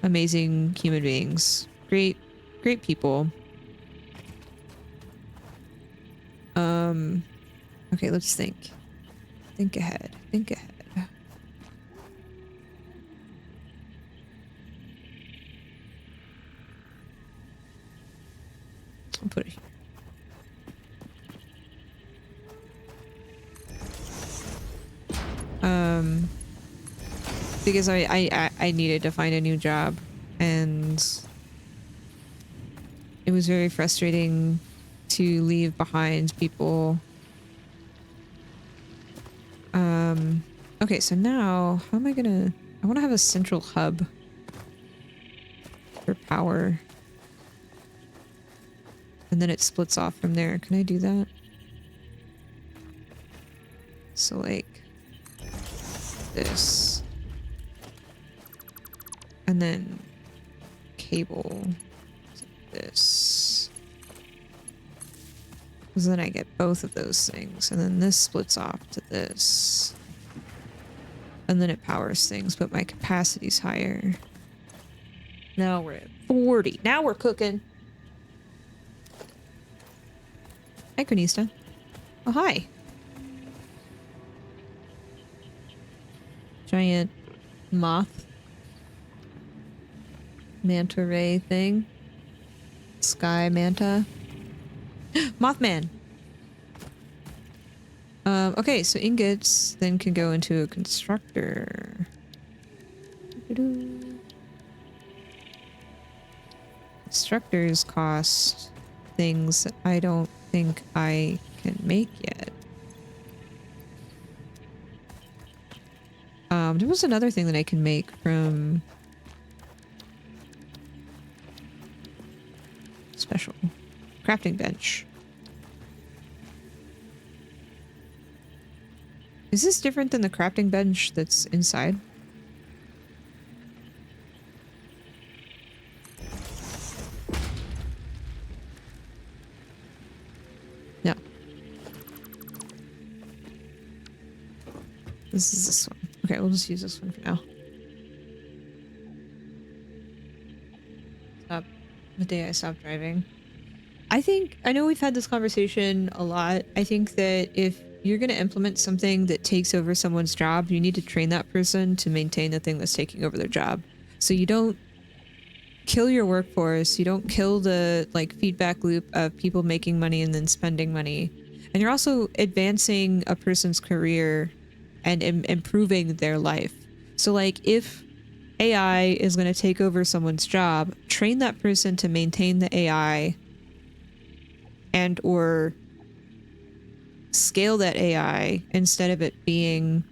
amazing human beings. Great people. Okay, let's think. Think ahead. Think ahead. I'll put it here. Because I needed to find a new job and it was very frustrating to leave behind people. Okay, so now how am I gonna, I want to have a central hub for power. And then it splits off from there. Can I do that? So like this. And then cable like this. Because then I get both of those things. And then this splits off to this. And then it powers things, but my capacity's higher. Now we're at 40. Now we're cooking. Hi, Quinista. Oh, hi. Giant moth. Manta ray thing. Sky manta. Mothman. Okay, so ingots then can go into a constructor. Constructors cost things that I don't think I can make yet. There was another thing that I can make from special crafting bench. Is this different than the crafting bench that's inside? No. This is this one. Okay, we'll just use this one for now. Stop. The day I stopped driving. I know we've had this conversation a lot. I think that if you're going to implement something that takes over someone's job, you need to train that person to maintain the thing that's taking over their job. So you don't kill your workforce. You don't kill the like feedback loop of people making money and then spending money. And you're also advancing a person's career and improving their life. So like if AI is going to take over someone's job, train that person to maintain the AI and or scale that AI instead of it being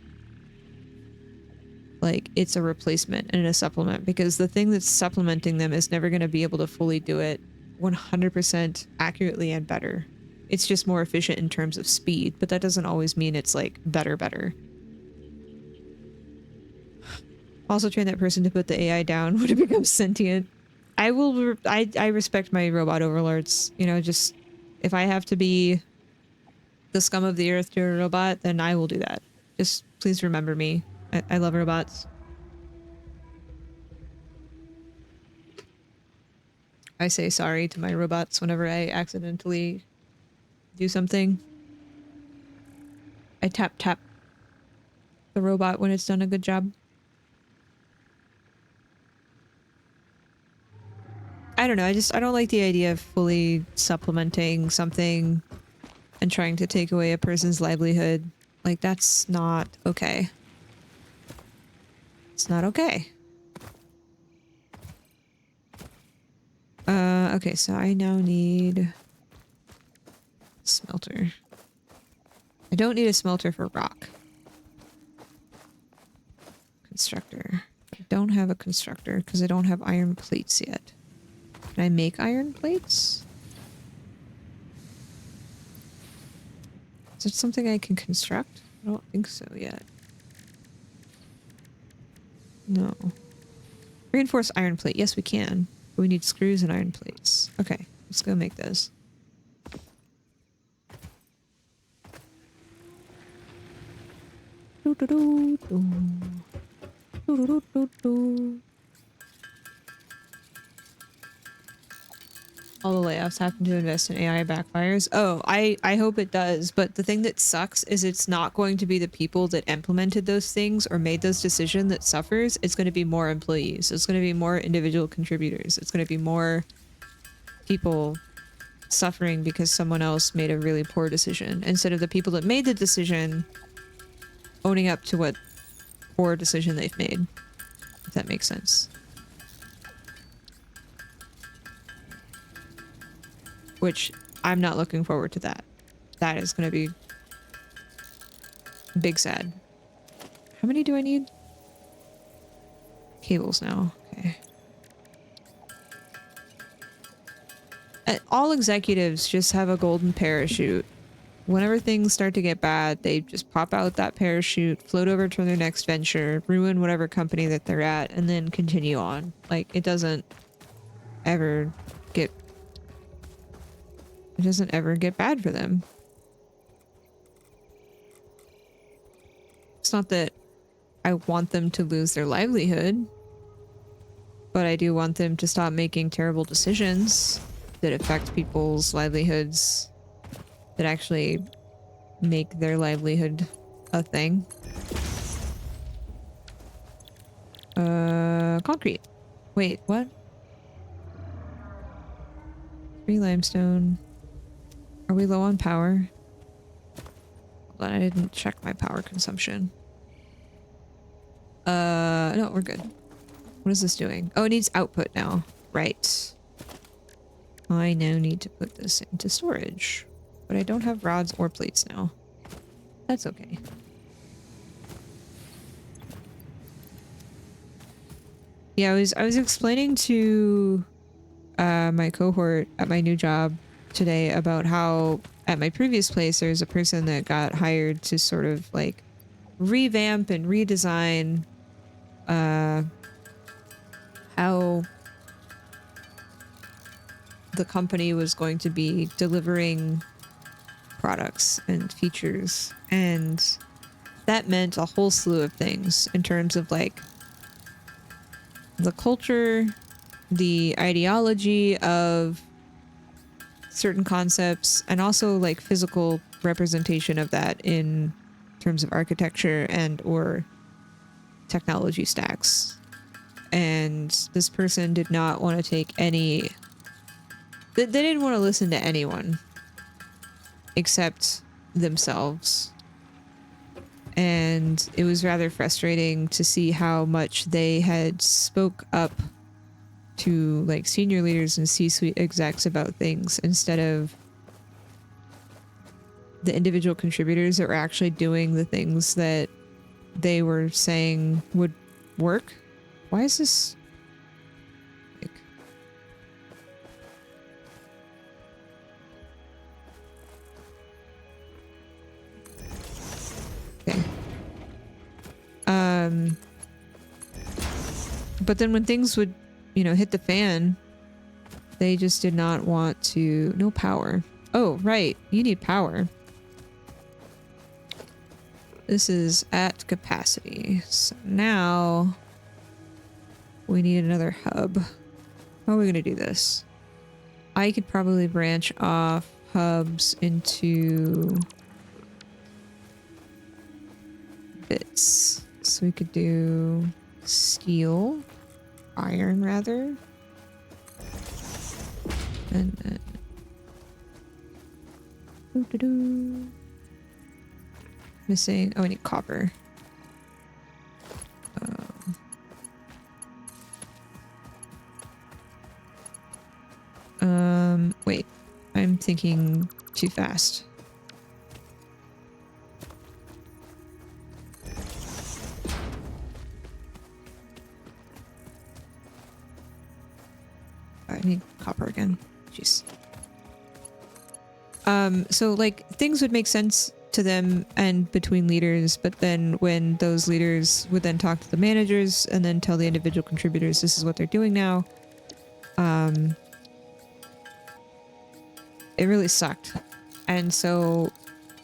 like it's a replacement and a supplement, because the thing that's supplementing them is never going to be able to fully do it 100% accurately and better. It's just more efficient in terms of speed, but that doesn't always mean it's like better. Also train that person to put the AI down when it becomes sentient. I will, I respect my robot overlords, you know, just if I have to be the scum of the earth to a robot, then I will do that. Just please remember me. I love robots. I say sorry to my robots whenever I accidentally do something. I tap the robot when it's done a good job. I don't know, I don't like the idea of fully supplementing something and trying to take away a person's livelihood. Like, that's not okay. It's not okay. Okay, so I now need smelter. I don't need a smelter for rock. Constructor. I don't have a constructor because I don't have iron plates yet. Can I make iron plates? Is it something I can construct? I don't think so yet. No. Reinforced iron plate. Yes, we can. But we need screws and iron plates. Okay, let's go make those. All the layoffs happen to invest in AI backfires. Oh, I hope it does. But the thing that sucks is it's not going to be the people that implemented those things or made those decisions that suffers. It's going to be more employees. It's going to be more individual contributors. It's going to be more people suffering because someone else made a really poor decision instead of the people that made the decision owning up to what poor decision they've made. If that makes sense. Which I'm not looking forward to that. That is going to be big sad. How many do I need? Cables now. Okay. All executives just have a golden parachute. Whenever things start to get bad, they just pop out that parachute, float over to their next venture, ruin whatever company that they're at, and then continue on. Like, it doesn't ever get bad for them. It's not that I want them to lose their livelihood, but I do want them to stop making terrible decisions that affect people's livelihoods, that actually make their livelihood a thing. Concrete. Wait, what? 3 limestone. Are we low on power? Hold on, I didn't check my power consumption. No, we're good. What is this doing? Oh, it needs output now. Right. I now need to put this into storage. But I don't have rods or plates now. That's okay. Yeah, I was explaining to my cohort at my new job today about how at my previous place there's a person that got hired to sort of like revamp and redesign how the company was going to be delivering products and features, and that meant a whole slew of things in terms of like the culture, the ideology of certain concepts, and also like physical representation of that in terms of architecture and or technology stacks. And this person did not want to take any... They didn't want to listen to anyone except themselves. And it was rather frustrating to see how much they had spoke up to like senior leaders and C-suite execs about things instead of the individual contributors that were actually doing the things that they were saying would work? Why is this like okay. But then when things would, you know, hit the fan, they just did not want to. No power. Oh, right. You need power. This is at capacity. So now we need another hub. How are we going to do this? I could probably branch off hubs into bits. So we could do steel, iron rather. And then doo-doo-doo. Missing. Oh, I need copper. Wait. I'm thinking too fast. I need copper again. Jeez. So like things would make sense to them and between leaders, but then when those leaders would then talk to the managers and then tell the individual contributors this is what they're doing now, it really sucked. And so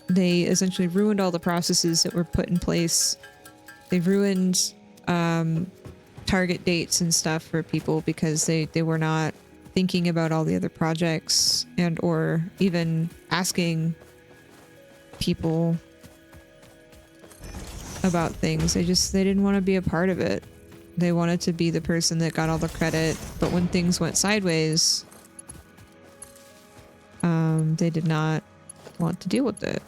they essentially ruined all the processes that were put in place. They ruined target dates and stuff for people because they were not thinking about all the other projects and or even asking people about things. They didn't want to be a part of it. They wanted to be the person that got all the credit, but when things went sideways, they did not want to deal with it.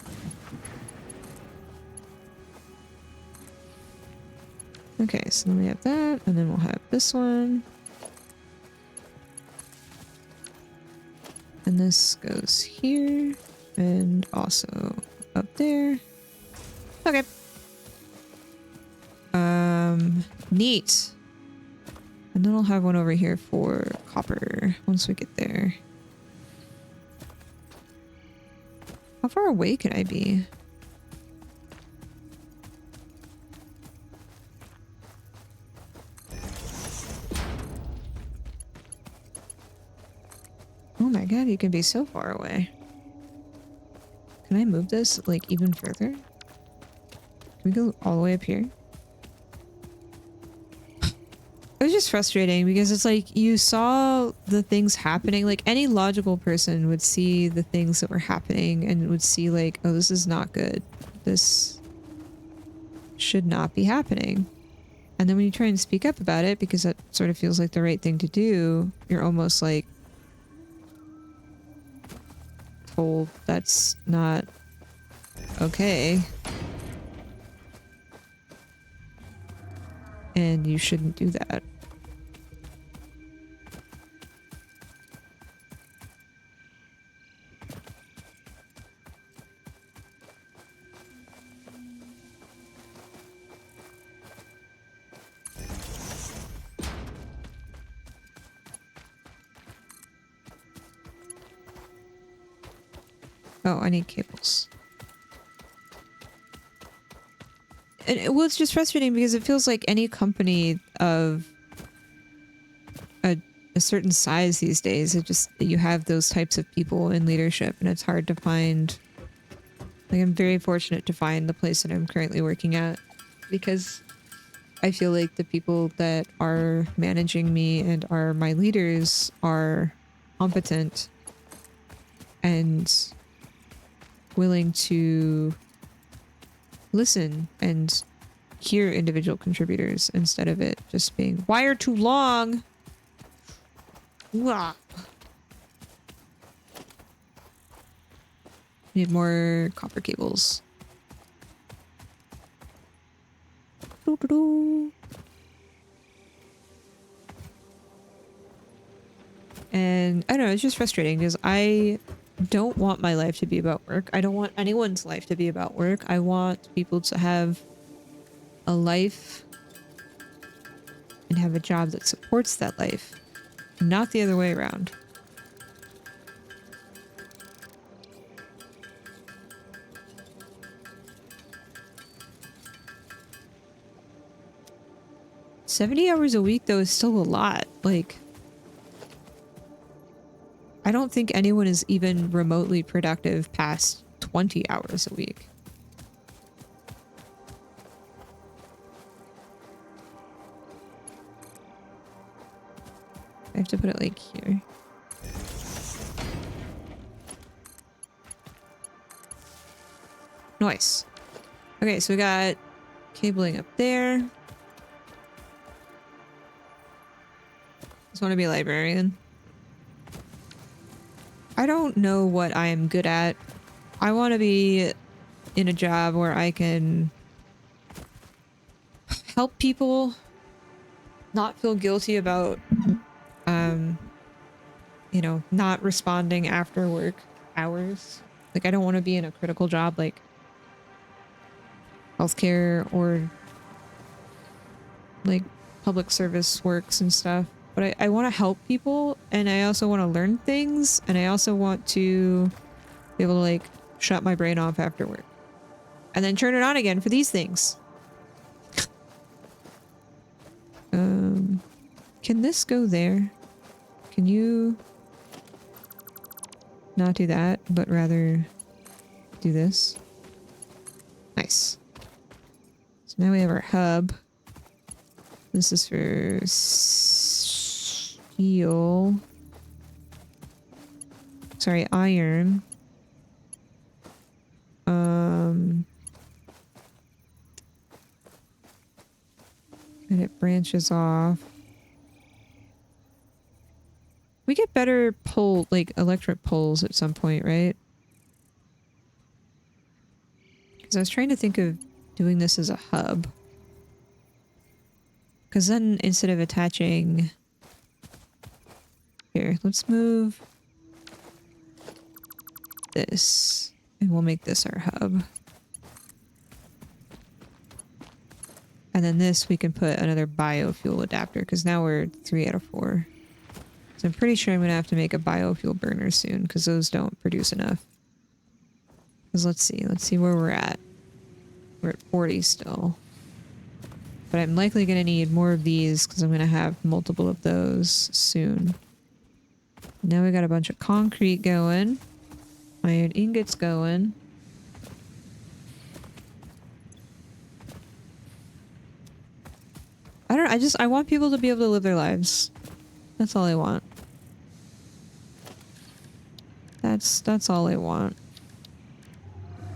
Okay, so then we have that, and then we'll have this one. And this goes here, and also up there. Okay. Neat. And then I'll have one over here for copper once we get there. How far away can I be? Oh my god, you can be so far away. Can I move this, like, even further? Can we go all the way up here? It was just frustrating because it's like you saw the things happening. Like any logical person would see the things that were happening and would see like, oh, this is not good. This should not be happening. And then when you try and speak up about it, because that sort of feels like the right thing to do, you're almost like told that's not okay. And you shouldn't do that. Oh, I need cables. And well, it's just frustrating because it feels like any company of a certain size these days, you have those types of people in leadership, and it's hard to find. Like, I'm very fortunate to find the place that I'm currently working at because I feel like the people that are managing me and are my leaders are competent and willing to listen and hear individual contributors instead of it just being wire too long. Wah. Need more copper cables. Doo-doo-doo. And I don't know, it's just frustrating because I don't want my life to be about work. I don't want anyone's life to be about work. I want people to have a life and have a job that supports that life, not the other way around. $70 a week, though, is still a lot. Like, I don't think anyone is even remotely productive past 20 hours a week. I have to put it like here. Nice. Okay, so we got cabling up there. Just want to be a librarian. I don't know what I am good at. I want to be in a job where I can help people not feel guilty about, you know, not responding after work hours. Like, I don't want to be in a critical job like healthcare or like public service works and stuff. But I want to help people, and I also want to learn things, and I also want to be able to like shut my brain off after work and then turn it on again for these things. Can this go there? Can you not do that, but rather do this? Nice. So now we have our hub. This is for steel. Sorry, iron. And it branches off. We get better pole, like electric poles at some point, right? Because I was trying to think of doing this as a hub. Because then instead of attaching... Here, let's move this. And we'll make this our hub. And then this, we can put another biofuel adapter, because now we're 3 out of 4. So I'm pretty sure I'm going to have to make a biofuel burner soon, because those don't produce enough. Because let's see where we're at. We're at 40 still. But I'm likely going to need more of these, because I'm going to have multiple of those soon. Now we got a bunch of concrete going. Iron ingots going. I want people to be able to live their lives. That's all I want. That's all I want.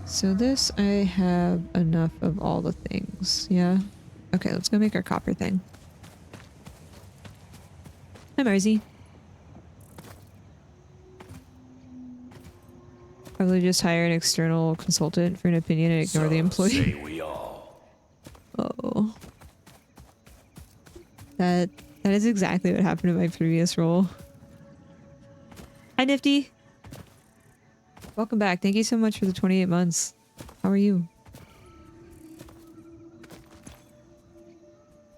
So this, I have enough of all the things. Yeah? Okay, let's go make our copper thing. Hi, Marzi. Probably just hire an external consultant for an opinion and ignore the employee. Say we all. Oh. That is exactly what happened in my previous role. Hi, Nifty. Welcome back. Thank you so much for the 28 months. How are you?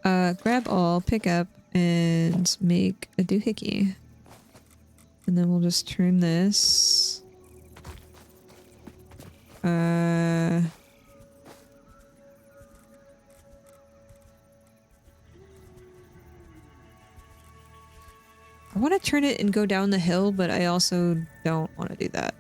Grab all, pick up, and make a doohickey. And then we'll just turn this. I want to turn it and go down the hill, but I also don't want to do that.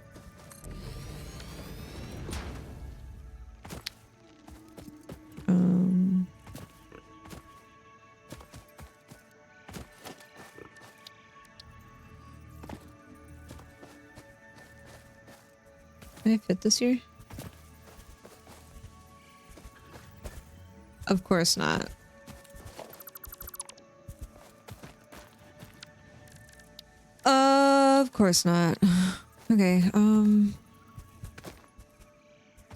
Can I fit this here? Of course not. Of course not. Okay, I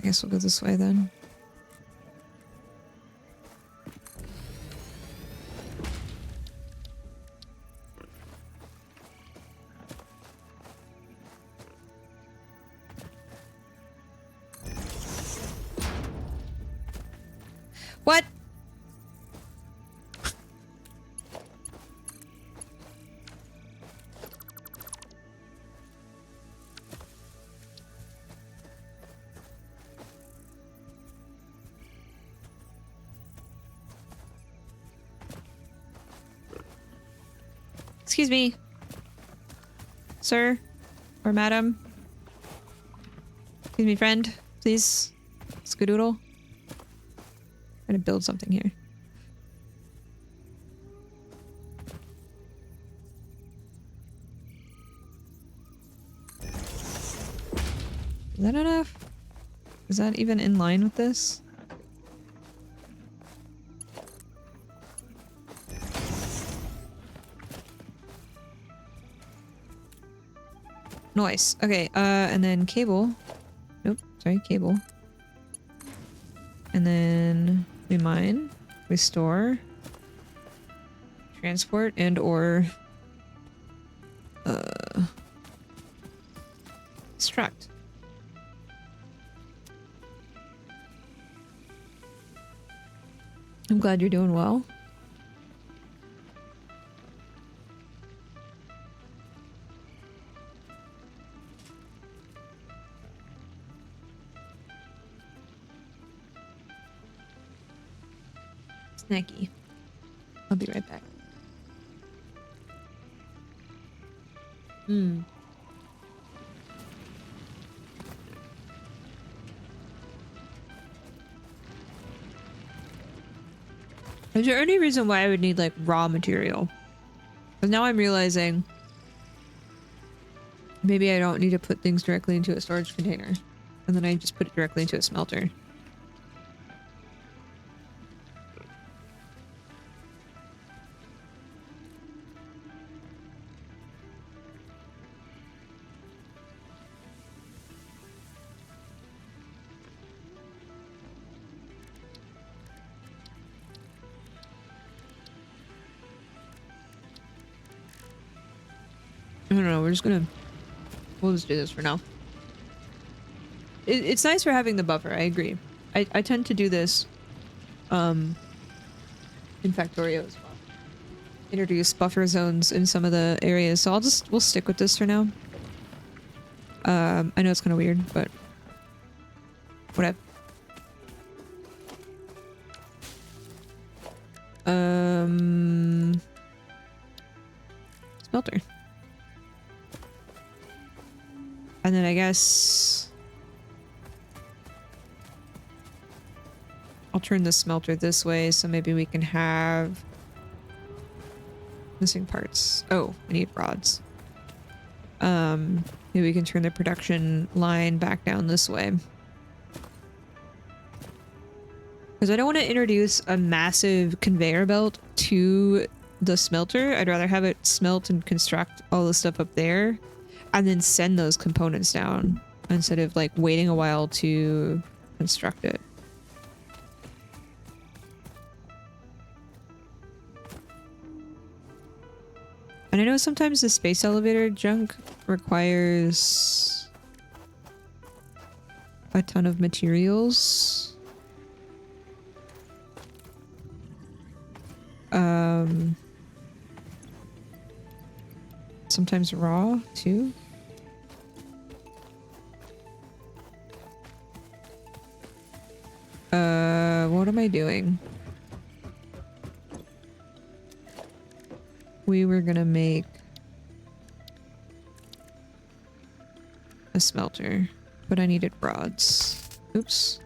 guess we'll go this way then. What? Excuse me. Sir? Or madam? Excuse me, friend. Please. Skadoodle. I'm gonna build something here. Is that enough? Is that even in line with this? Nice. Okay, and then cable. Nope, sorry, cable. And then we mine, we store, transport, and or extract. I'm glad you're doing well. Snacky. I'll be right back. Is there any reason why I would need like raw material? Because now I'm realizing maybe I don't need to put things directly into a storage container. And then I just put it directly into a smelter. I don't know, we'll just do this for now. It's nice for having the buffer, I agree. I tend to do this in Factorio as well. Introduce buffer zones in some of the areas, so we'll stick with this for now. I know it's kind of weird, but whatever. Smelter. And then I guess I'll turn the smelter this way so maybe we can have missing parts. Oh, we need rods. Maybe we can turn the production line back down this way. Because I don't want to introduce a massive conveyor belt to the smelter. I'd rather have it smelt and construct all the stuff up there and then send those components down instead of like waiting a while to construct it. And I know sometimes the space elevator junk requires a ton of materials. Sometimes raw too. What am I doing? We were gonna make a smelter, but I needed rods. Oops.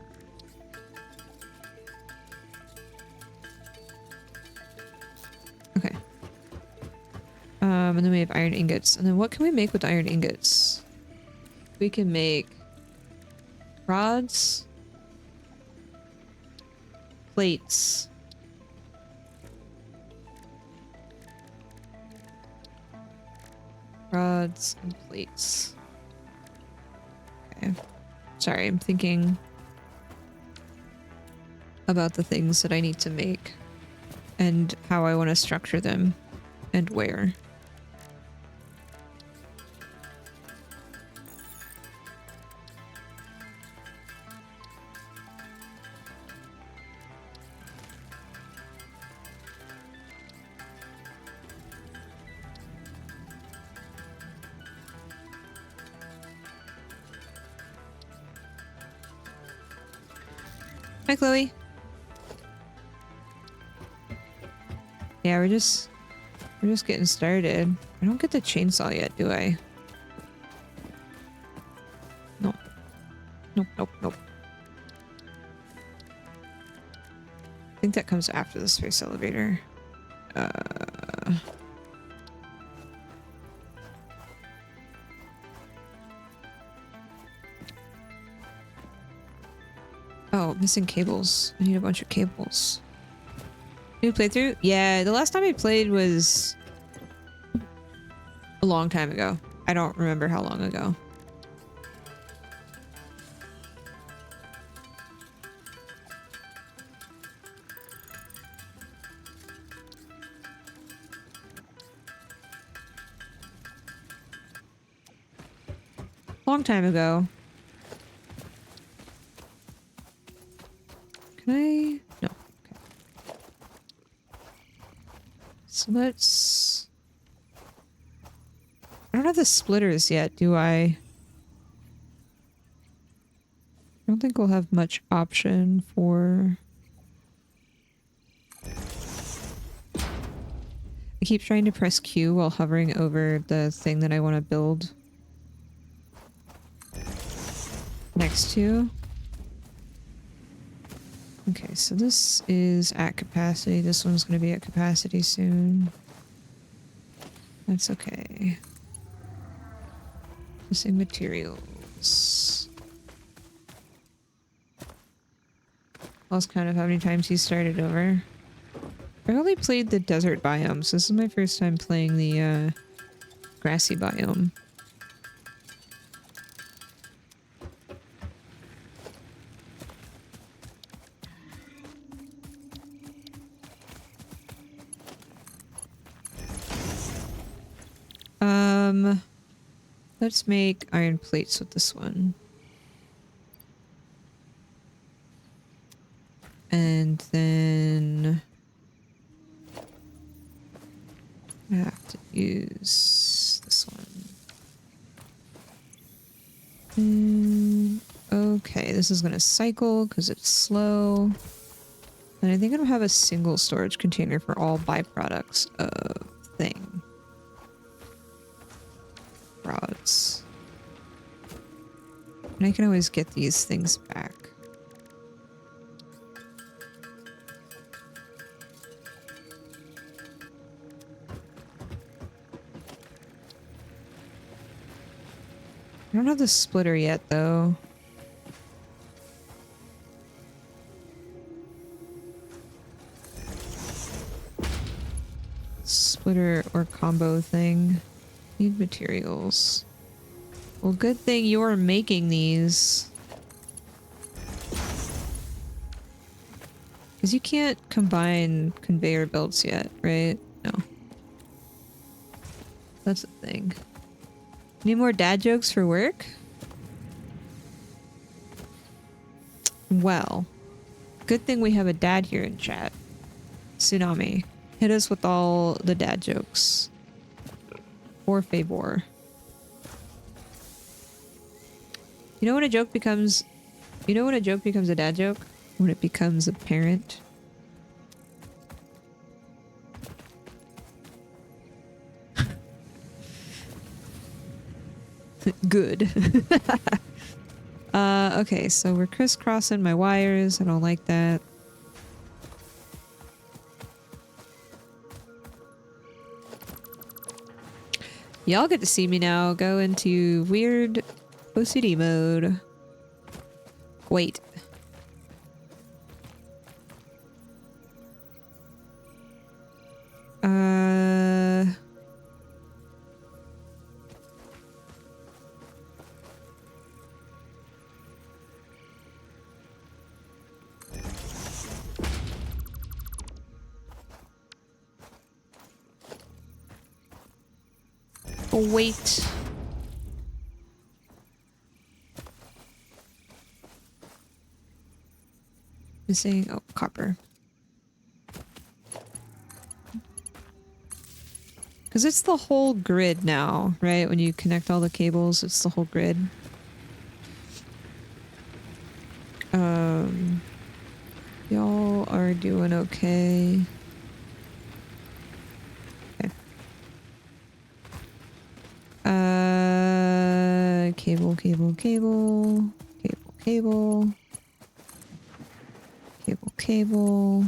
Okay. And then we have iron ingots. And then what can we make with iron ingots? We can make rods, plates, rods, and plates. Okay. Sorry, I'm thinking about the things that I need to make and how I want to structure them and where. Hi, Chloe. Yeah, we're just We're just getting started. I don't get the chainsaw yet, do I? No. Nope, nope, nope. I think that comes after the space elevator. Oh, missing cables. I need a bunch of cables. New playthrough? Yeah, the last time I played was a long time ago. I don't remember how long ago. Long time ago. Can I? No. Okay. So let's... I don't have the splitters yet, do I? I don't think we'll have much option for... I keep trying to press Q while hovering over the thing that I want to build next to. Okay, so this is at capacity. This one's going to be at capacity soon. That's okay. Missing materials. Lost count of how many times he started over. I only played the desert biome, so this is my first time playing the grassy biome. Let's make iron plates with this one. And then I have to use this one. And, okay, this is gonna cycle because it's slow. And I think I don't have a single storage container for all byproducts of thing. Rods. And I can always get these things back. I don't have the splitter yet, though. Splitter or combo thing. Need materials. Well, good thing you're making these. Because you can't combine conveyor belts yet, right? No. That's the thing. Need more dad jokes for work? Well, good thing we have a dad here in chat. Tsunami. Hit us with all the dad jokes. Or favor. You know when a joke becomes... You know when a joke becomes a dad joke? When it becomes apparent. Good. Okay, so we're crisscrossing my wires. I don't like that. Y'all get to see me now go into weird OCD mode. Wait. Wait. Missing, oh, copper. Because it's the whole grid now, right? When you connect all the cables, it's the whole grid. Y'all are doing okay. Okay. cable, cable, cable, cable.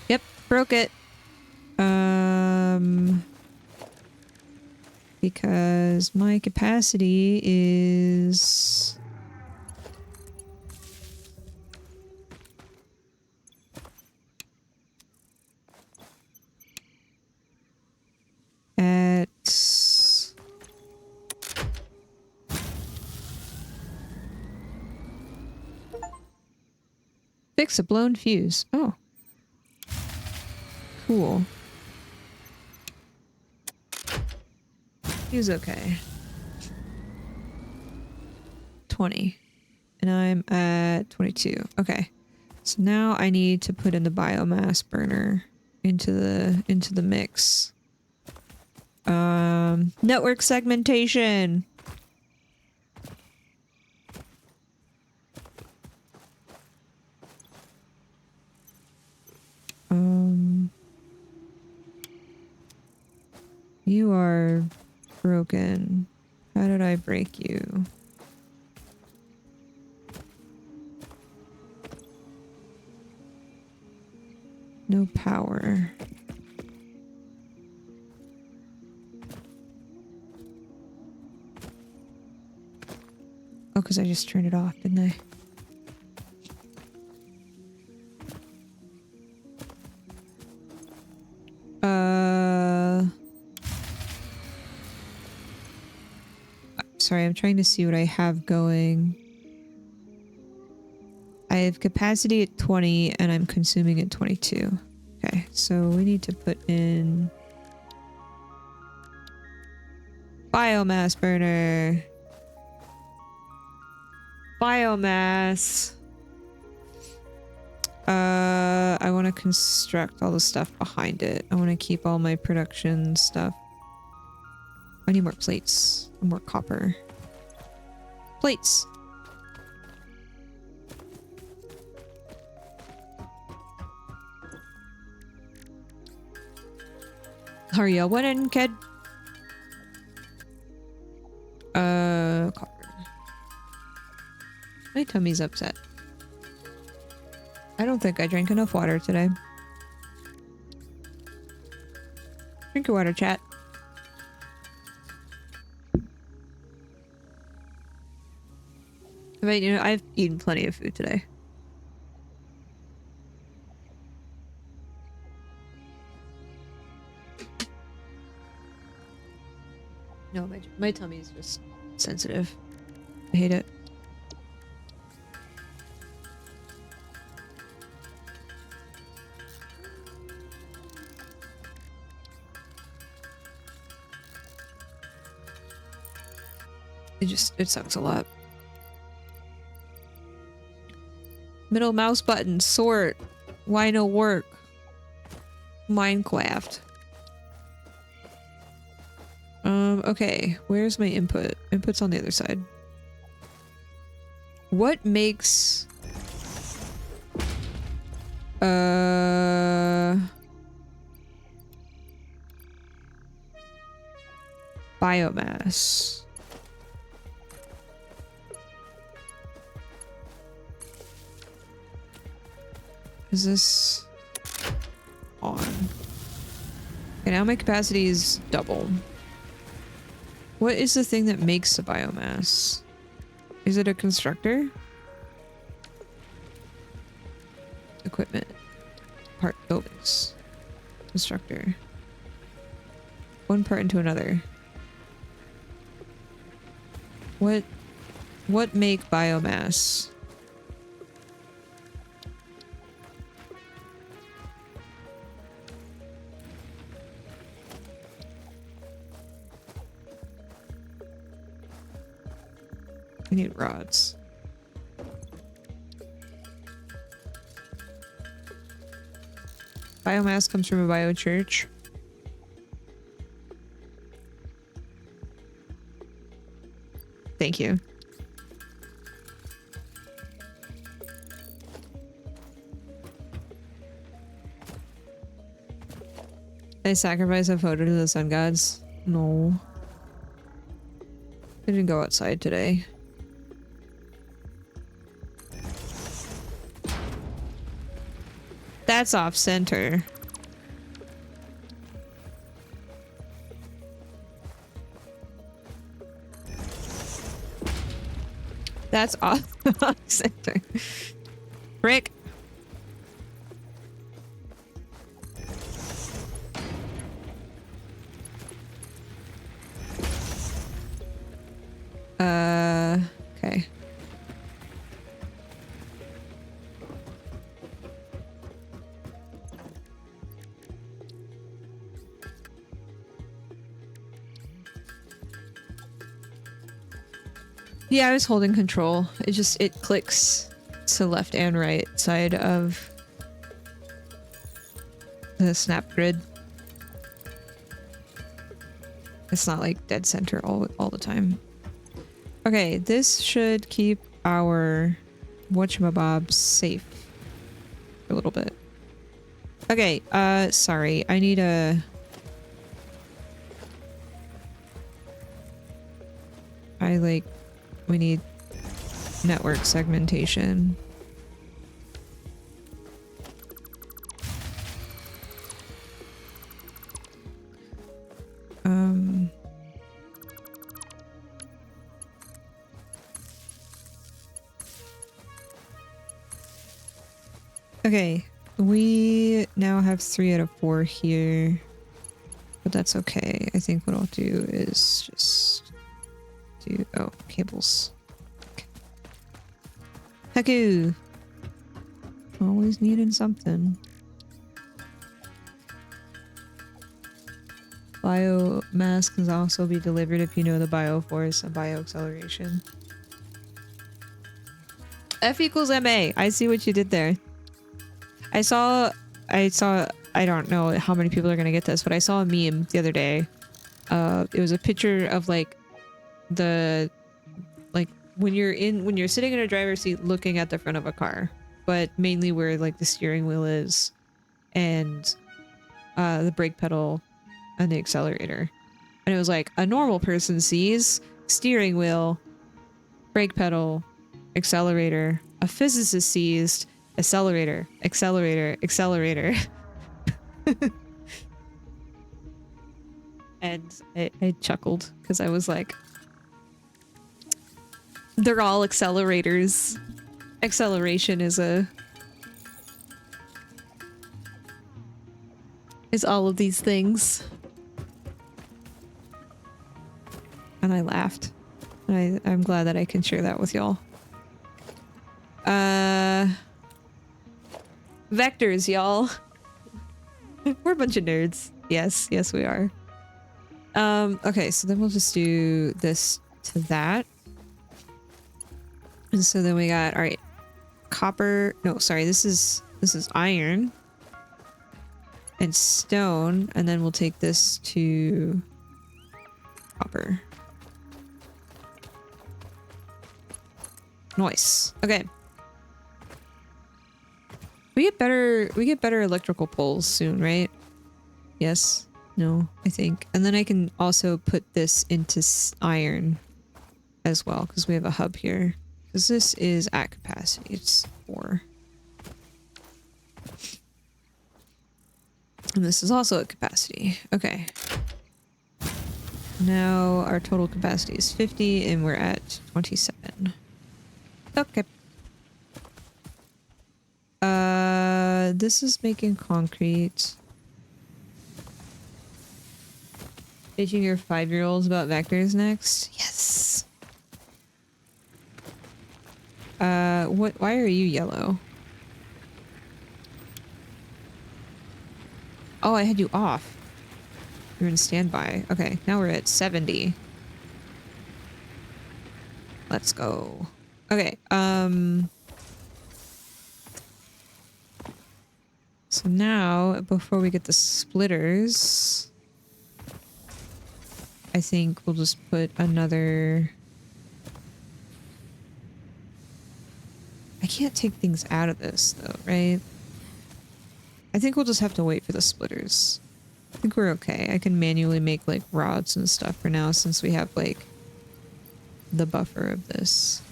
Yep, broke it. Because my capacity is at fix a blown fuse. Oh, cool. He's okay. 20. And I'm at 22. Okay. So now I need to put in the biomass burner into the mix. Network segmentation. You are broken. How did I break you? No power. Oh, because I just turned it off, didn't I? Sorry, I'm trying to see what I have going. I have capacity at 20 and I'm consuming at 22. Okay, so we need to put in biomass burner. Biomass. I want to construct all the stuff behind it. I want to keep all my production stuff. I need more plates. More copper. Plates. How are you winning, kid? Copper. My tummy's upset. I don't think I drank enough water today. Drink your water, chat. But, you know, I've eaten plenty of food today. No, my tummy is just sensitive. I hate it. It sucks a lot. Middle mouse button, sort. Why no work? Minecraft. Okay. Where's my input? Input's on the other side. What makes... biomass. Is this on? Okay, now my capacity is double. What is the thing that makes the biomass? Is it a constructor? Equipment. Part buildings. Constructor. One part into another. What make biomass? I need rods. Biomass comes from a biochurch. Thank you. I sacrifice a photo to the sun gods? No. I didn't go outside today. That's off center. That's off center. Frick. Okay. Yeah, I was holding control. It clicks to left and right side of the snap grid. It's not like dead center all the time. Okay, this should keep our whatchamabobs safe for a little bit. Okay, sorry. I need a... We need network segmentation. Okay, we now have 3 out of 4 here, but that's okay. I think what I'll do is just do... Oh, cables. Okay. Heku! Always needing something. Biomass can also be delivered if you know the bioforce and bioacceleration. F equals MA. I see what you did there. I saw, I don't know how many people are gonna get this, but I saw a meme the other day. It was a picture of like when you're sitting in a driver's seat looking at the front of a car, but mainly where like the steering wheel is and the brake pedal and the accelerator. And it was like a normal person sees steering wheel, brake pedal, accelerator. A physicist sees accelerator, accelerator, accelerator. And I chuckled because I was like, they're all accelerators. Acceleration is all of these things. And I laughed. And I'm glad that I can share that with y'all. Vectors, y'all. We're a bunch of nerds. Yes, yes we are. Okay, so then we'll just do this to that. And so then we got, all right, copper. No, sorry, this is iron and stone, and then we'll take this to copper. Nice. Okay. We get better electrical poles soon, right? Yes. No, I think. And then I can also put this into iron as well, because we have a hub here. Because this is at capacity. It's 4. And this is also at capacity. Okay. Now our total capacity is 50 and we're at 27. Okay. This is making concrete. Teaching your 5-year-olds about vectors next? Yes. Why are you yellow? Oh, I had you off. You're in standby. Okay, now we're at 70. Let's go. Okay, so now, before we get the splitters, I think we'll just put another... I can't take things out of this, though, right? I think we'll just have to wait for the splitters. I think we're okay. I can manually make, like, rods and stuff for now, since we have, like, the buffer of this.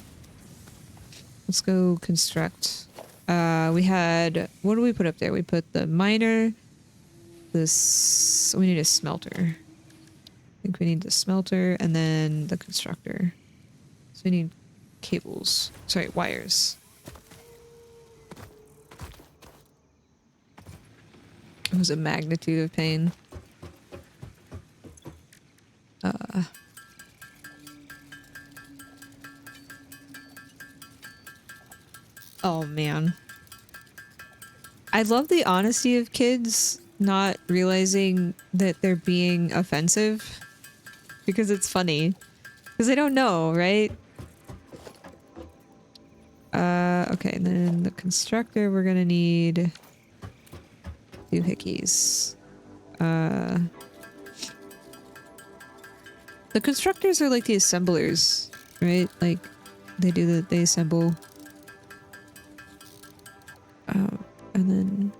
Let's go construct. We had, what do we put up there? We put the miner, this, we need a smelter. I think we need the smelter and then the constructor. So we need cables, sorry, wires. It was a magnitude of pain. Oh man. I love the honesty of kids not realizing that they're being offensive because it's funny. Because they don't know, right? Okay, and then the constructor, we're gonna need doohickeys. The constructors are like the assemblers, right? Like, they assemble. And then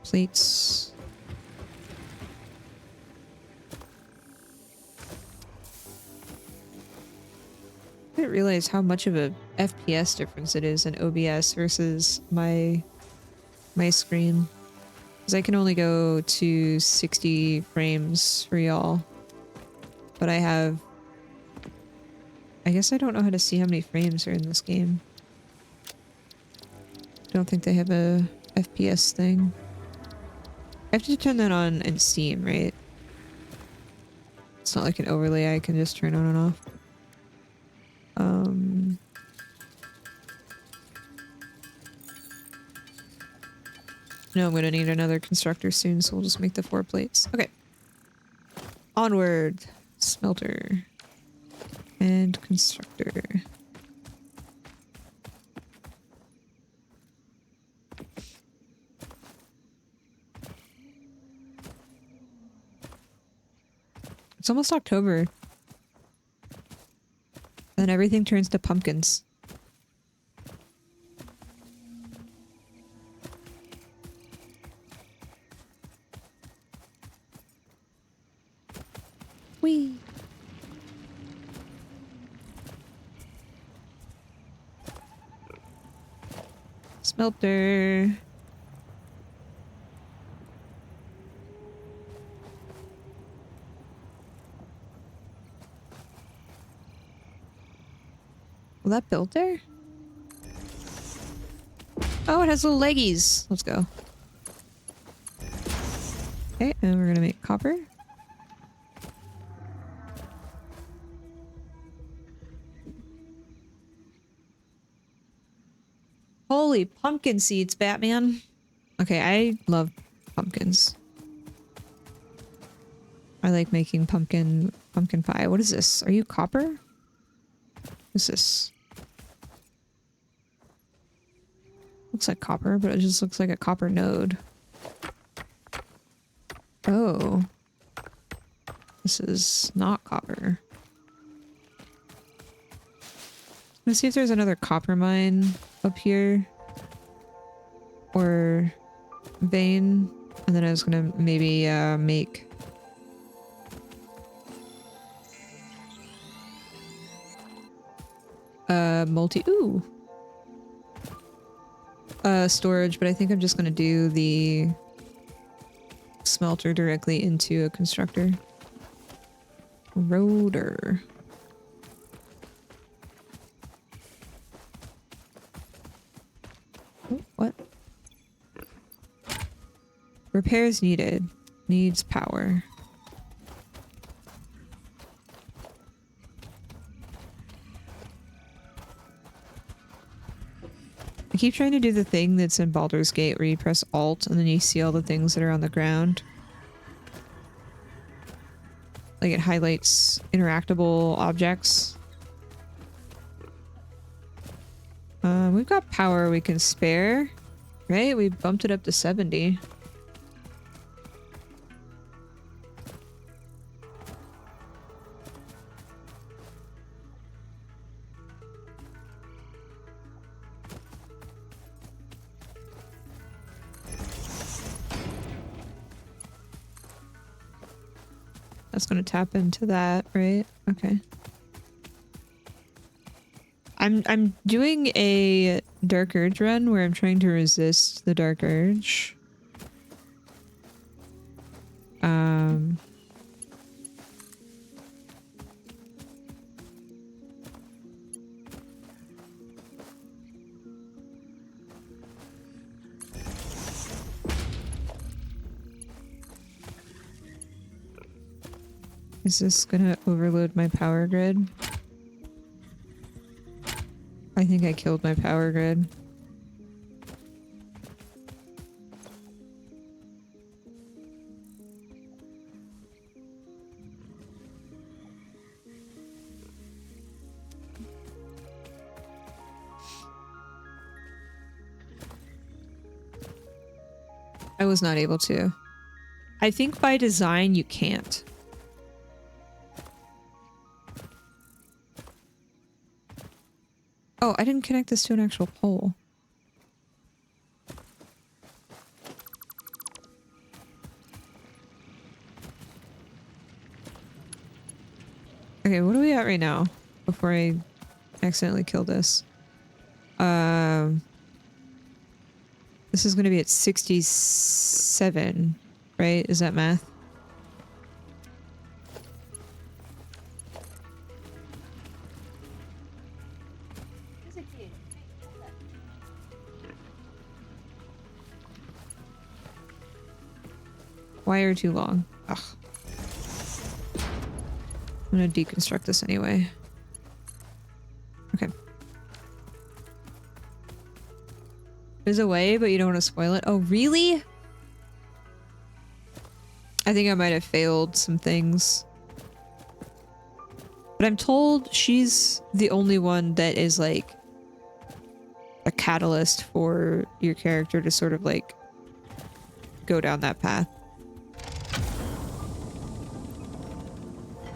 plates. I didn't realize how much of a FPS difference it is in OBS versus my screen. Because I can only go to 60 frames for y'all. But I guess I don't know how to see how many frames are in this game. I don't think they have a FPS thing. I have to turn that on in Steam, right? It's not like an overlay I can just turn on and off. No, I'm gonna need another constructor soon, so we'll just make the 4 plates. Okay. Onward. Smelter. And constructor. It's almost October. Then everything turns to pumpkins. Whee! Smelter. Will that build there? Oh, it has little leggies. Let's go. Okay, and we're gonna make copper. Holy pumpkin seeds, Batman. Okay, I love pumpkins. I like making pumpkin pie. What is this? Are you copper? What's this? Looks like copper, but it just looks like a copper node. Oh. This is not copper. Let's see if there's another copper mine up here. Or vein. And then I was gonna maybe make ooh. Storage, but I think I'm just gonna do the smelter directly into a constructor. Rotor. Oh, what? Repairs needed. Needs power. I keep trying to do the thing that's in Baldur's Gate where you press Alt and then you see all the things that are on the ground. Like it highlights interactable objects. We've got power we can spare, right? We bumped it up to 70. That's gonna tap into that, right? Okay. I'm doing a Dark Urge run where I'm trying to resist the Dark Urge. Is this gonna overload my power grid? I think I killed my power grid. I was not able to. I think by design you can't. Oh, I didn't connect this to an actual pole. Okay, what are we at right now? Before I accidentally kill this. This is going to be at 67, right? Is that math? Wire too long. Ugh. I'm gonna deconstruct this anyway. Okay. There's a way, but you don't want to spoil it. Oh, really? I think I might have failed some things. But I'm told she's the only one that is like a catalyst for your character to sort of like go down that path.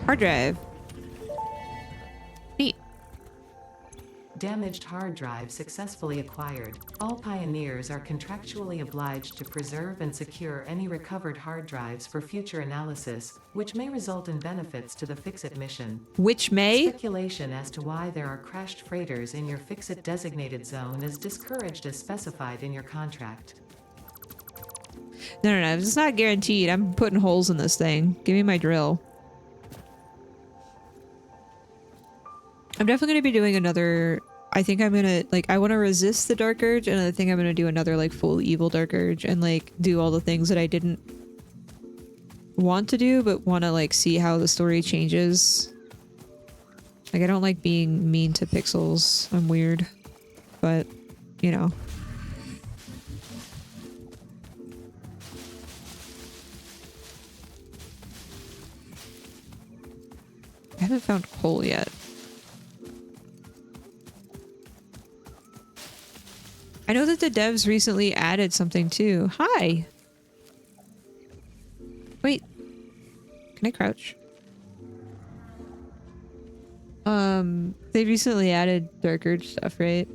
Hard drive. Neat. Damaged hard drive successfully acquired. All pioneers are contractually obliged to preserve and secure any recovered hard drives for future analysis, which may result in benefits to the Fix-It mission. Which may? Speculation as to why there are crashed freighters in your Fix-It designated zone is discouraged as specified in your contract. No, it's not guaranteed. I'm putting holes in this thing. Give me my drill. I'm definitely going to be doing another... I think I'm going to... Like, I want to resist the Dark Urge, and I think I'm going to do another, like, full evil Dark Urge and, like, do all the things that I didn't want to do, but want to, like, see how the story changes. Like, I don't like being mean to pixels. I'm weird. But, you know. I haven't found coal yet. I know that the devs recently added something too. Hi! Wait. Can I crouch? They recently added Dark Urge stuff, right?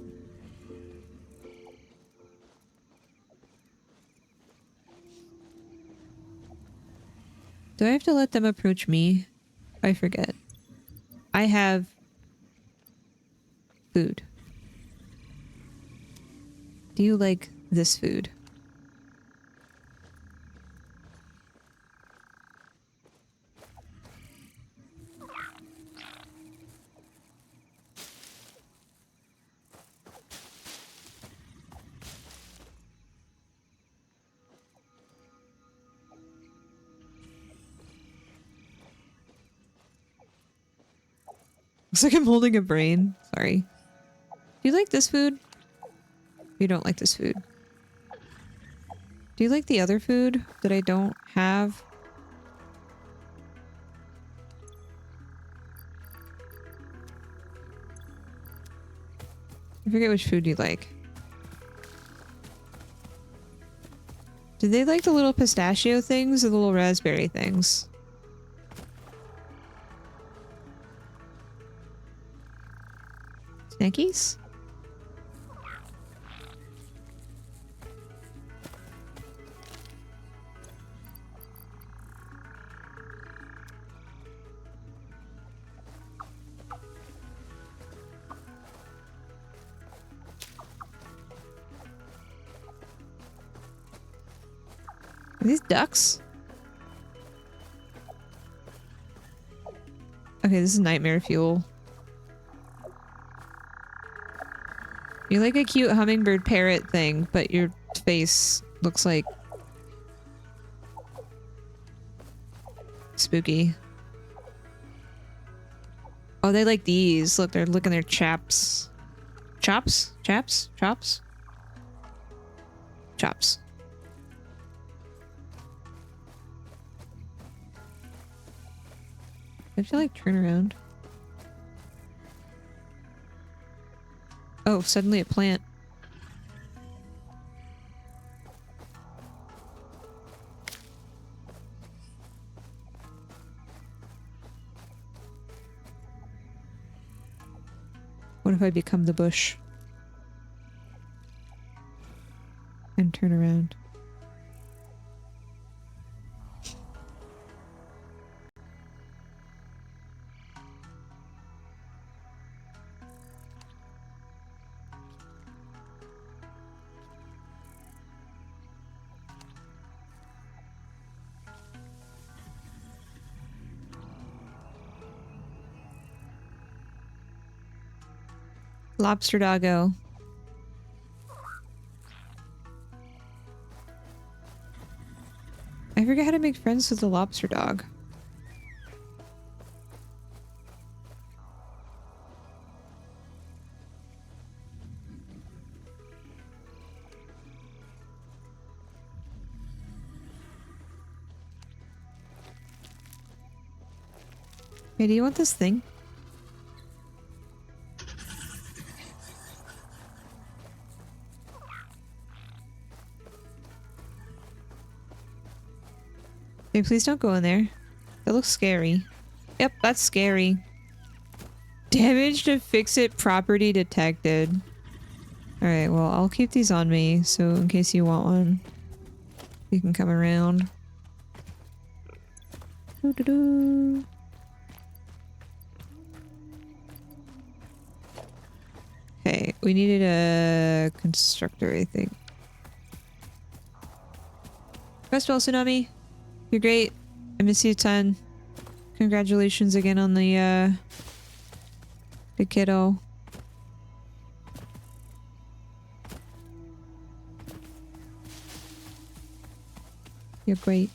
Do I have to let them approach me? I forget. I have food. Do you like this food? Looks like I'm holding a brain. Sorry. Do you like this food? You don't like this food. Do you like the other food that I don't have? I forget which food you like. Do they like the little pistachio things or the little raspberry things? Snackies? Are these ducks? Okay, this is nightmare fuel. You're like a cute hummingbird parrot thing, but your face looks like spooky. Oh, they like these. Look, they're licking their chaps. Chops? Chaps? Chops? Chops. I feel like turn around. Oh, suddenly a plant. What if I become the bush? And turn around. Lobster doggo. I forget how to make friends with the lobster dog. Hey, do you want this thing? Hey, please don't go in there. That looks scary. Yep, that's scary. Damage to fix-it property detected. Alright, well, I'll keep these on me, so in case you want one, you can come around. Doo-doo-doo. Okay, we needed a constructor, I think. Rest well, Tsunami. You're great. I miss you a ton. Congratulations again on the kiddo. You're great.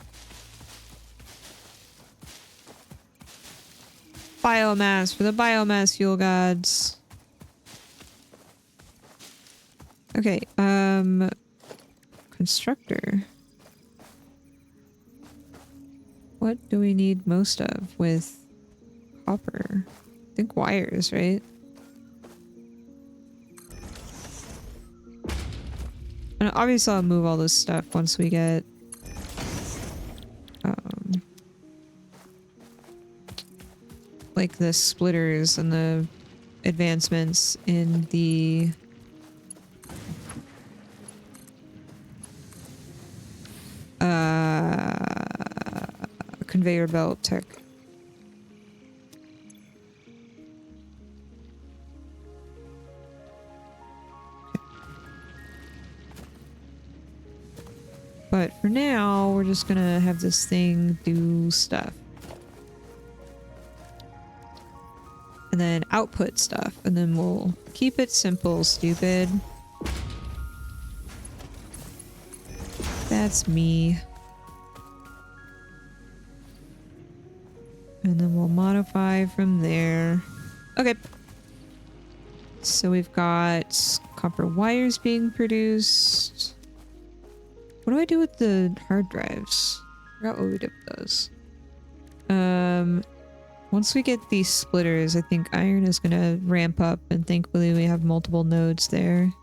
Biomass for the biomass fuel gods. Okay, constructor. What do we need most of with copper? I think wires, right? And obviously I'll move all this stuff once we get like the splitters and the advancements in the conveyor belt tech. But for now, we're just gonna have this thing do stuff. And then output stuff, and then we'll keep it simple, stupid. That's me. And then we'll modify from there. Okay. So we've got copper wires being produced. What do I do with the hard drives? I forgot what we did with those. Once we get these splitters, I think iron is gonna ramp up, and thankfully we have multiple nodes there.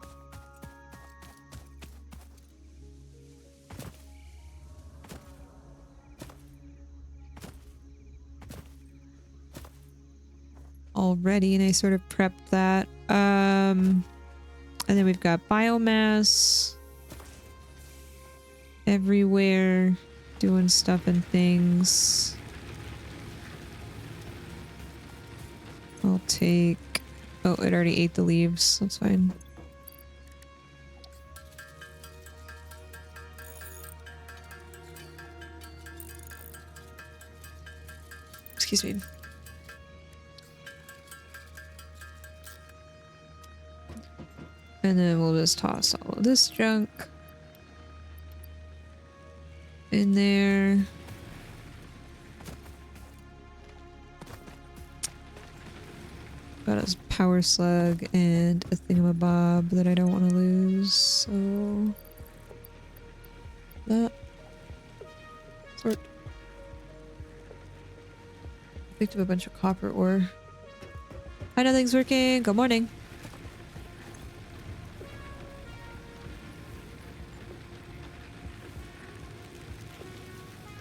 Already, and I sort of prepped that. And then we've got biomass everywhere, doing stuff and things. I'll take... Oh, it already ate the leaves. That's fine. Excuse me. And then we'll just toss all of this junk in there. Got a power slug and a thingamabob that I don't want to lose, so that sort. Picked up a bunch of copper ore. Hi, nothing's working. Good morning.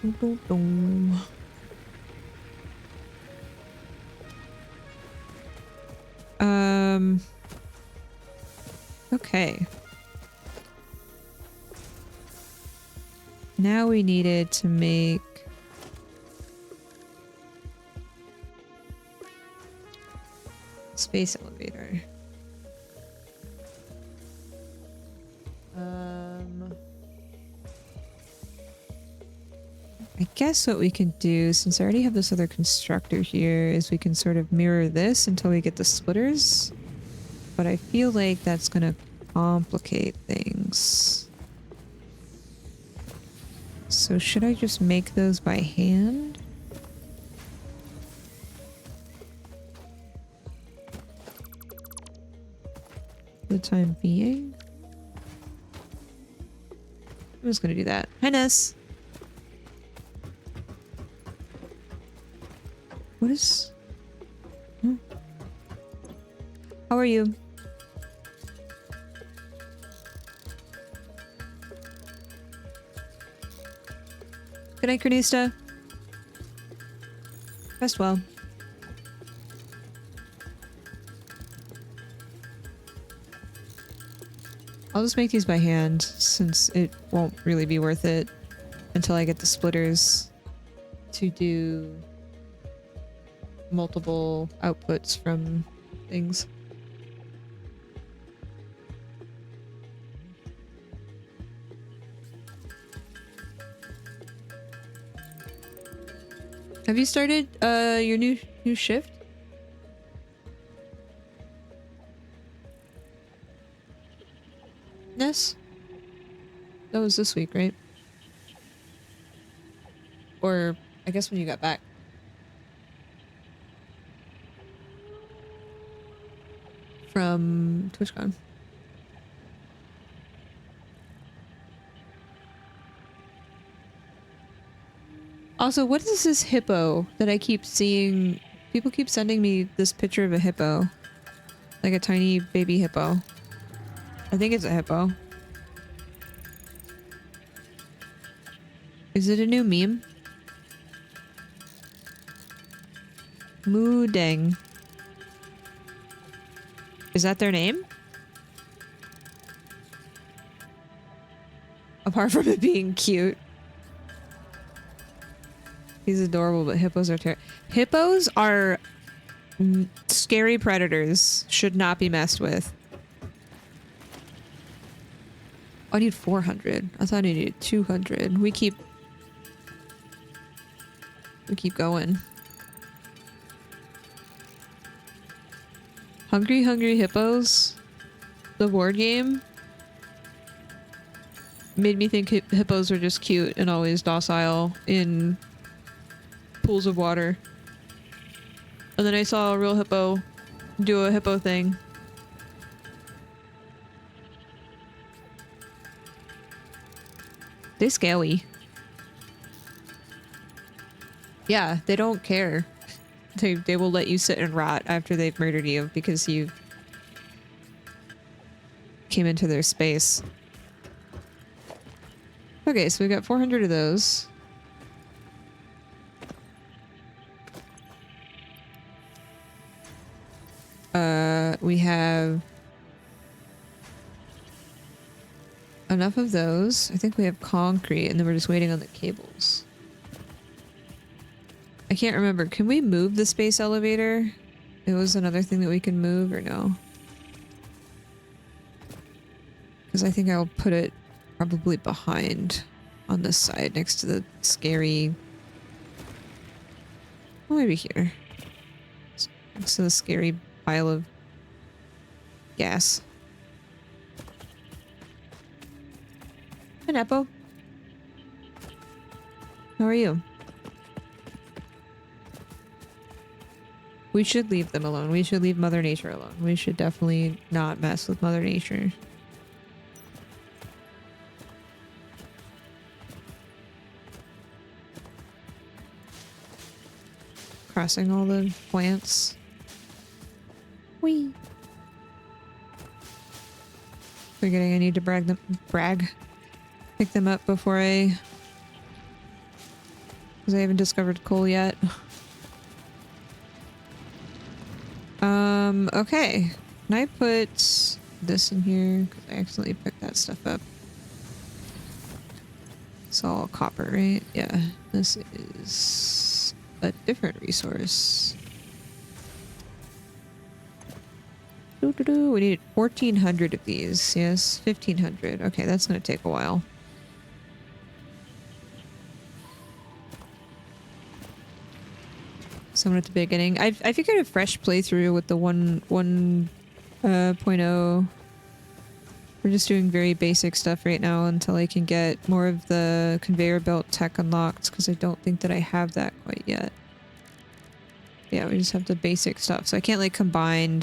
Dum, dum, dum. Okay. Now we needed to make space elevator. I guess what we can do, since I already have this other constructor here, is we can sort of mirror this until we get the splitters. But I feel like that's gonna complicate things. So should I just make those by hand? For the time being? I'm just gonna do that. Hi, Ness! What is... Huh? How are you? Good night, Cronista. Rest well. I'll just make these by hand, since it won't really be worth it until I get the splitters to do multiple outputs from things. Have you started your new shift? Yes. That was this week, right? Or I guess when you got back. From TwitchCon. Also, what is this hippo that I keep seeing? People keep sending me this picture of a hippo. Like a tiny baby hippo. I think it's a hippo. Is it a new meme? Moo Deng. Is that their name? Apart from it being cute. He's adorable, but hippos are terrible. Hippos are scary predators. Should not be messed with. I need 400. I thought I needed 200. We keep going. Hungry Hungry Hippos, the board game, made me think hippos are just cute and always docile in pools of water. And then I saw a real hippo do a hippo thing. They're scary. Yeah, they don't care. They will let you sit and rot after they've murdered you because you came into their space. Okay, so we got 400 of those. We have enough of those. I think we have concrete, and then we're just waiting on the cables. I can't remember. Can we move the space elevator? It was another thing that we can move, or no? Because I think I'll put it probably behind on this side next to the scary... Oh, maybe here. Next to the scary pile of gas. Hi, Nepo. How are you? We should leave them alone. We should leave Mother Nature alone. We should definitely not mess with Mother Nature. Crossing all the plants. Whee! Forgetting I need to pick them up before because I haven't discovered coal yet. Okay. Can I put this in here? Because I accidentally picked that stuff up. It's all copper, right? Yeah. This is a different resource. We need 1,400 of these. Yes, 1,500. Okay, that's going to take a while. Someone at the beginning. I figured a fresh playthrough with the 1.0. We're just doing very basic stuff right now until I can get more of the conveyor belt tech unlocked, because I don't think that I have that quite yet. Yeah, we just have the basic stuff. So I can't like combine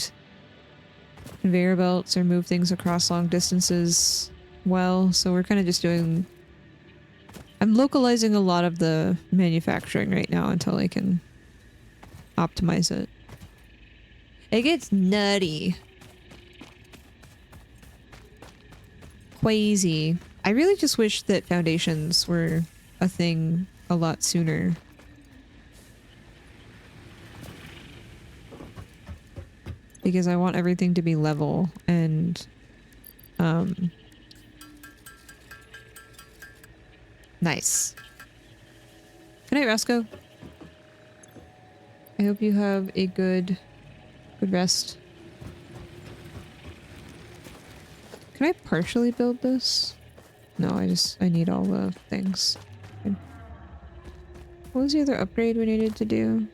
conveyor belts or move things across long distances well. So we're kind of just doing... I'm localizing a lot of the manufacturing right now until I can optimize it. It gets nutty. Crazy. I really just wish that foundations were a thing a lot sooner. Because I want everything to be level and nice. Good night, Roscoe. I hope you have a good rest. Can I partially build this? No, I need all the things. Okay. What was the other upgrade we needed to do?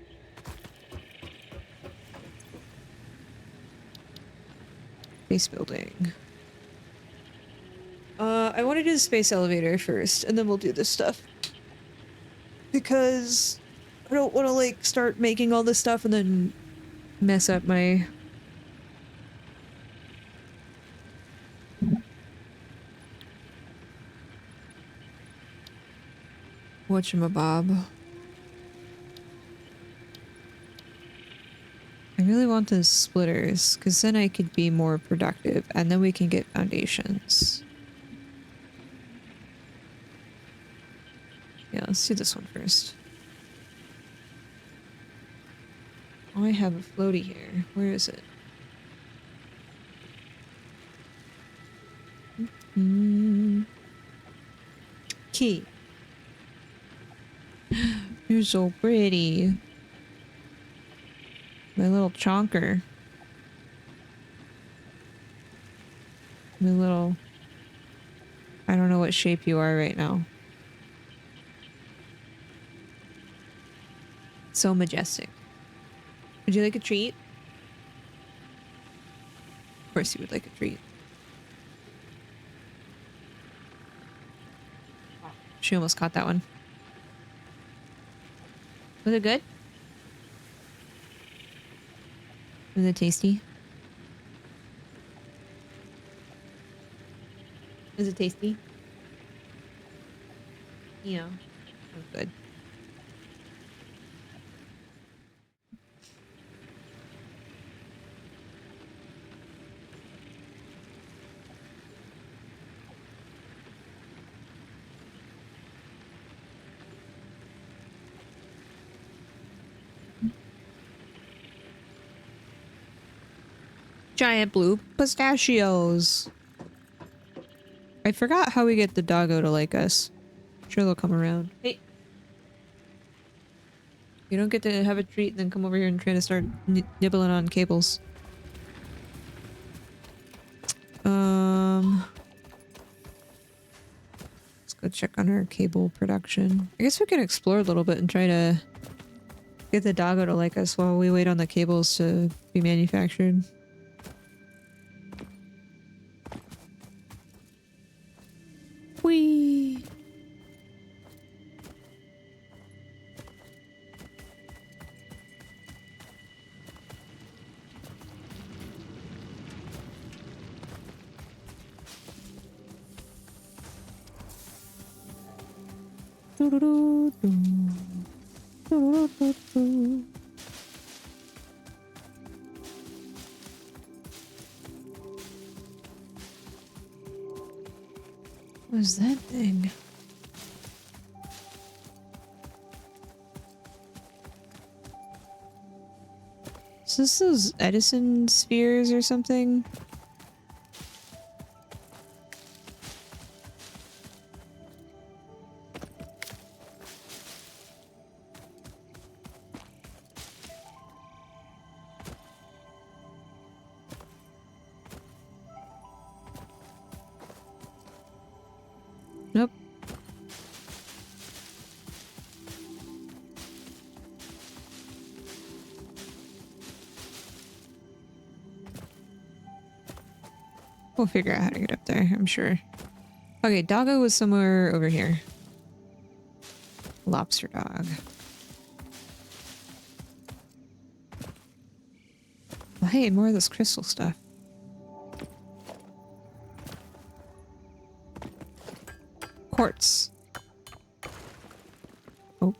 Base building. I want to do the space elevator first, and then we'll do this stuff. Because I don't want to, like, start making all this stuff and then mess up my... whatchamabob. I really want the splitters, because then I could be more productive, and then we can get foundations. Yeah, let's do this one first. Oh, I have a floaty here. Where is it? Key. You're so pretty. My little chonker. My little... I don't know what shape you are right now. So majestic. Would you like a treat? Of course you would like a treat. She almost caught that one. Was it good? Was it tasty? Is it tasty? Yeah. Oh, good. Giant blue pistachios. I forgot how we get the doggo to like us. Sure, they'll come around. Hey. You don't get to have a treat and then come over here and try to start nibbling on cables. Let's go check on our cable production. I guess we can explore a little bit and try to Get the doggo to like us while we wait on the cables to be manufactured. Whee! What is that thing? Is this those Edison spheres or something? Nope. We'll figure out how to get up there, I'm sure. Okay, doggo was somewhere over here. Lobster dog. Oh, hey, more of this crystal stuff. Quartz. Oh.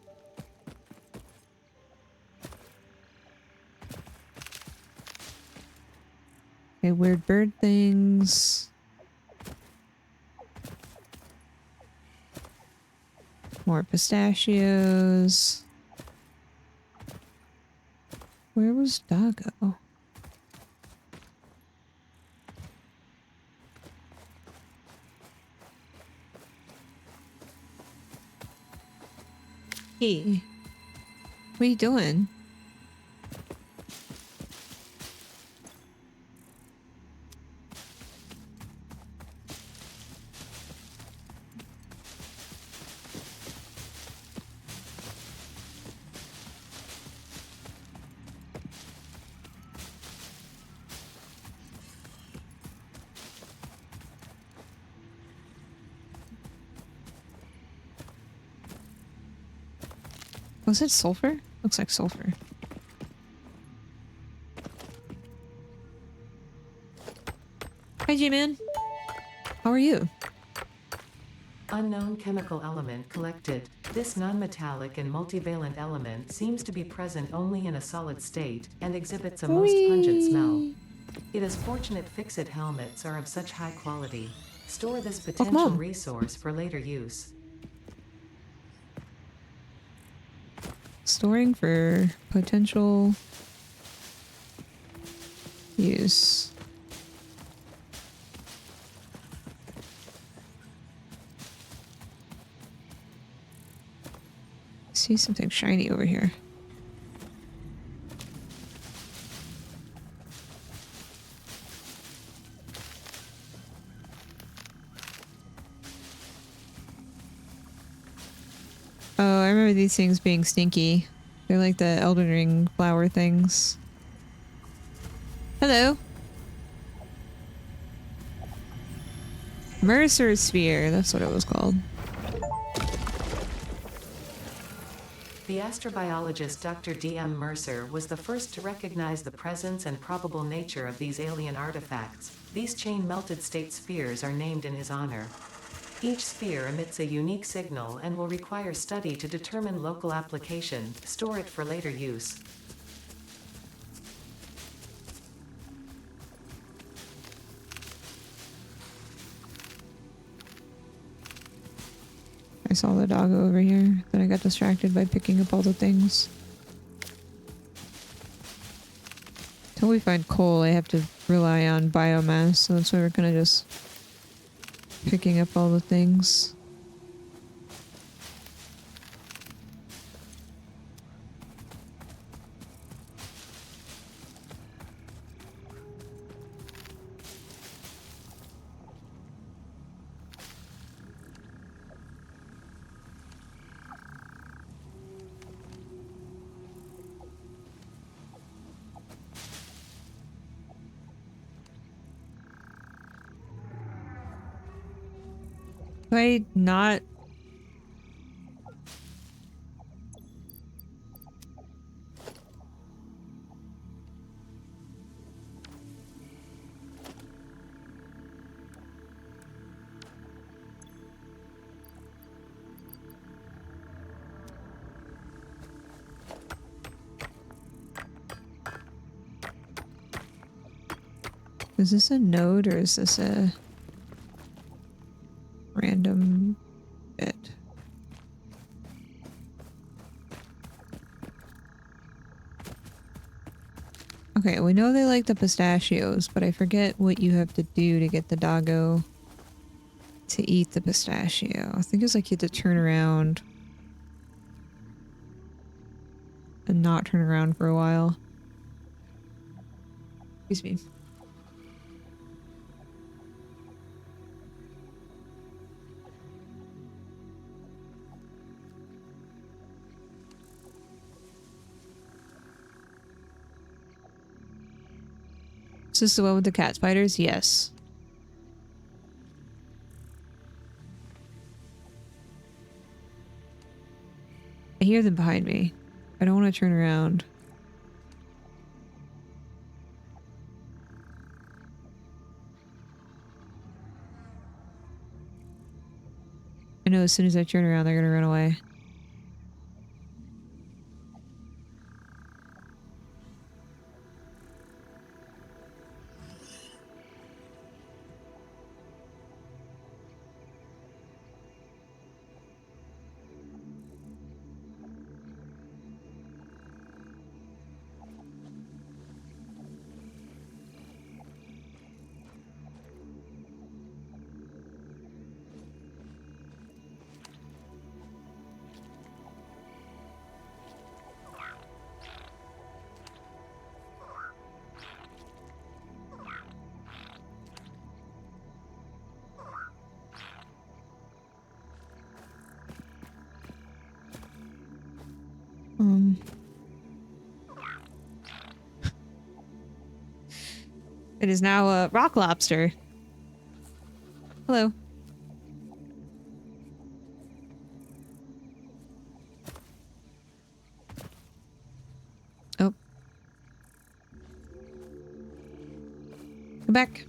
Okay, weird bird things. More pistachios. Where was Doggo? Hey. What are you doing? Was it sulfur? Looks like sulfur. Hi, G-Man. How are you? Unknown chemical element collected. This non-metallic and multivalent element seems to be present only in a solid state and exhibits a most pungent smell. It is fortunate fixit helmets are of such high quality. Store this potential Mom. resource for later use. Storing for potential use. See something shiny over here. Oh, I remember these things being stinky. They're like the Elden Ring flower things. Hello. Mercer Sphere, that's what it was called. The astrobiologist Dr. D.M. Mercer was the first to recognize the presence and probable nature of these alien artifacts. These chain-melted state spheres are named in his honor. Each sphere emits a unique signal and will require study to determine local application. Store it for later use. I saw the doggo over here, then I got distracted by picking up all the things. Until we find coal, I have to rely on biomass, so that's why we're kind of just picking up all the things. Do I not? Is this a node or is this a random bit? Okay, we know they like the pistachios, but I forget what you have to do to get the doggo to eat the pistachio. I think it's like you have to turn around and not turn around for a while. Excuse me. Is this the one with the cat spiders? Yes. I hear them behind me. I don't want to turn around. I know as soon as I turn around, they're gonna run away. It is now a rock lobster. Hello. Oh. Come back.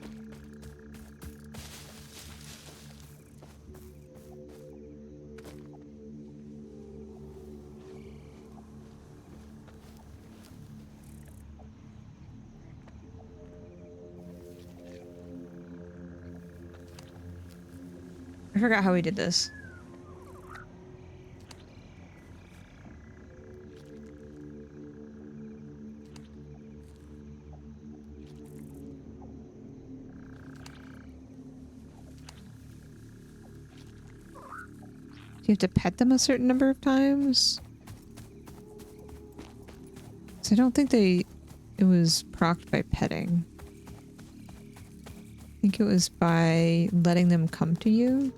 I forgot how we did this. Do you have to pet them a certain number of times? So I don't think it was procced by petting. I think it was by letting them come to you.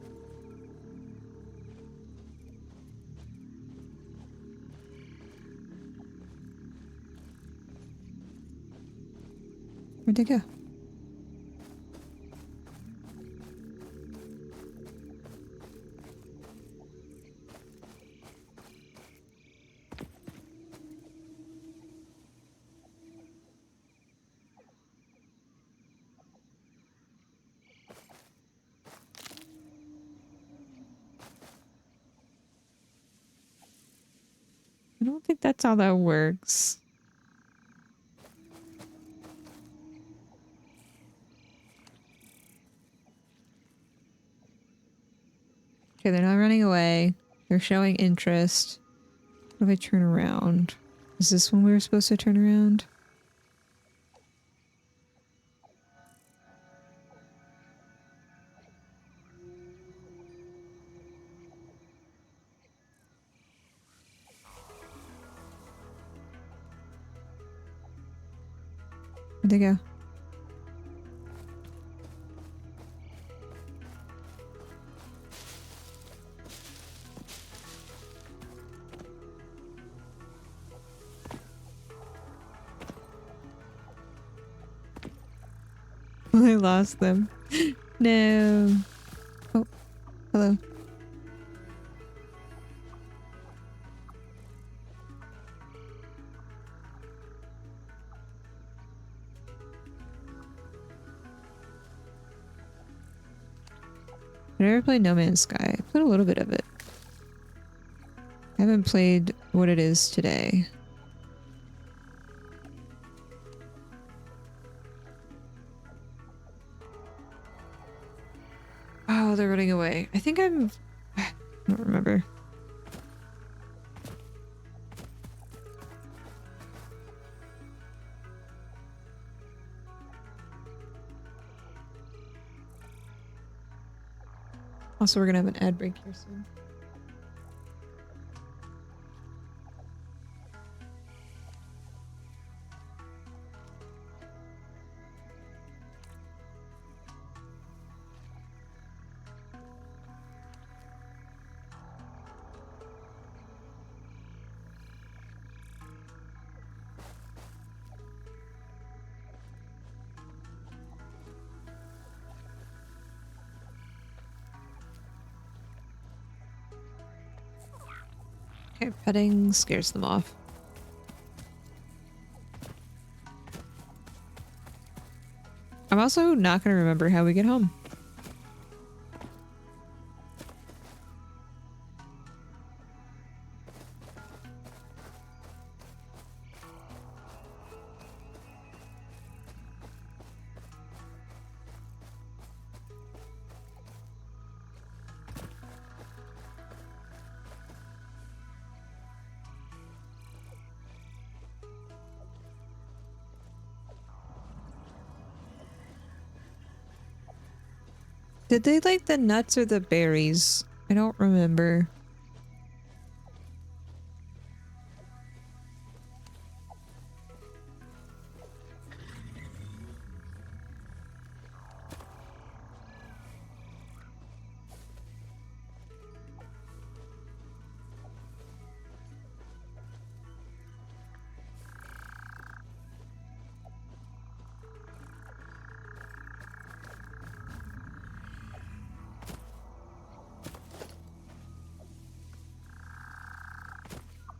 Where'd they go? I don't think that's how that works. Okay, they're not running away. They're showing interest. What if I turn around? Is this when we were supposed to turn around? Where'd they go? I lost them. No. Oh, Hello. I never played No Man's Sky. I played a little bit of it. I haven't played what it is today. Oh, they're running away. I think I'm... I don't remember. Also, we're gonna have an ad break here soon. Okay, petting scares them off. I'm also not gonna remember how we get home. Did they like the nuts or the berries? I don't remember.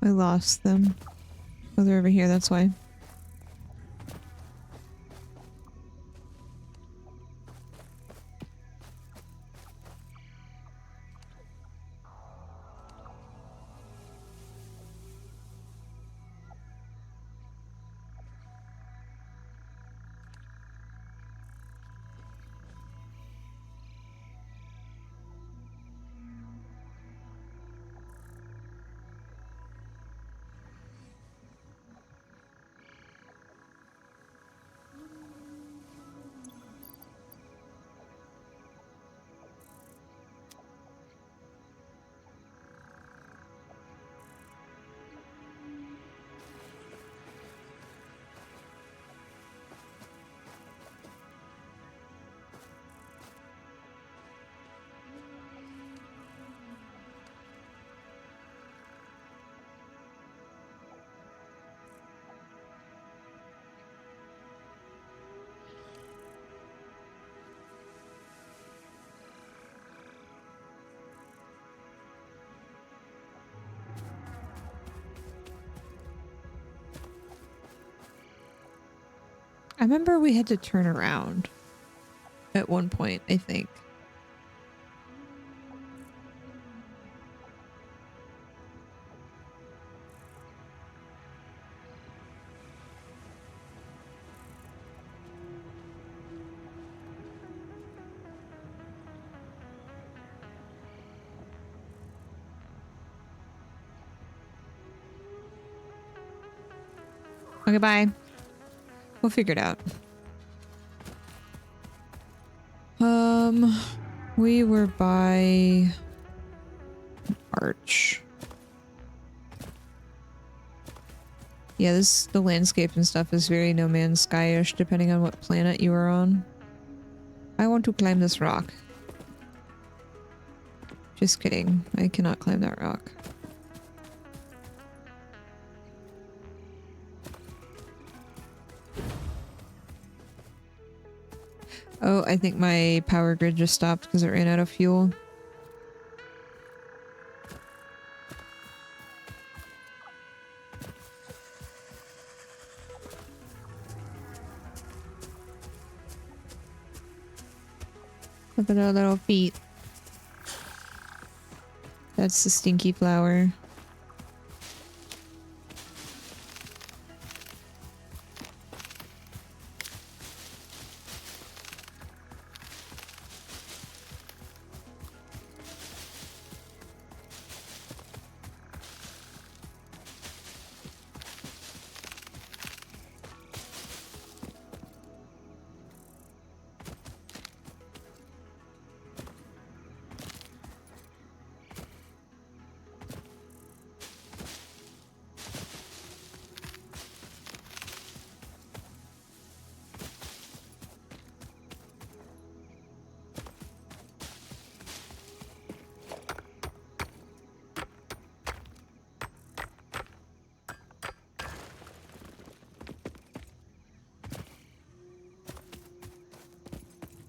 I lost them. Oh, they're over here, that's why. I remember we had to turn around at one point, I think. Okay, bye. We'll figure it out. We were by Arch. Yeah, the landscape and stuff is very No Man's Sky-ish, depending on what planet you are on. I want to climb this rock. Just kidding. I cannot climb that rock. Oh, I think my power grid just stopped because it ran out of fuel. Look at our little feet. That's the stinky flower.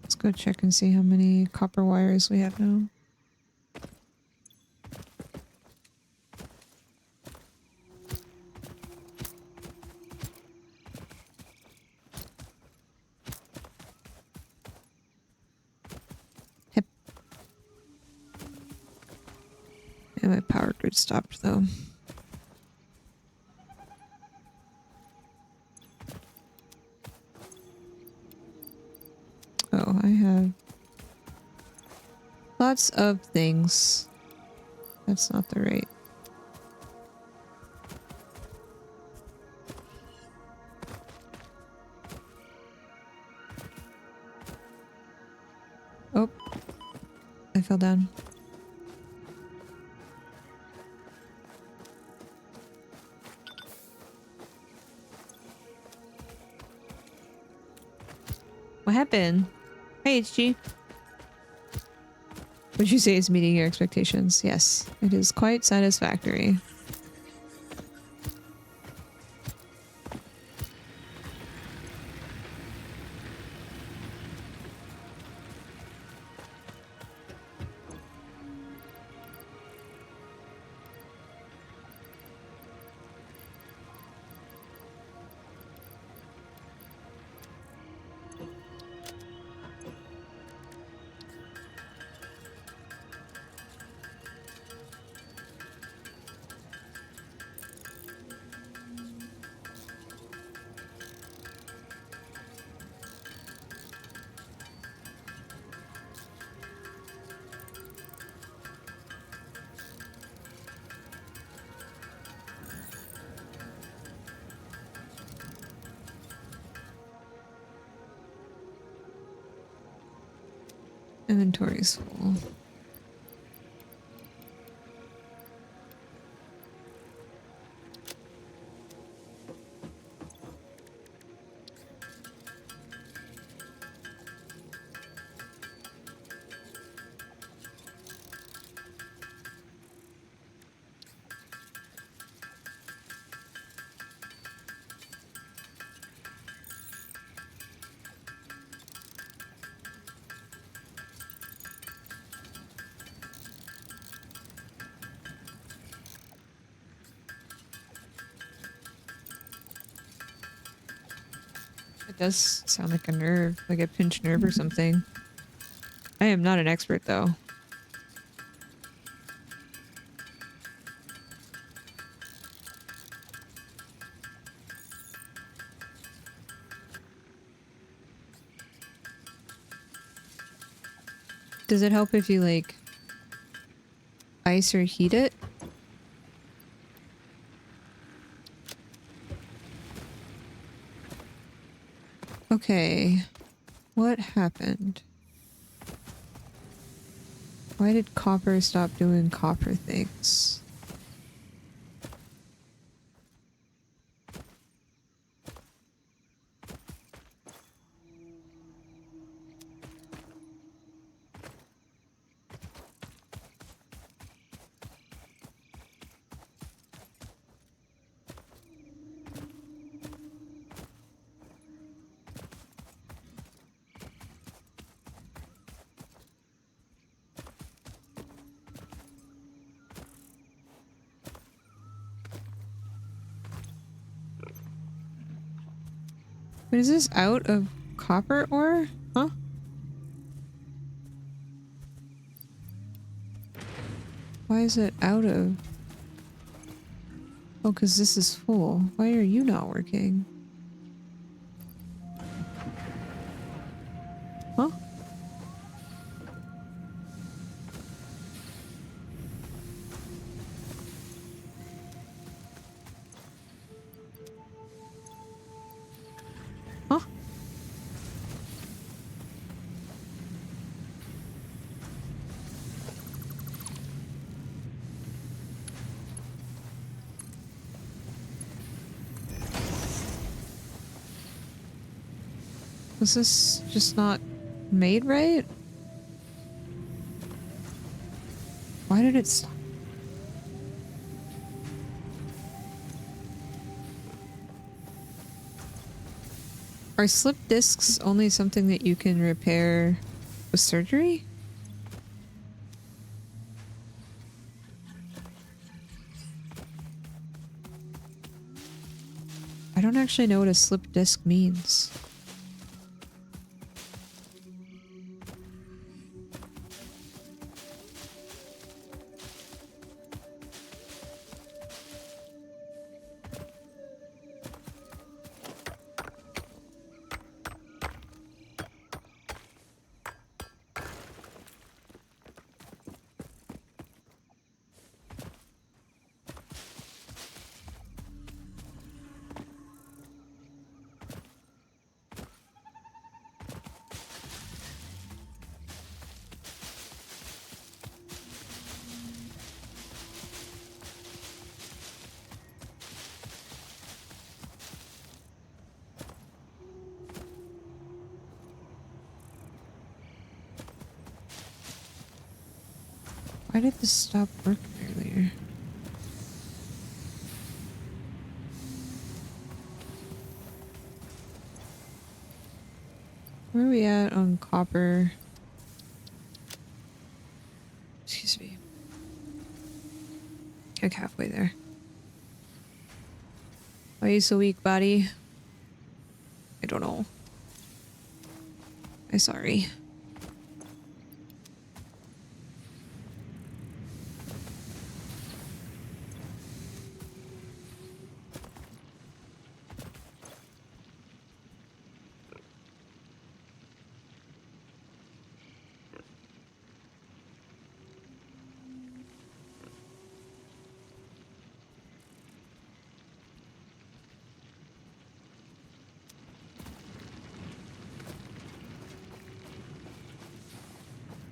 Let's go check and see how many copper wires we have now. Hip. And my power grid stopped though. Oh, I have lots of things. That's not the right. Oh, I fell down. What happened? Hey, HG. Would you say it's meeting your expectations? Yes, it is quite satisfactory. Inventory's full. It does sound like a nerve, like a pinched nerve or something. I am not an expert though. Does it help if you like ice or heat it? Okay, what happened? Why did copper stop doing copper things? Wait, is this out of copper ore? Huh? Why is it out of... Oh, because this is full. Why are you not working? Huh? Huh? Was this just not made right? Why did it stop? Are slip discs only something that you can repair with surgery? I don't actually know what a slip disc means. Why did this stop working earlier? Where are we at on copper? Excuse me. Like halfway there. Why are you so weak, buddy? I don't know. I'm sorry.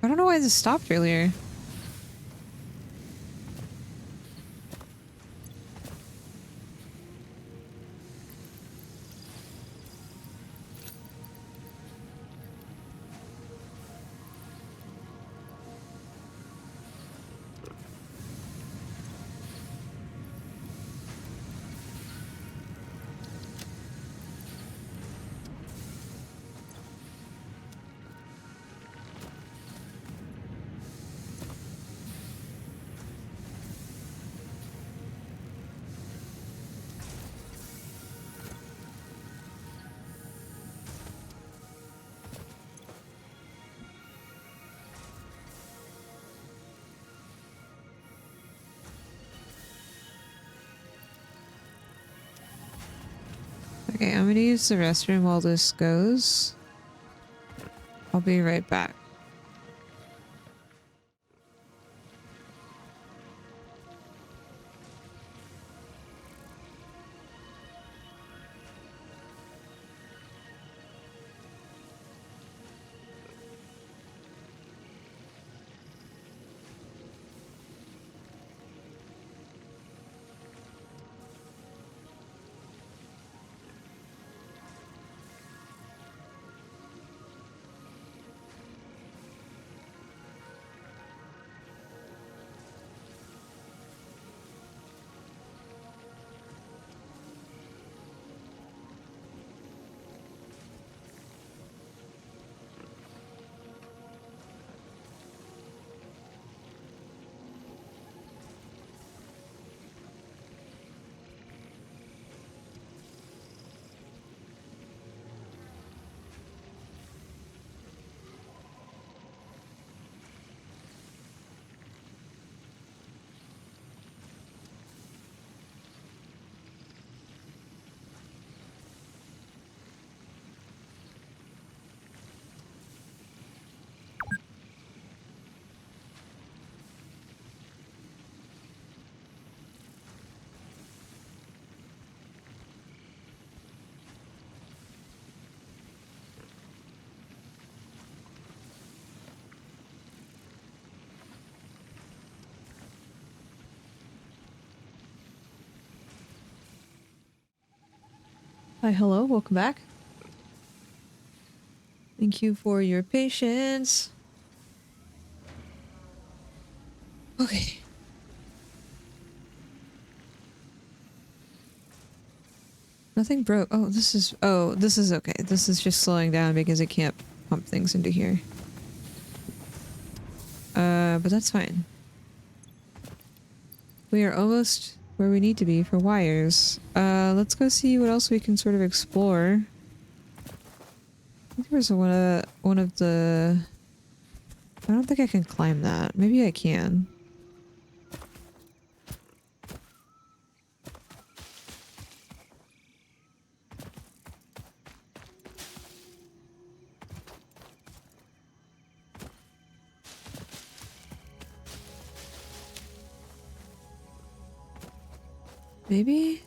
I don't know why this stopped earlier. Okay, I'm gonna use the restroom while this goes. I'll be right back. Hi, hello, welcome back. Thank you for your patience. Okay. Nothing broke. Oh, this is okay. This is just slowing down because it can't pump things into here. But that's fine. We are almost where we need to be for wires. Let's go see what else we can sort of explore. I think there was one of the... I don't think I can climb that. Maybe I can. Maybe?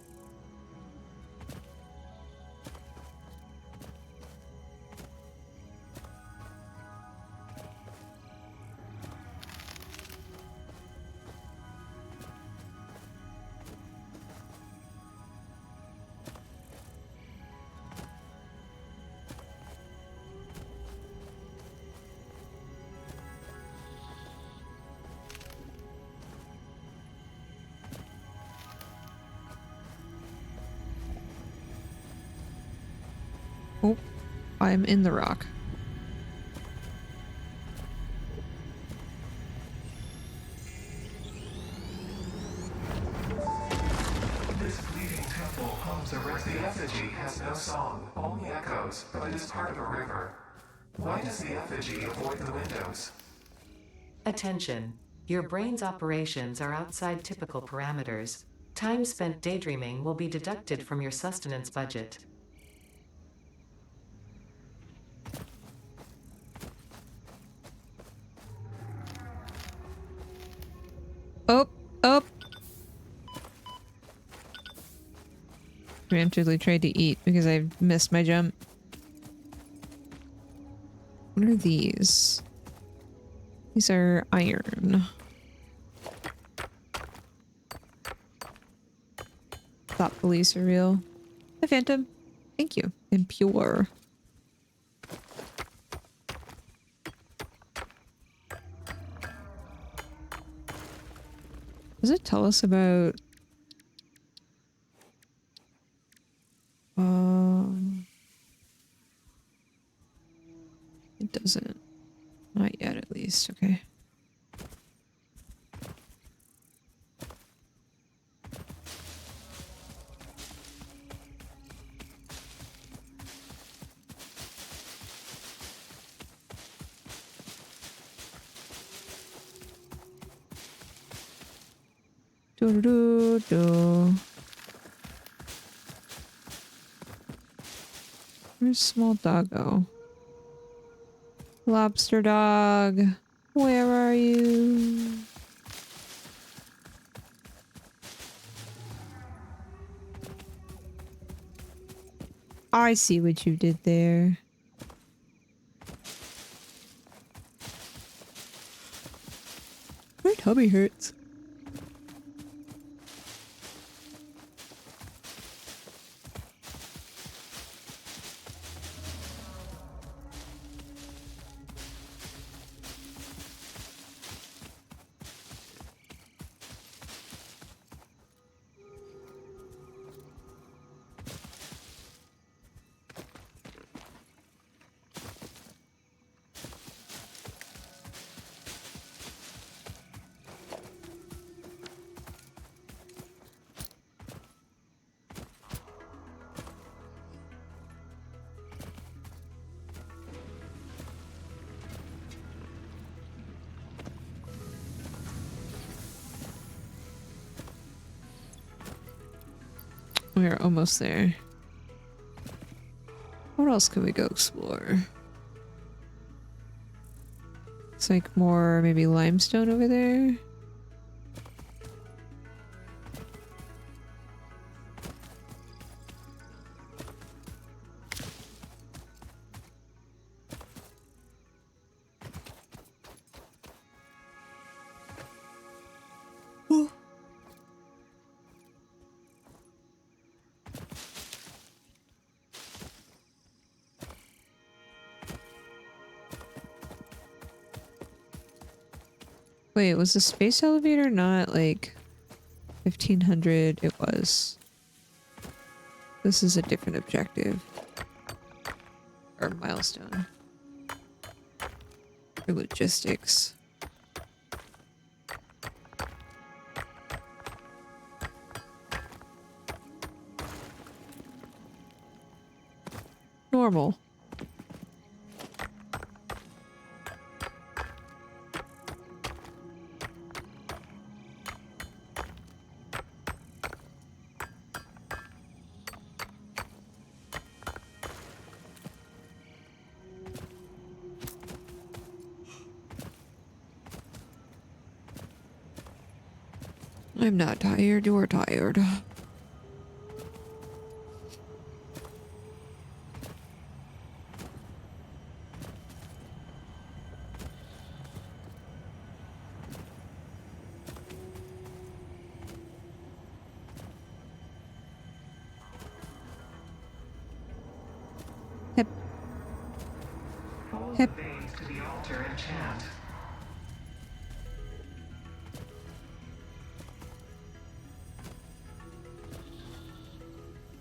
Oh, I'm in the rock. This fleeting temple homes a river. The effigy has no song, only echoes, but is part of a river. Why does the effigy avoid the windows? Attention. Your brain's operations are outside typical parameters. Time spent daydreaming will be deducted from your sustenance budget. Oh, oh. Preemptively tried to eat because I missed my jump. What are these? These are iron. Thought police are real. Hi, Phantom. Thank you. Impure. Does it tell us about... It doesn't. Not yet, at least. Okay. Do do do. Where's small doggo? Lobster dog. Where are you? I see what you did there. My tummy hurts. We're almost there. What else can we go explore? It's like more maybe limestone over there. Wait, was the space elevator not like 1500? It was. This is a different objective. Or milestone. Or logistics. Normal. I'm not tired, you're tired. Hep. Hold Hep. the veins to the altar and chant.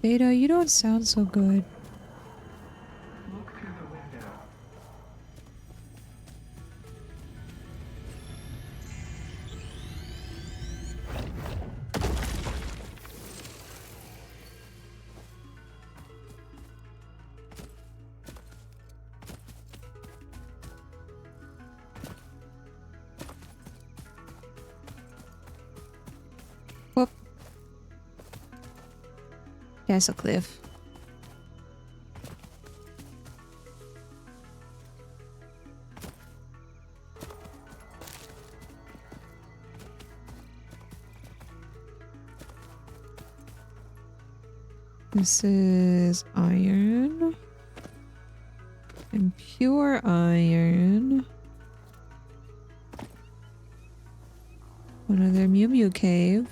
Beta, you don't sound so good. Look through the window. Whoop. That's a cliff. This is iron. And pure iron. Another Mew Mew cave.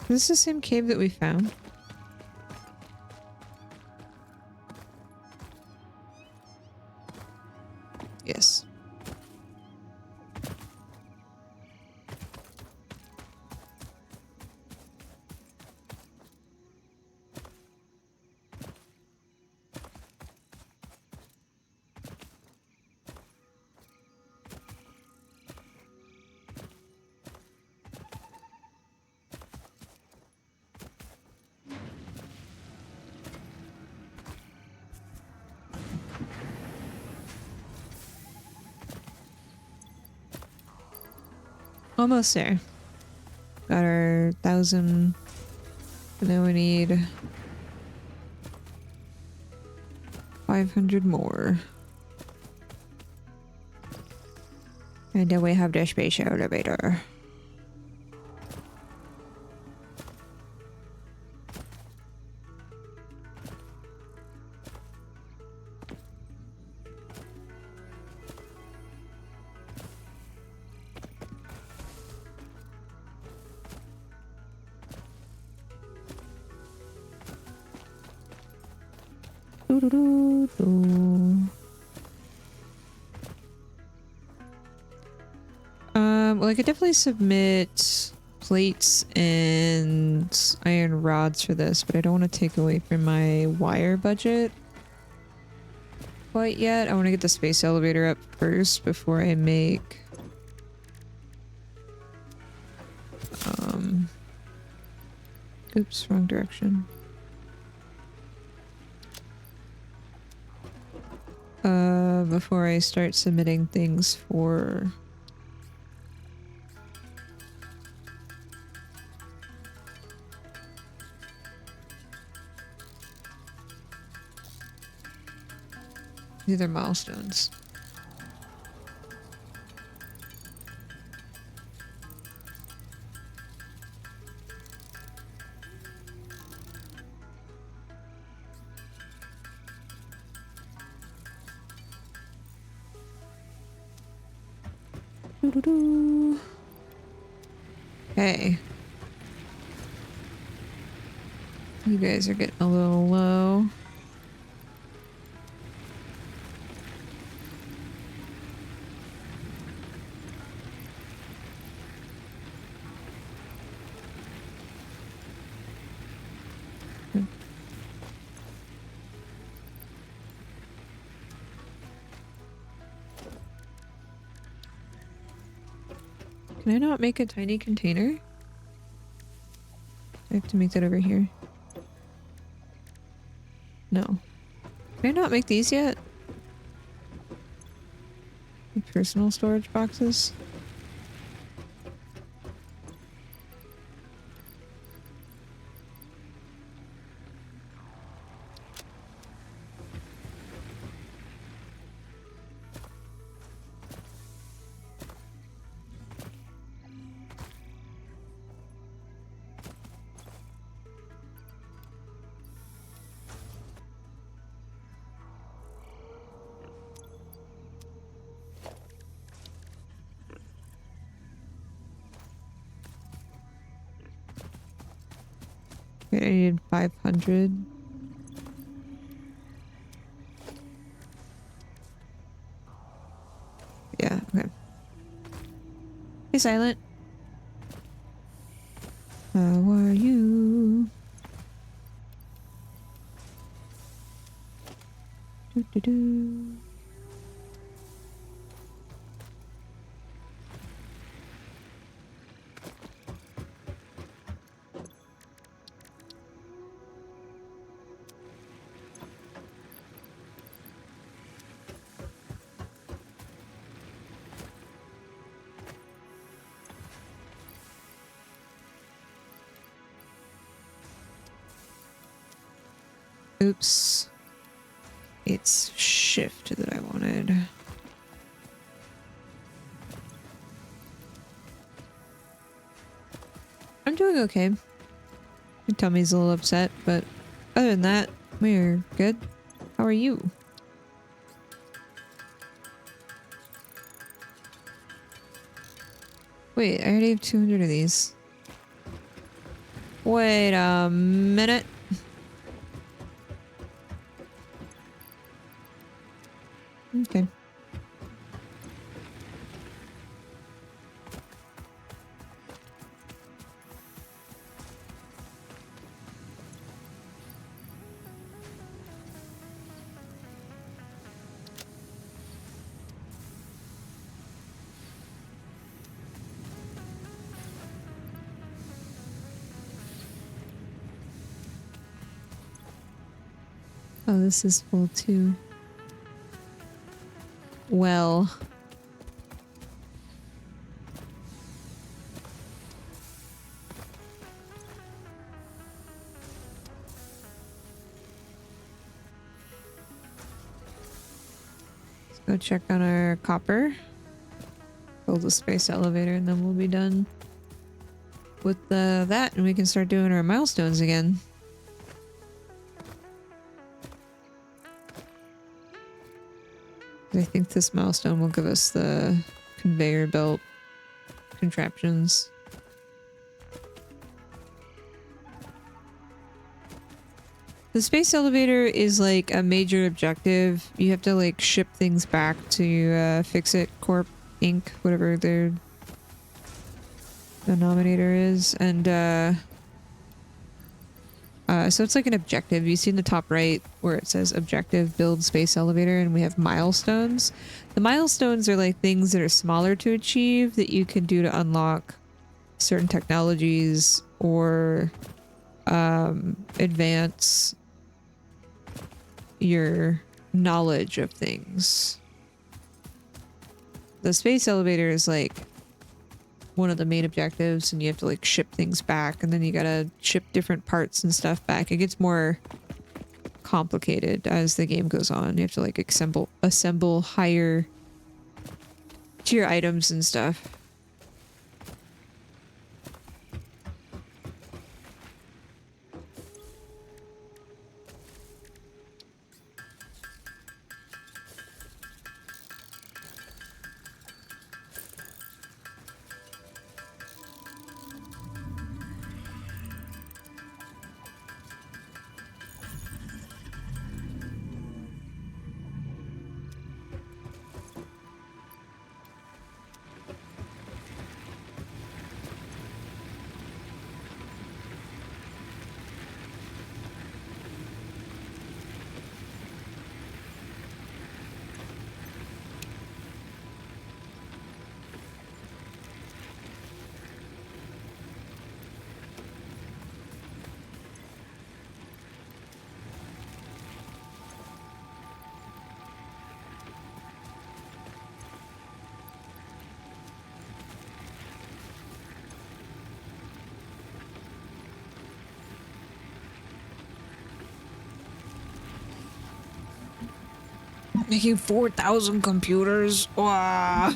Is this the same cave that we found? Yes. Almost there. Got our 1,000. And now we need 500 more. And then we have the space elevator. Well, I could definitely submit plates and iron rods for this, but I don't want to take away from my wire budget quite yet. I want to get the space elevator up first before I make oops, wrong direction. Before I start submitting things for these are milestones. Doo-doo-doo. Okay. You guys are getting a little low. Can I not make a tiny container? I have to make that over here. No. Can I not make these yet? The personal storage boxes? Okay, I need 500. Yeah, okay. Hey, Silent. How are you? Doo -doo -doo. Oops. It's shift that I wanted. I'm doing okay. My tummy's a little upset, but other than that, we're good. How are you? Wait, I already have 200 of these. Wait a minute. Okay. Oh, this is full too. Well. Let's go check on our copper. Build a space elevator and then we'll be done with that and we can start doing our milestones again. I think this milestone will give us the conveyor belt contraptions. The space elevator is like a major objective. You have to like ship things back to Fix It Corp Inc., whatever their denominator is, and so it's like an objective. You see in the top right where it says objective build space elevator, and we have milestones. The milestones are like things that are smaller to achieve that you can do to unlock certain technologies or advance your knowledge of things. The space elevator is like one of the main objectives, and you have to like ship things back, and then you gotta ship different parts and stuff back. It gets more complicated as the game goes on. You have to like assemble higher tier items and stuff. Making 4,000 computers. Wow.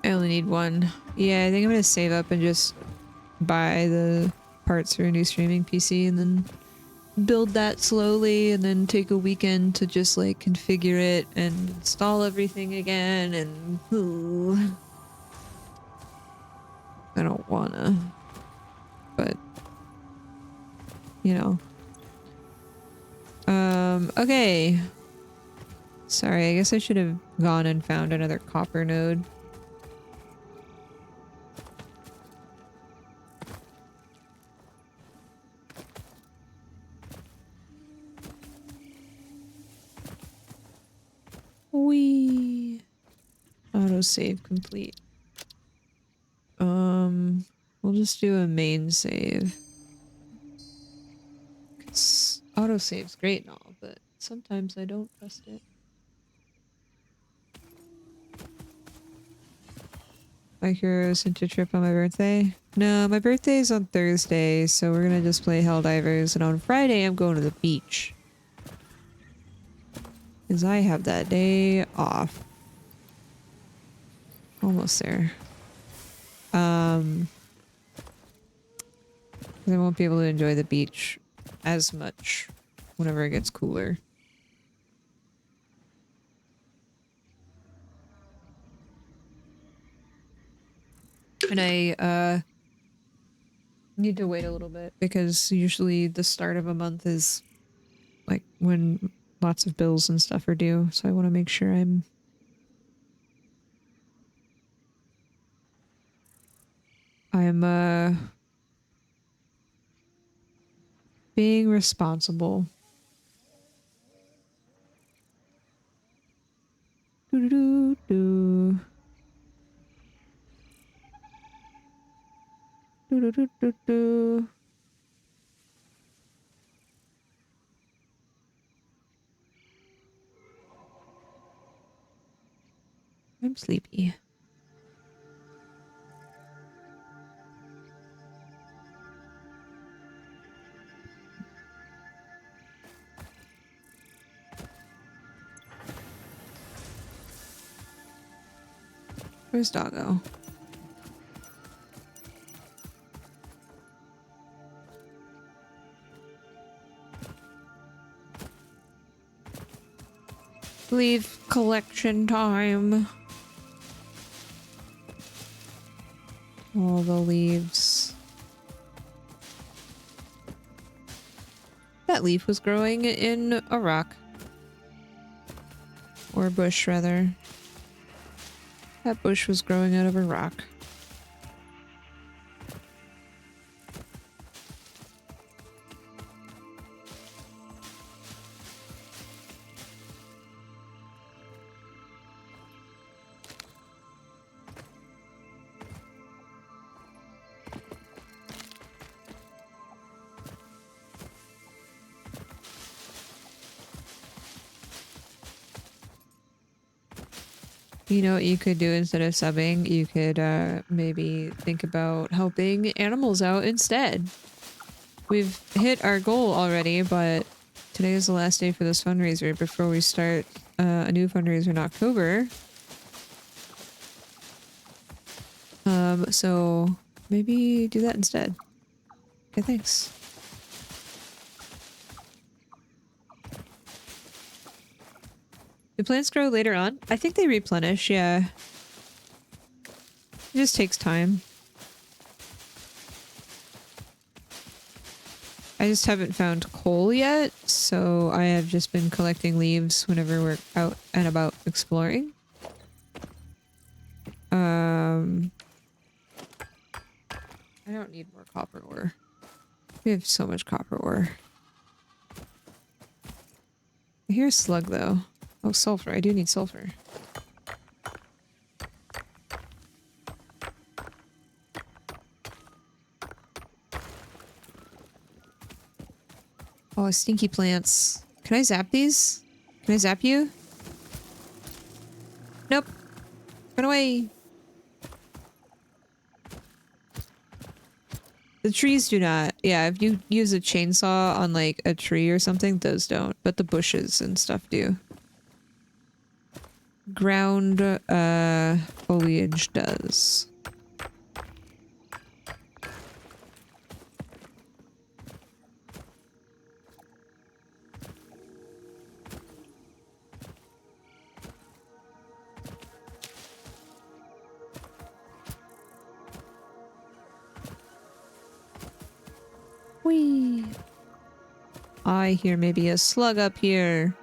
I only need one. Yeah, I think I'm gonna save up and just buy the parts for a new streaming PC and then build that slowly and then take a weekend to just like configure it and install everything again and I don't wanna, but you know. Okay. Sorry, I guess I should have gone and found another copper node. Wee. Autosave complete. We'll just do a main save. 'Cause autosave's great and all, but sometimes I don't trust it. My hero sent a trip on my birthday? No, my birthday is on Thursday, so we're gonna just play Helldivers, and on Friday I'm going to the beach. Because I have that day off. Almost there. I won't be able to enjoy the beach as much whenever it gets cooler. And I need to wait a little bit because usually the start of a month is like when lots of bills and stuff are due, so I want to make sure I'm being responsible. Doo doo doo doo doo doo doo doo. I'm sleepy. Where's Doggo? Leave collection time. All the leaves. That leaf was growing in a rock. Or a bush, rather. That bush was growing out of a rock. You know what you could do instead of subbing? You could maybe think about helping animals out instead. We've hit our goal already, but today is the last day for this fundraiser before we start a new fundraiser in October. So maybe do that instead. Okay, thanks. Do plants grow later on? I think they replenish, yeah. It just takes time. I just haven't found coal yet, so I have just been collecting leaves whenever we're out and about exploring. I don't need more copper ore. We have so much copper ore. I hear a slug though. Oh, sulfur. I do need sulfur. Oh, stinky plants. Can I zap these? Can I zap you? Nope. Run away! The trees do not. Yeah, if you use a chainsaw on like a tree or something, those don't. But the bushes and stuff do. Ground foliage does. Whee! I hear maybe a slug up here.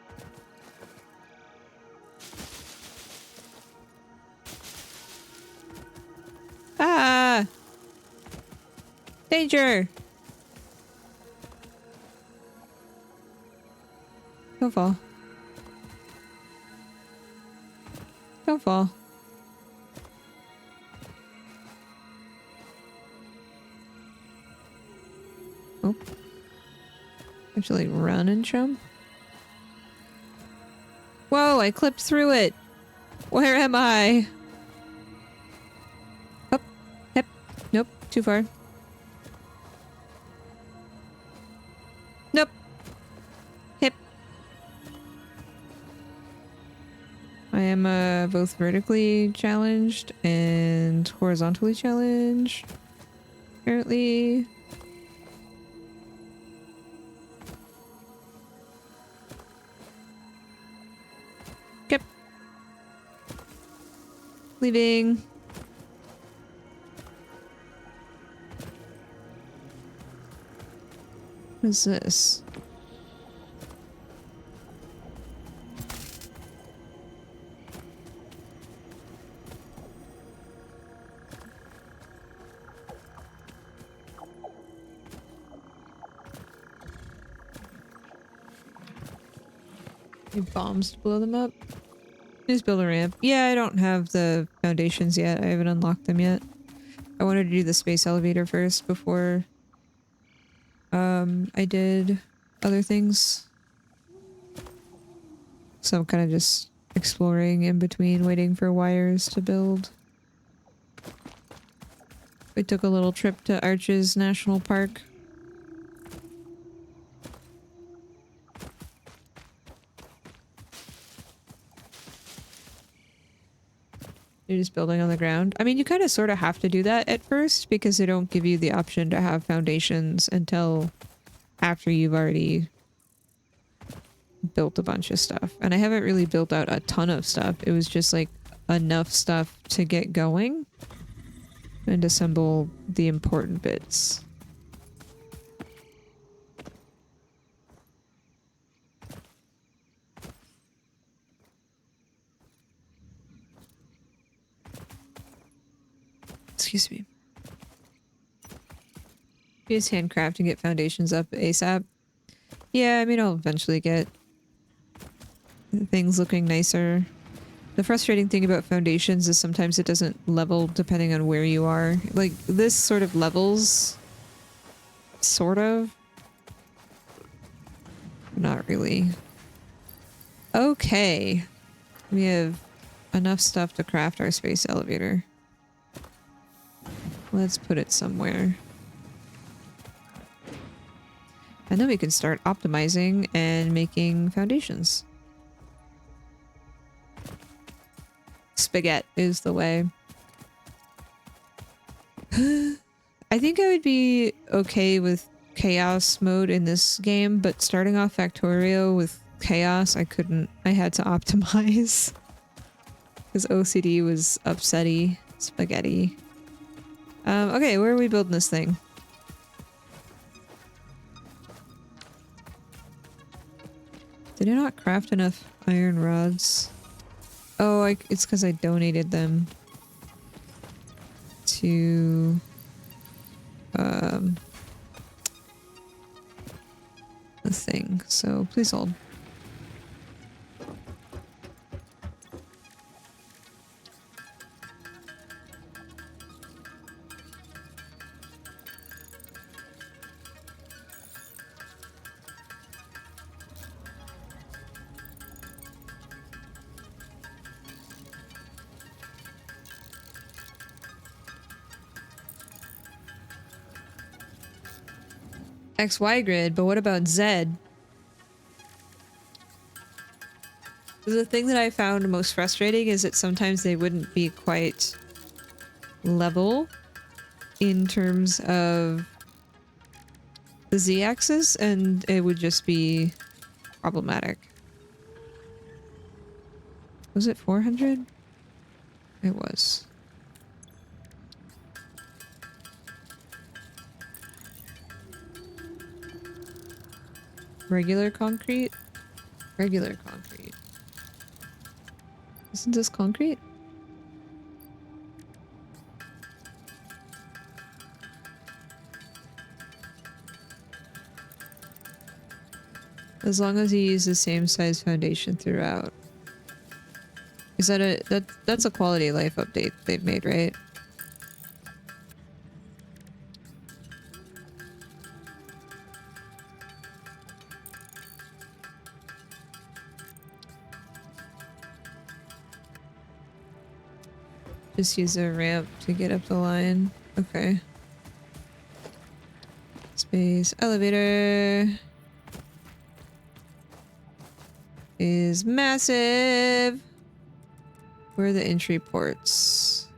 Ah! Danger! Don't fall. Don't fall. Oh. Actually run and jump. Whoa, I clipped through it. Where am I? Up. Yep. Nope. Too far. Nope. Hip. I am both vertically challenged and horizontally challenged. Apparently. Yep. Leaving. What is this? Need bombs to blow them up. Just build a ramp. Yeah, I don't have the foundations yet. I haven't unlocked them yet. I wanted to do the space elevator first before I did other things. So I'm kind of just exploring in between, waiting for wires to build. We took a little trip to Arches National Park. You're just building on the ground. I mean, you kind of sort of have to do that at first because they don't give you the option to have foundations until after you've already built a bunch of stuff. And I haven't really built out a ton of stuff. It was just like enough stuff to get going and assemble the important bits. Excuse me. Use handcraft and get foundations up ASAP. Yeah, I mean, I'll eventually get things looking nicer. The frustrating thing about foundations is sometimes it doesn't level depending on where you are. Like, this sort of levels. Sort of. Not really. Okay. We have enough stuff to craft our space elevator. Let's put it somewhere. And then we can start optimizing and making foundations. Spaghetti is the way. I think I would be okay with chaos mode in this game, but starting off Factorio with chaos, I couldn't. I had to optimize. Because OCD was upsetty. Spaghetti. Okay, where are we building this thing? Did I not craft enough iron rods? Oh, it's because I donated them to the thing. So please hold. XY grid, but what about Z? The thing that I found most frustrating is that sometimes they wouldn't be quite level in terms of the Z-axis, and it would just be problematic. Was it 400? It was. Regular concrete? Regular concrete. Isn't this concrete? As long as you use the same size foundation throughout. Is that that's a quality of life update they've made, right? Just use a ramp to get up the line. Okay. Space elevator is massive. Where are the entry ports?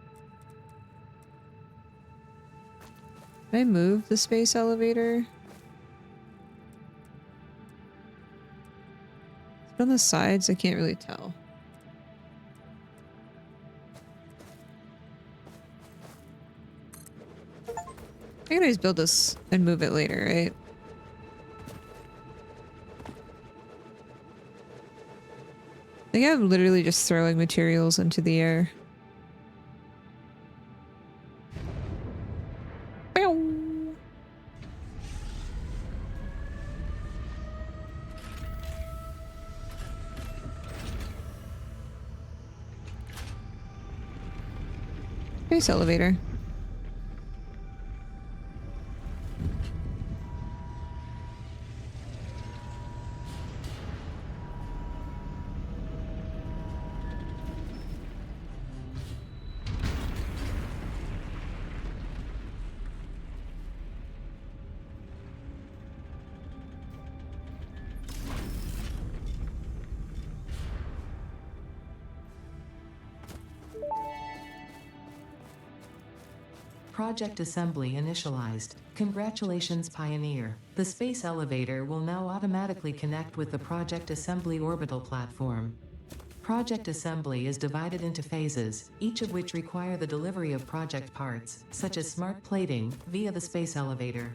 Did I move the space elevator? Is it on the sides? I can't really tell. I can always build this and move it later, right? I think I'm literally just throwing materials into the air. Pew! Space elevator. Project assembly initialized. Congratulations, Pioneer. The space elevator will now automatically connect with the Project Assembly orbital platform. Project assembly is divided into phases, each of which require the delivery of project parts, such as smart plating, via the space elevator.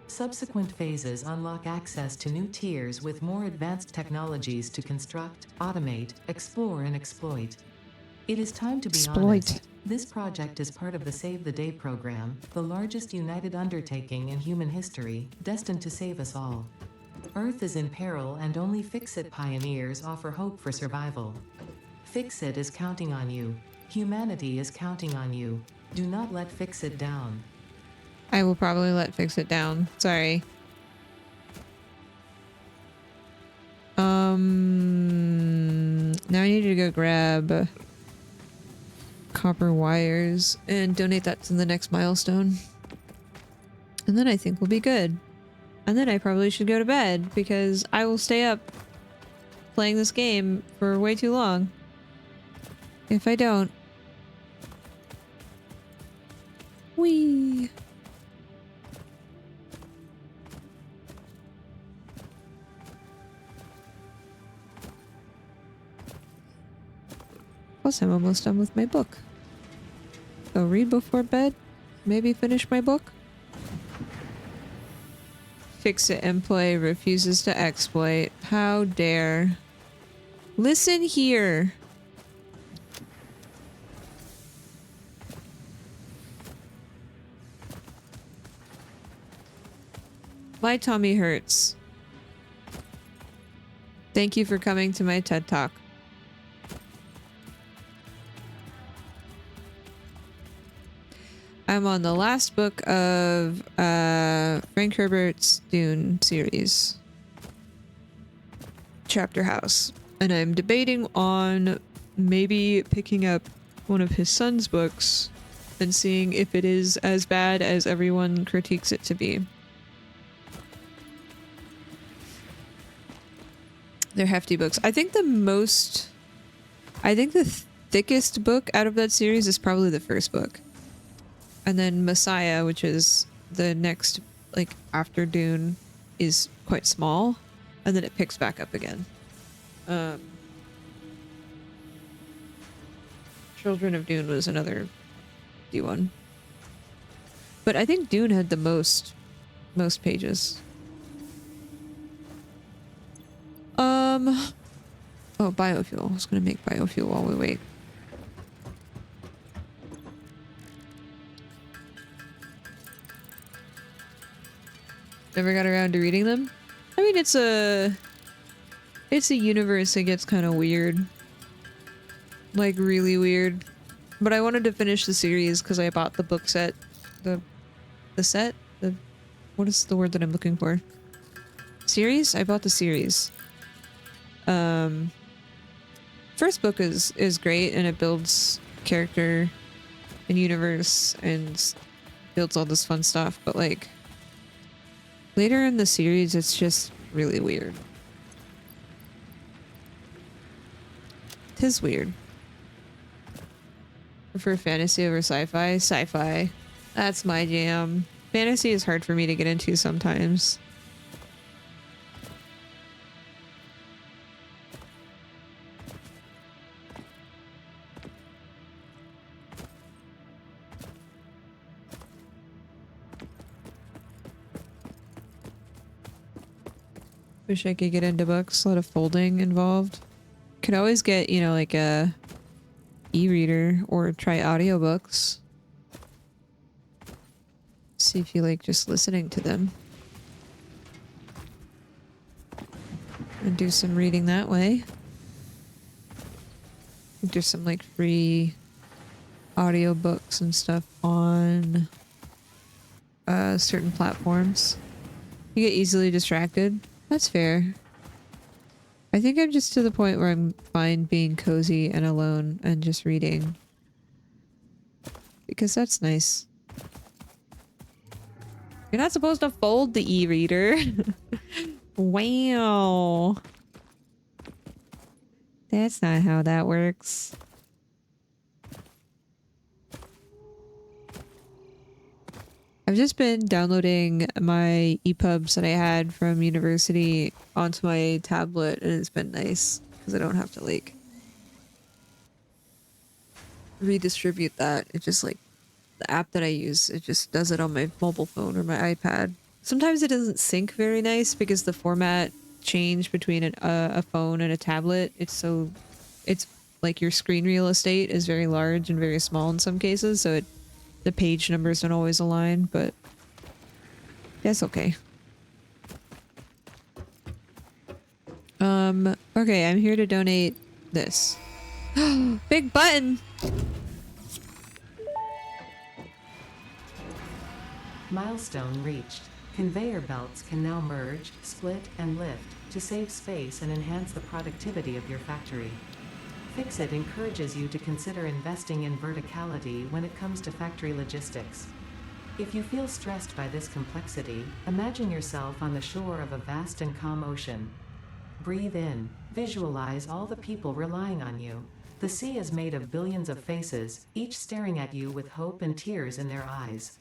Subsequent phases unlock access to new tiers with more advanced technologies to construct, automate, explore, and exploit. It is time to be honest. This project is part of the Save the Day program, the largest united undertaking in human history, destined to save us all. Earth is in peril and only Fix-It pioneers offer hope for survival. Fix-It is counting on you. Humanity is counting on you. Do not let Fix-It down. I will probably let Fix-It down. Sorry. Now I need to go grab copper wires and donate that to the next milestone. And then I think we'll be good. And then I probably should go to bed because I will stay up playing this game for way too long if I don't. Whee! Plus, I'm almost done with my book. So read before bed, maybe finish my book. Fix it and play refuses to exploit. How dare. Listen here. My tummy hurts. Thank you for coming to my TED Talk. I'm on the last book of Frank Herbert's Dune series, Chapter House, and I'm debating on maybe picking up one of his son's books and seeing if it is as bad as everyone critiques it to be. They're hefty books. I think the thickest book out of that series is probably the first book. And then Messiah, which is the next, like, after Dune, is quite small. And then it picks back up again. Children of Dune was another D1. But I think Dune had the most pages. Oh, biofuel. I was gonna make biofuel while we wait. Never got around to reading them? I mean, it's a universe that gets kind of weird. Like, really weird. But I wanted to finish the series because I bought the book set. The set? What is the word that I'm looking for? Series? I bought the series. First book is great, and it builds character and universe and builds all this fun stuff, but like later in the series it's just really weird. Tis weird. Prefer fantasy over sci-fi? Sci-fi. That's my jam. Fantasy is hard for me to get into sometimes. Wish I could get into books. A lot of folding involved. Could always get, you know, like a e-reader or try audiobooks. See if you like just listening to them. And do some reading that way. There's some like free audiobooks and stuff on certain platforms. You get easily distracted. That's fair. I think I'm just to the point where I'm fine being cozy and alone and just reading. Because that's nice. You're not supposed to fold the e-reader. Wow. That's not how that works. I've just been downloading my EPUBs that I had from university onto my tablet, and it's been nice because I don't have to like redistribute that. It just like the app that I use, it just does it on my mobile phone or my iPad. Sometimes it doesn't sync very nice because the format change between a phone and a tablet. It's like your screen real estate is very large and very small in some cases, so the page numbers don't always align, but that's okay. Okay, I'm here to donate this. Big button! Milestone reached. Conveyor belts can now merge, split, and lift to save space and enhance the productivity of your factory. Fixit encourages you to consider investing in verticality when it comes to factory logistics. If you feel stressed by this complexity, imagine yourself on the shore of a vast and calm ocean. Breathe in, visualize all the people relying on you. The sea is made of billions of faces, each staring at you with hope and tears in their eyes.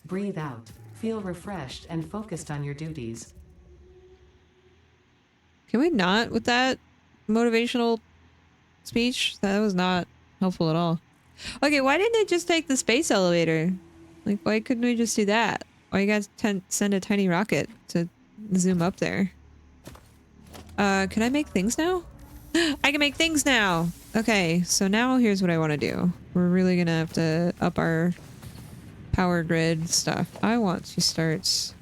Breathe out, feel refreshed and focused on your duties. Can we not with that motivational speech? That was not helpful at all. Okay, why didn't they just take the space elevator? Like, why couldn't we just do that? Why you guys send a tiny rocket to zoom up there? Can I make things now? I can make things now! Okay, so now here's what I want to do. We're really gonna have to up our power grid stuff. I want to start...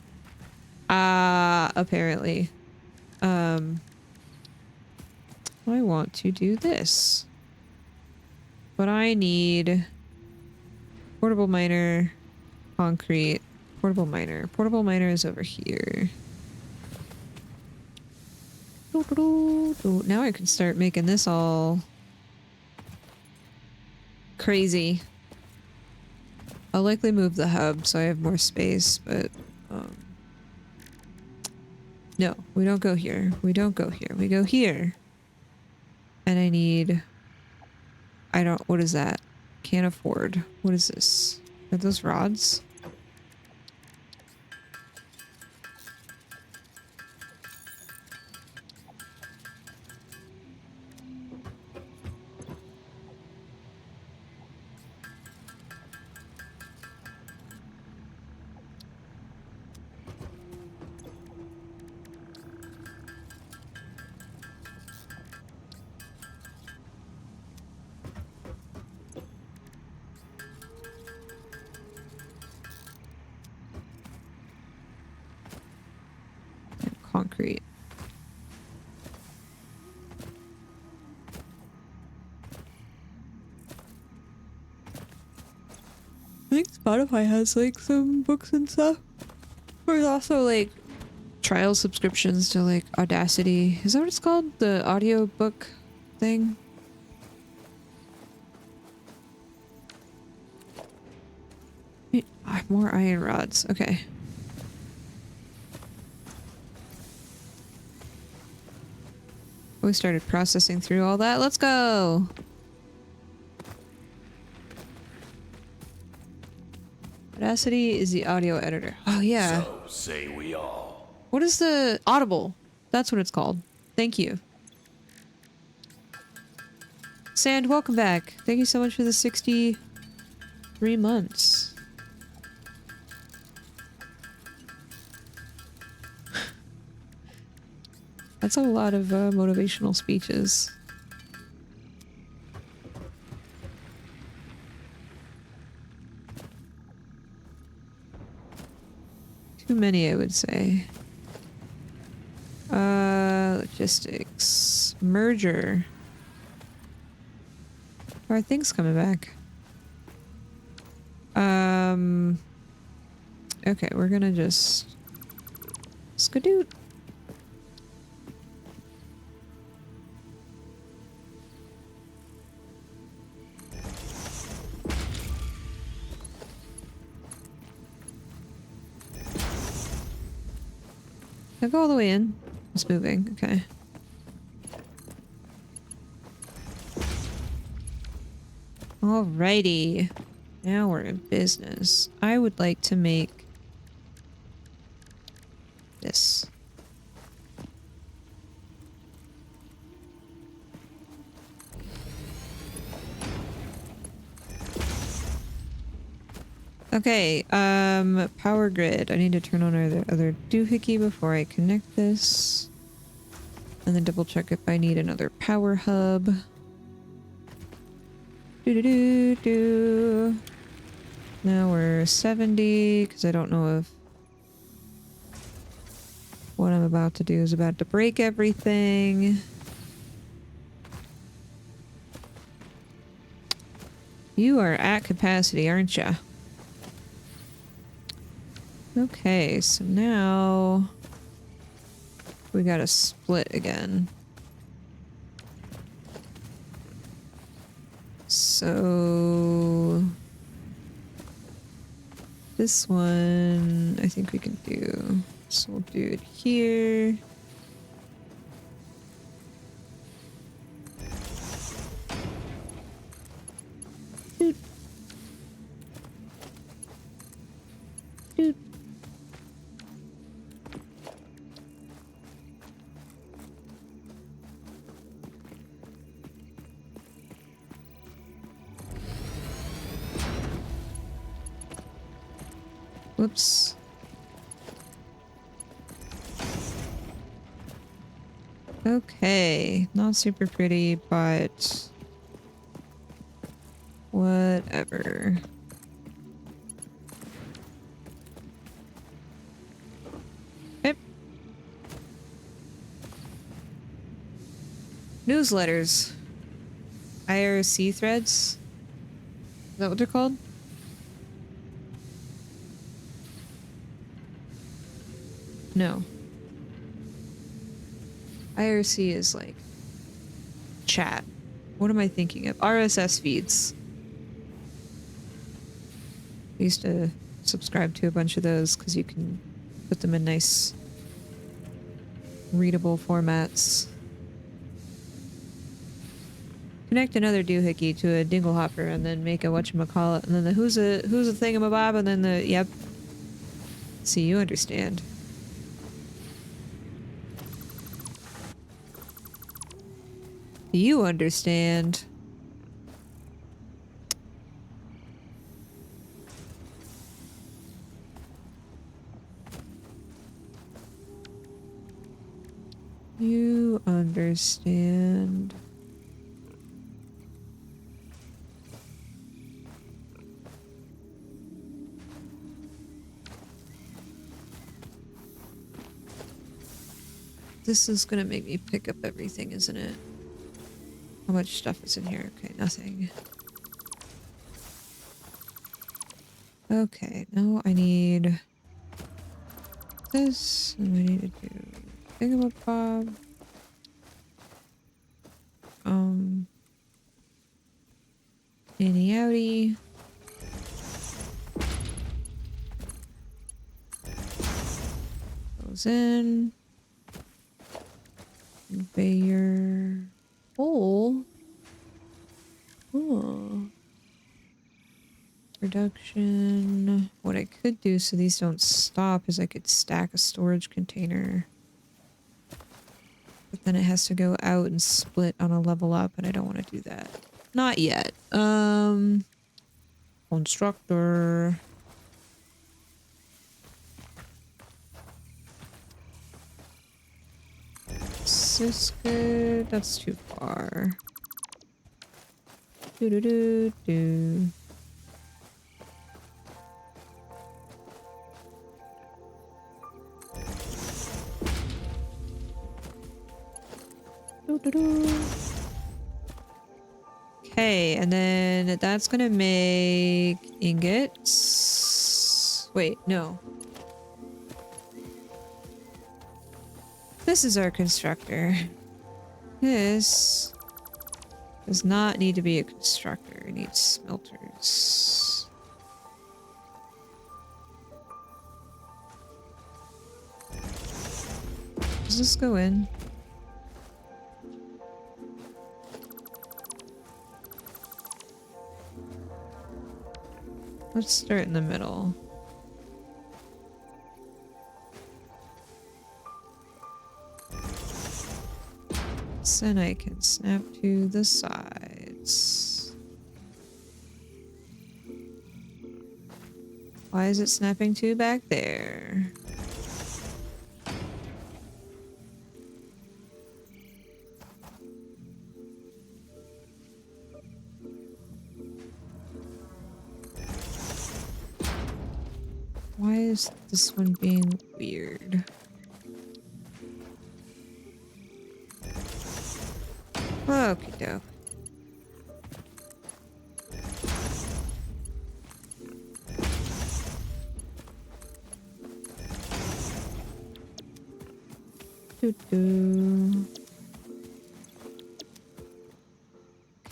apparently. I want to do this. But I need... portable miner, concrete, portable miner. Portable miner is over here. Now I can start making this all crazy. I'll likely move the hub so I have more space, but no. We don't go here. We don't go here. We go here. And I need... I don't... What is that? Can't afford. What is this? Are those rods? Concrete. I think Spotify has like some books and stuff. There's also like trial subscriptions to like Audacity. Is that what it's called? The audio book thing? More iron rods. Okay. We started processing through all that. Let's go! Audacity is the audio editor. Oh, yeah. So say we all. What is the Audible? That's what it's called. Thank you. Sand, welcome back. Thank you so much for the 63 months. That's a lot of motivational speeches. Too many, I would say. Logistics. Merger. Are things coming back? Okay, we're gonna just... Skadoot. I'll go all the way in. It's moving. Okay. Alrighty. Now we're in business. I would like to make this. Okay, power grid. I need to turn on our other doohickey before I connect this. And then double check if I need another power hub. Do. Now we're 70, because I don't know if what I'm about to do is about to break everything. You are at capacity, aren't ya? Okay, so now we gotta split again. So this one I think we can do. So we'll do it here. Doot. Doot. Whoops. Okay, not super pretty, but whatever. Yep. Newsletters. IRC threads. Is that what they're called? No. IRC is like chat. What am I thinking of? RSS feeds. I used to subscribe to a bunch of those because you can put them in nice readable formats. Connect another doohickey to a dinglehopper and then make a whatchamacallit, and then the who's a thingamabob, and then the yep. See, you understand. You understand. You understand. This is gonna make me pick up everything, isn't it? How much stuff is in here? Okay, nothing. Okay, now I need this, and we need to do thingamabob. Inny outy. Goes in. Conveyor. Hole. Oh. Production. What I could do so these don't stop is I could stack a storage container. But then it has to go out and split on a level up, and I don't want to do that. Not yet. Constructor. Is this good? That's too far. Do do do do. Do do do. Okay, and then that's gonna make ingots. Wait, no. This is our constructor. This does not need to be a constructor. It needs smelters. Does this go in? Let's start in the middle. So then I can snap to the sides. Why is it snapping to back there? Why is this one being weird? Okie doke. Doo-doo.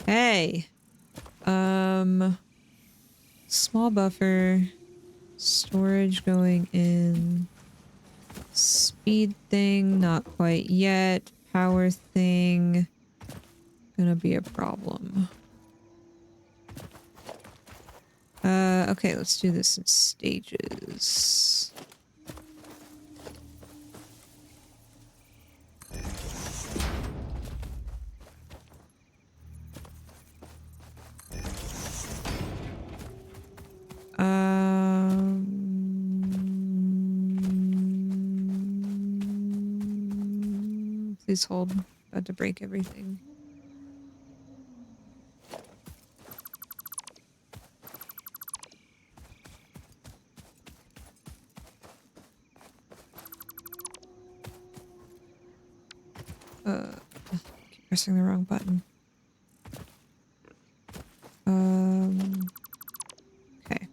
Okay. Small buffer. Storage going in. Speed thing, not quite yet. Power thing. Gonna be a problem. Okay, let's do this in stages. Please hold. About to break everything. Keep pressing the wrong button. Okay.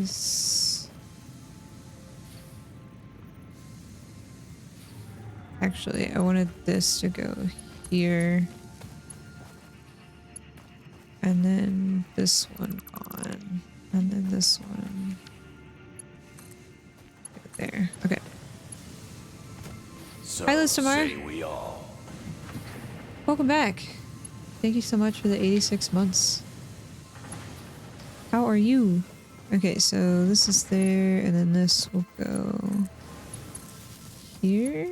this. Actually, I wanted this to go here. And then this one on. And then this one. There. Okay. So Hi, Listamar. say we all. Welcome back. Thank you so much for the 86 months. How are you? Okay, so this is there, and then this will go here.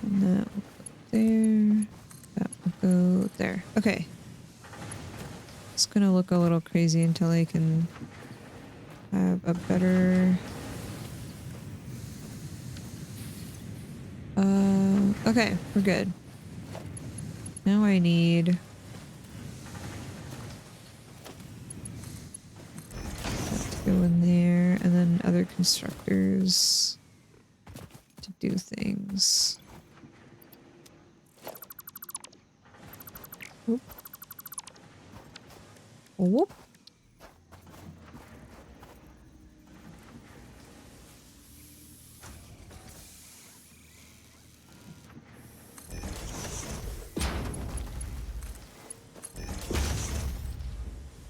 And that will go there. That will go there. Okay. It's gonna look a little crazy until I can have a better... okay, we're good. Now I need... that to go in there, and then other constructors to do things. Whoop. Whoop.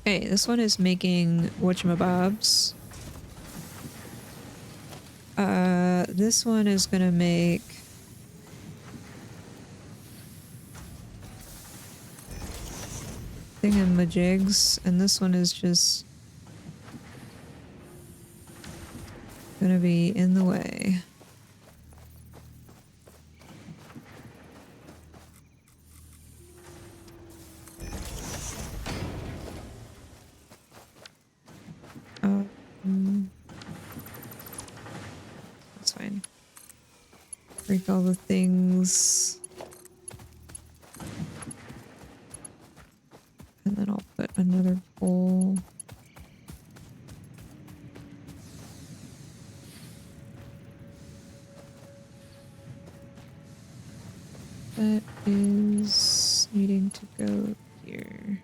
Okay, this one is making whatchamabobs. This one is gonna make thingamajigs, and this one is just gonna be in the way. That's fine. Break all the things. And then I'll put another pole. That is needing to go here.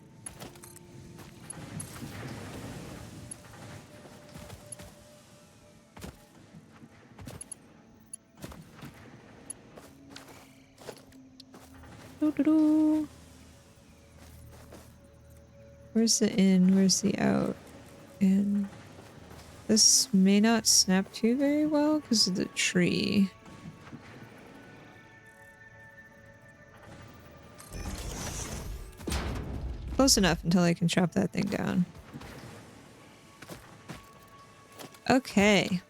Doo-doo-doo. Where's the in? Where's the out? And this may not snap to very well because of the tree. Close enough until I can chop that thing down. Okay.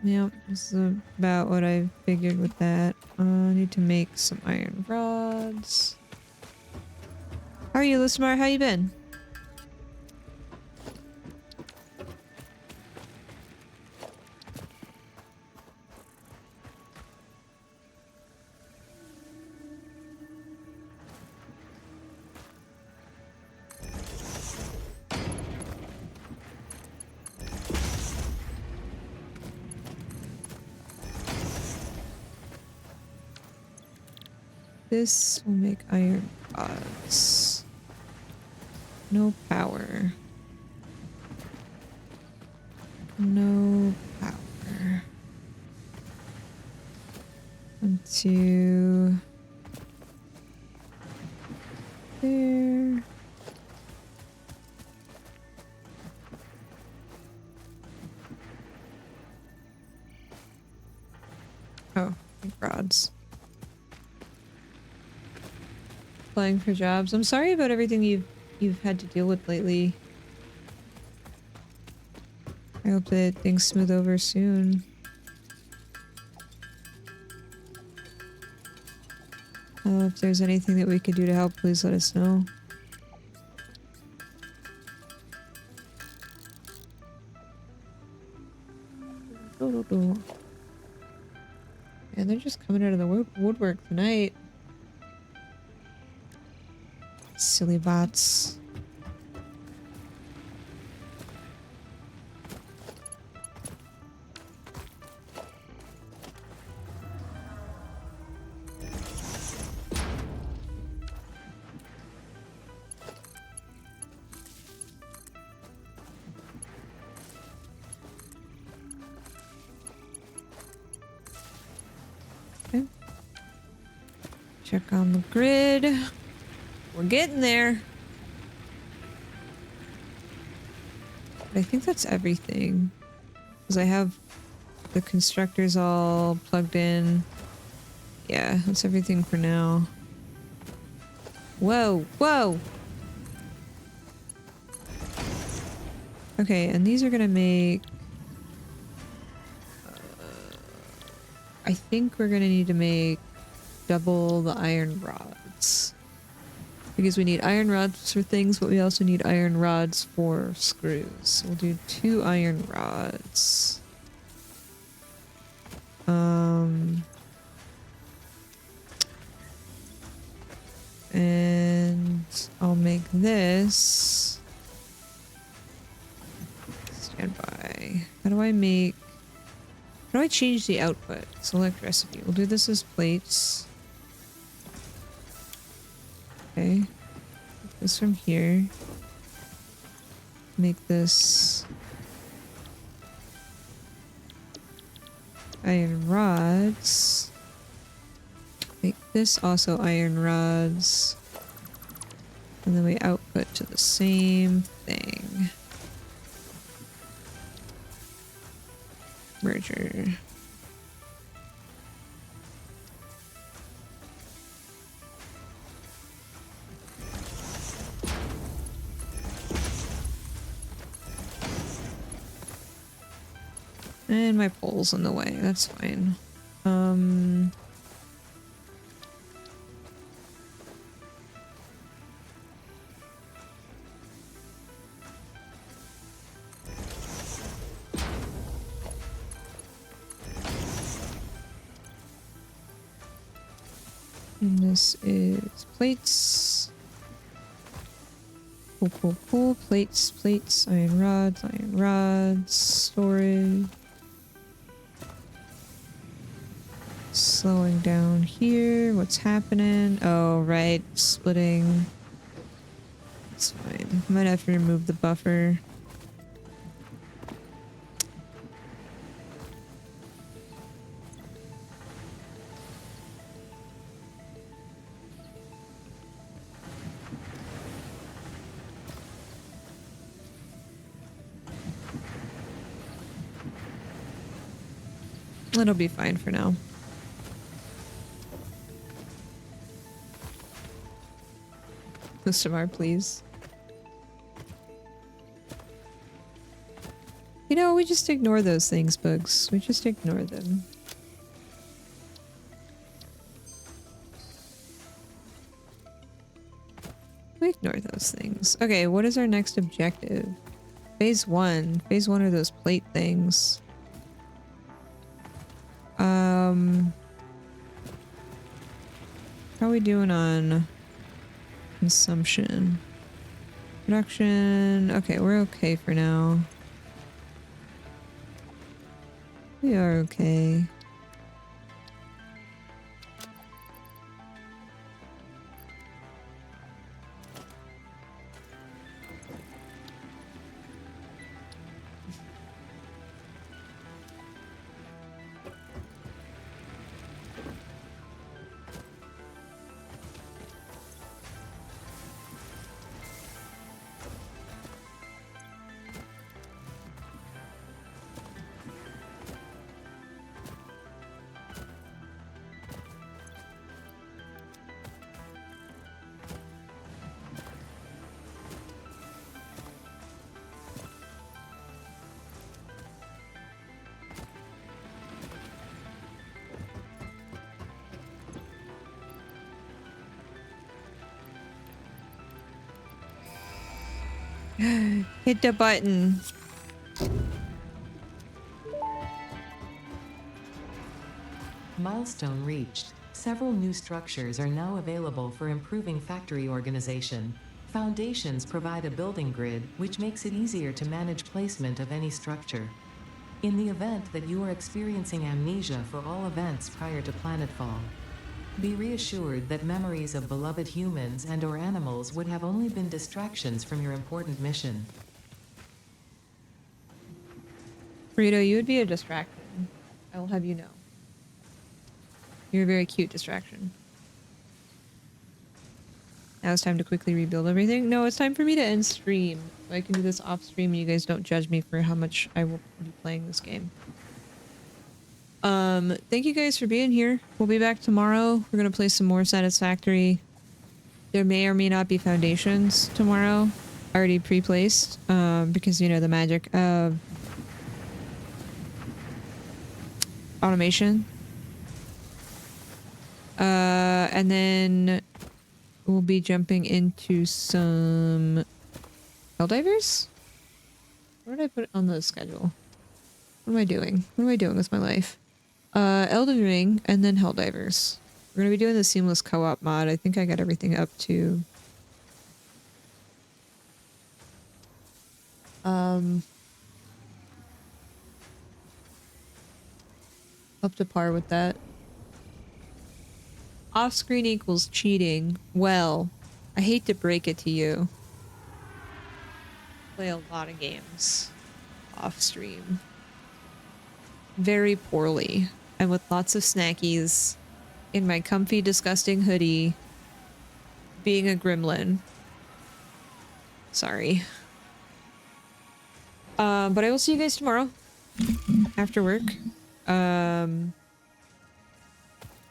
Yep, this is about what I figured with that. I need to make some iron rods. How are you, Lismar? How you been? This will make iron rods. No power. No power. 1, 2. There. Oh, rods. Applying for jobs. I'm sorry about everything you've had to deal with lately. I hope that things smooth over soon. If there's anything that we could do to help, please let us know. And they're just coming out of the woodwork tonight. Silly bots. Check on the grid. We're getting there. But I think that's everything. Because I have the constructors all plugged in. Yeah, that's everything for now. Whoa, whoa! Okay, and these are gonna make... I think we're gonna need to make double the iron rods. Because we need iron rods for things, but we also need iron rods for screws. We'll do 2 iron rods. And I'll make this. Stand by. How do I change the output? Select recipe. We'll do this as plates. Okay. Take this from here. Make this iron rods. Make this also iron rods. And then we output to the same thing. Merger. And my pole's in the way, that's fine. And this is plates. Cool, cool, cool. Plates, plates, iron rods, storage. Slowing down here. What's happening? Oh, right. Splitting. It's fine. Might have to remove the buffer. It'll be fine for now. Mr. please. You know, we just ignore those things, Bugs. We just ignore them. We ignore those things. Okay, what is our next objective? Phase 1. Phase 1 are those plate things. How are we doing on consumption? Production. Okay, we're okay for now. We are okay. Hit the button. Milestone reached. Several new structures are now available for improving factory organization. Foundations provide a building grid, which makes it easier to manage placement of any structure. In the event that you are experiencing amnesia for all events prior to planetfall, be reassured that memories of beloved humans and/or animals would have only been distractions from your important mission. Burrito, you would be a distraction. I will have you know. You're a very cute distraction. Now it's time to quickly rebuild everything. No, it's time for me to end stream. So I can do this off stream and you guys don't judge me for how much I will be playing this game. Thank you guys for being here. We'll be back tomorrow. We're gonna play some more Satisfactory. There may or may not be foundations tomorrow. Already pre-placed. Because you know the magic of automation. And then we'll be jumping into some Helldivers? Where did I put it on the schedule? What am I doing? What am I doing with my life? Elden Ring and then Helldivers. We're gonna be doing the seamless co-op mod. I think I got everything up to up to par with that. Off-screen equals cheating. Well, I hate to break it to you. Play a lot of games off-stream. Very poorly. And with lots of snackies. In my comfy, disgusting hoodie. Being a gremlin. Sorry. But I will see you guys tomorrow. After work.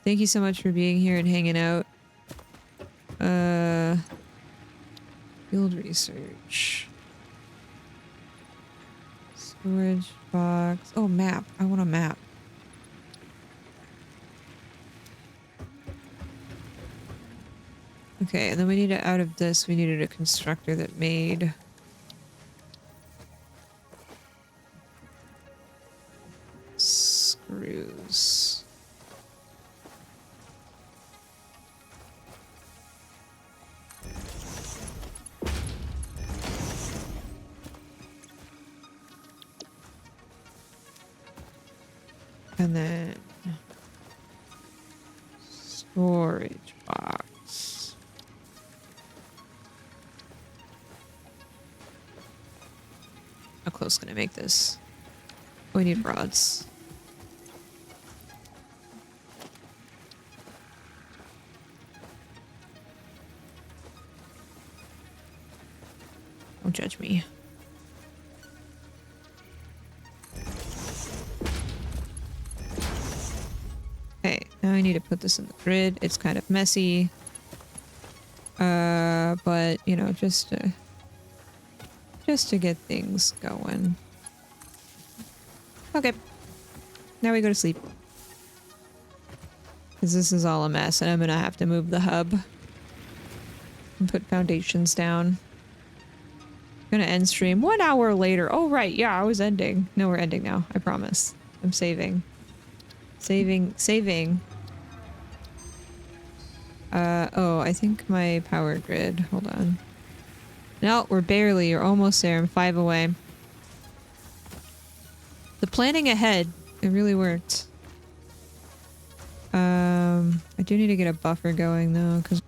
Thank you so much for being here and hanging out. Field research. Storage box. Oh, map. I want a map. Okay, and then we need to, out of this, we needed a constructor that made... screws. And then storage box. How close can I make this? We need rods. Don't judge me. Okay, now I need to put this in the grid. It's kind of messy. But, you know, just to get things going. Okay. Now we go to sleep. Because this is all a mess, and I'm gonna have to move the hub. And put foundations down. Gonna end stream 1 hour later. Oh, right. Yeah, I was ending. No, we're ending now. I promise. I'm saving. Saving. Oh, I think my power grid. Hold on. No, we're barely. You're almost there. I'm 5 away. The planning ahead. It really worked. I do need to get a buffer going, though, because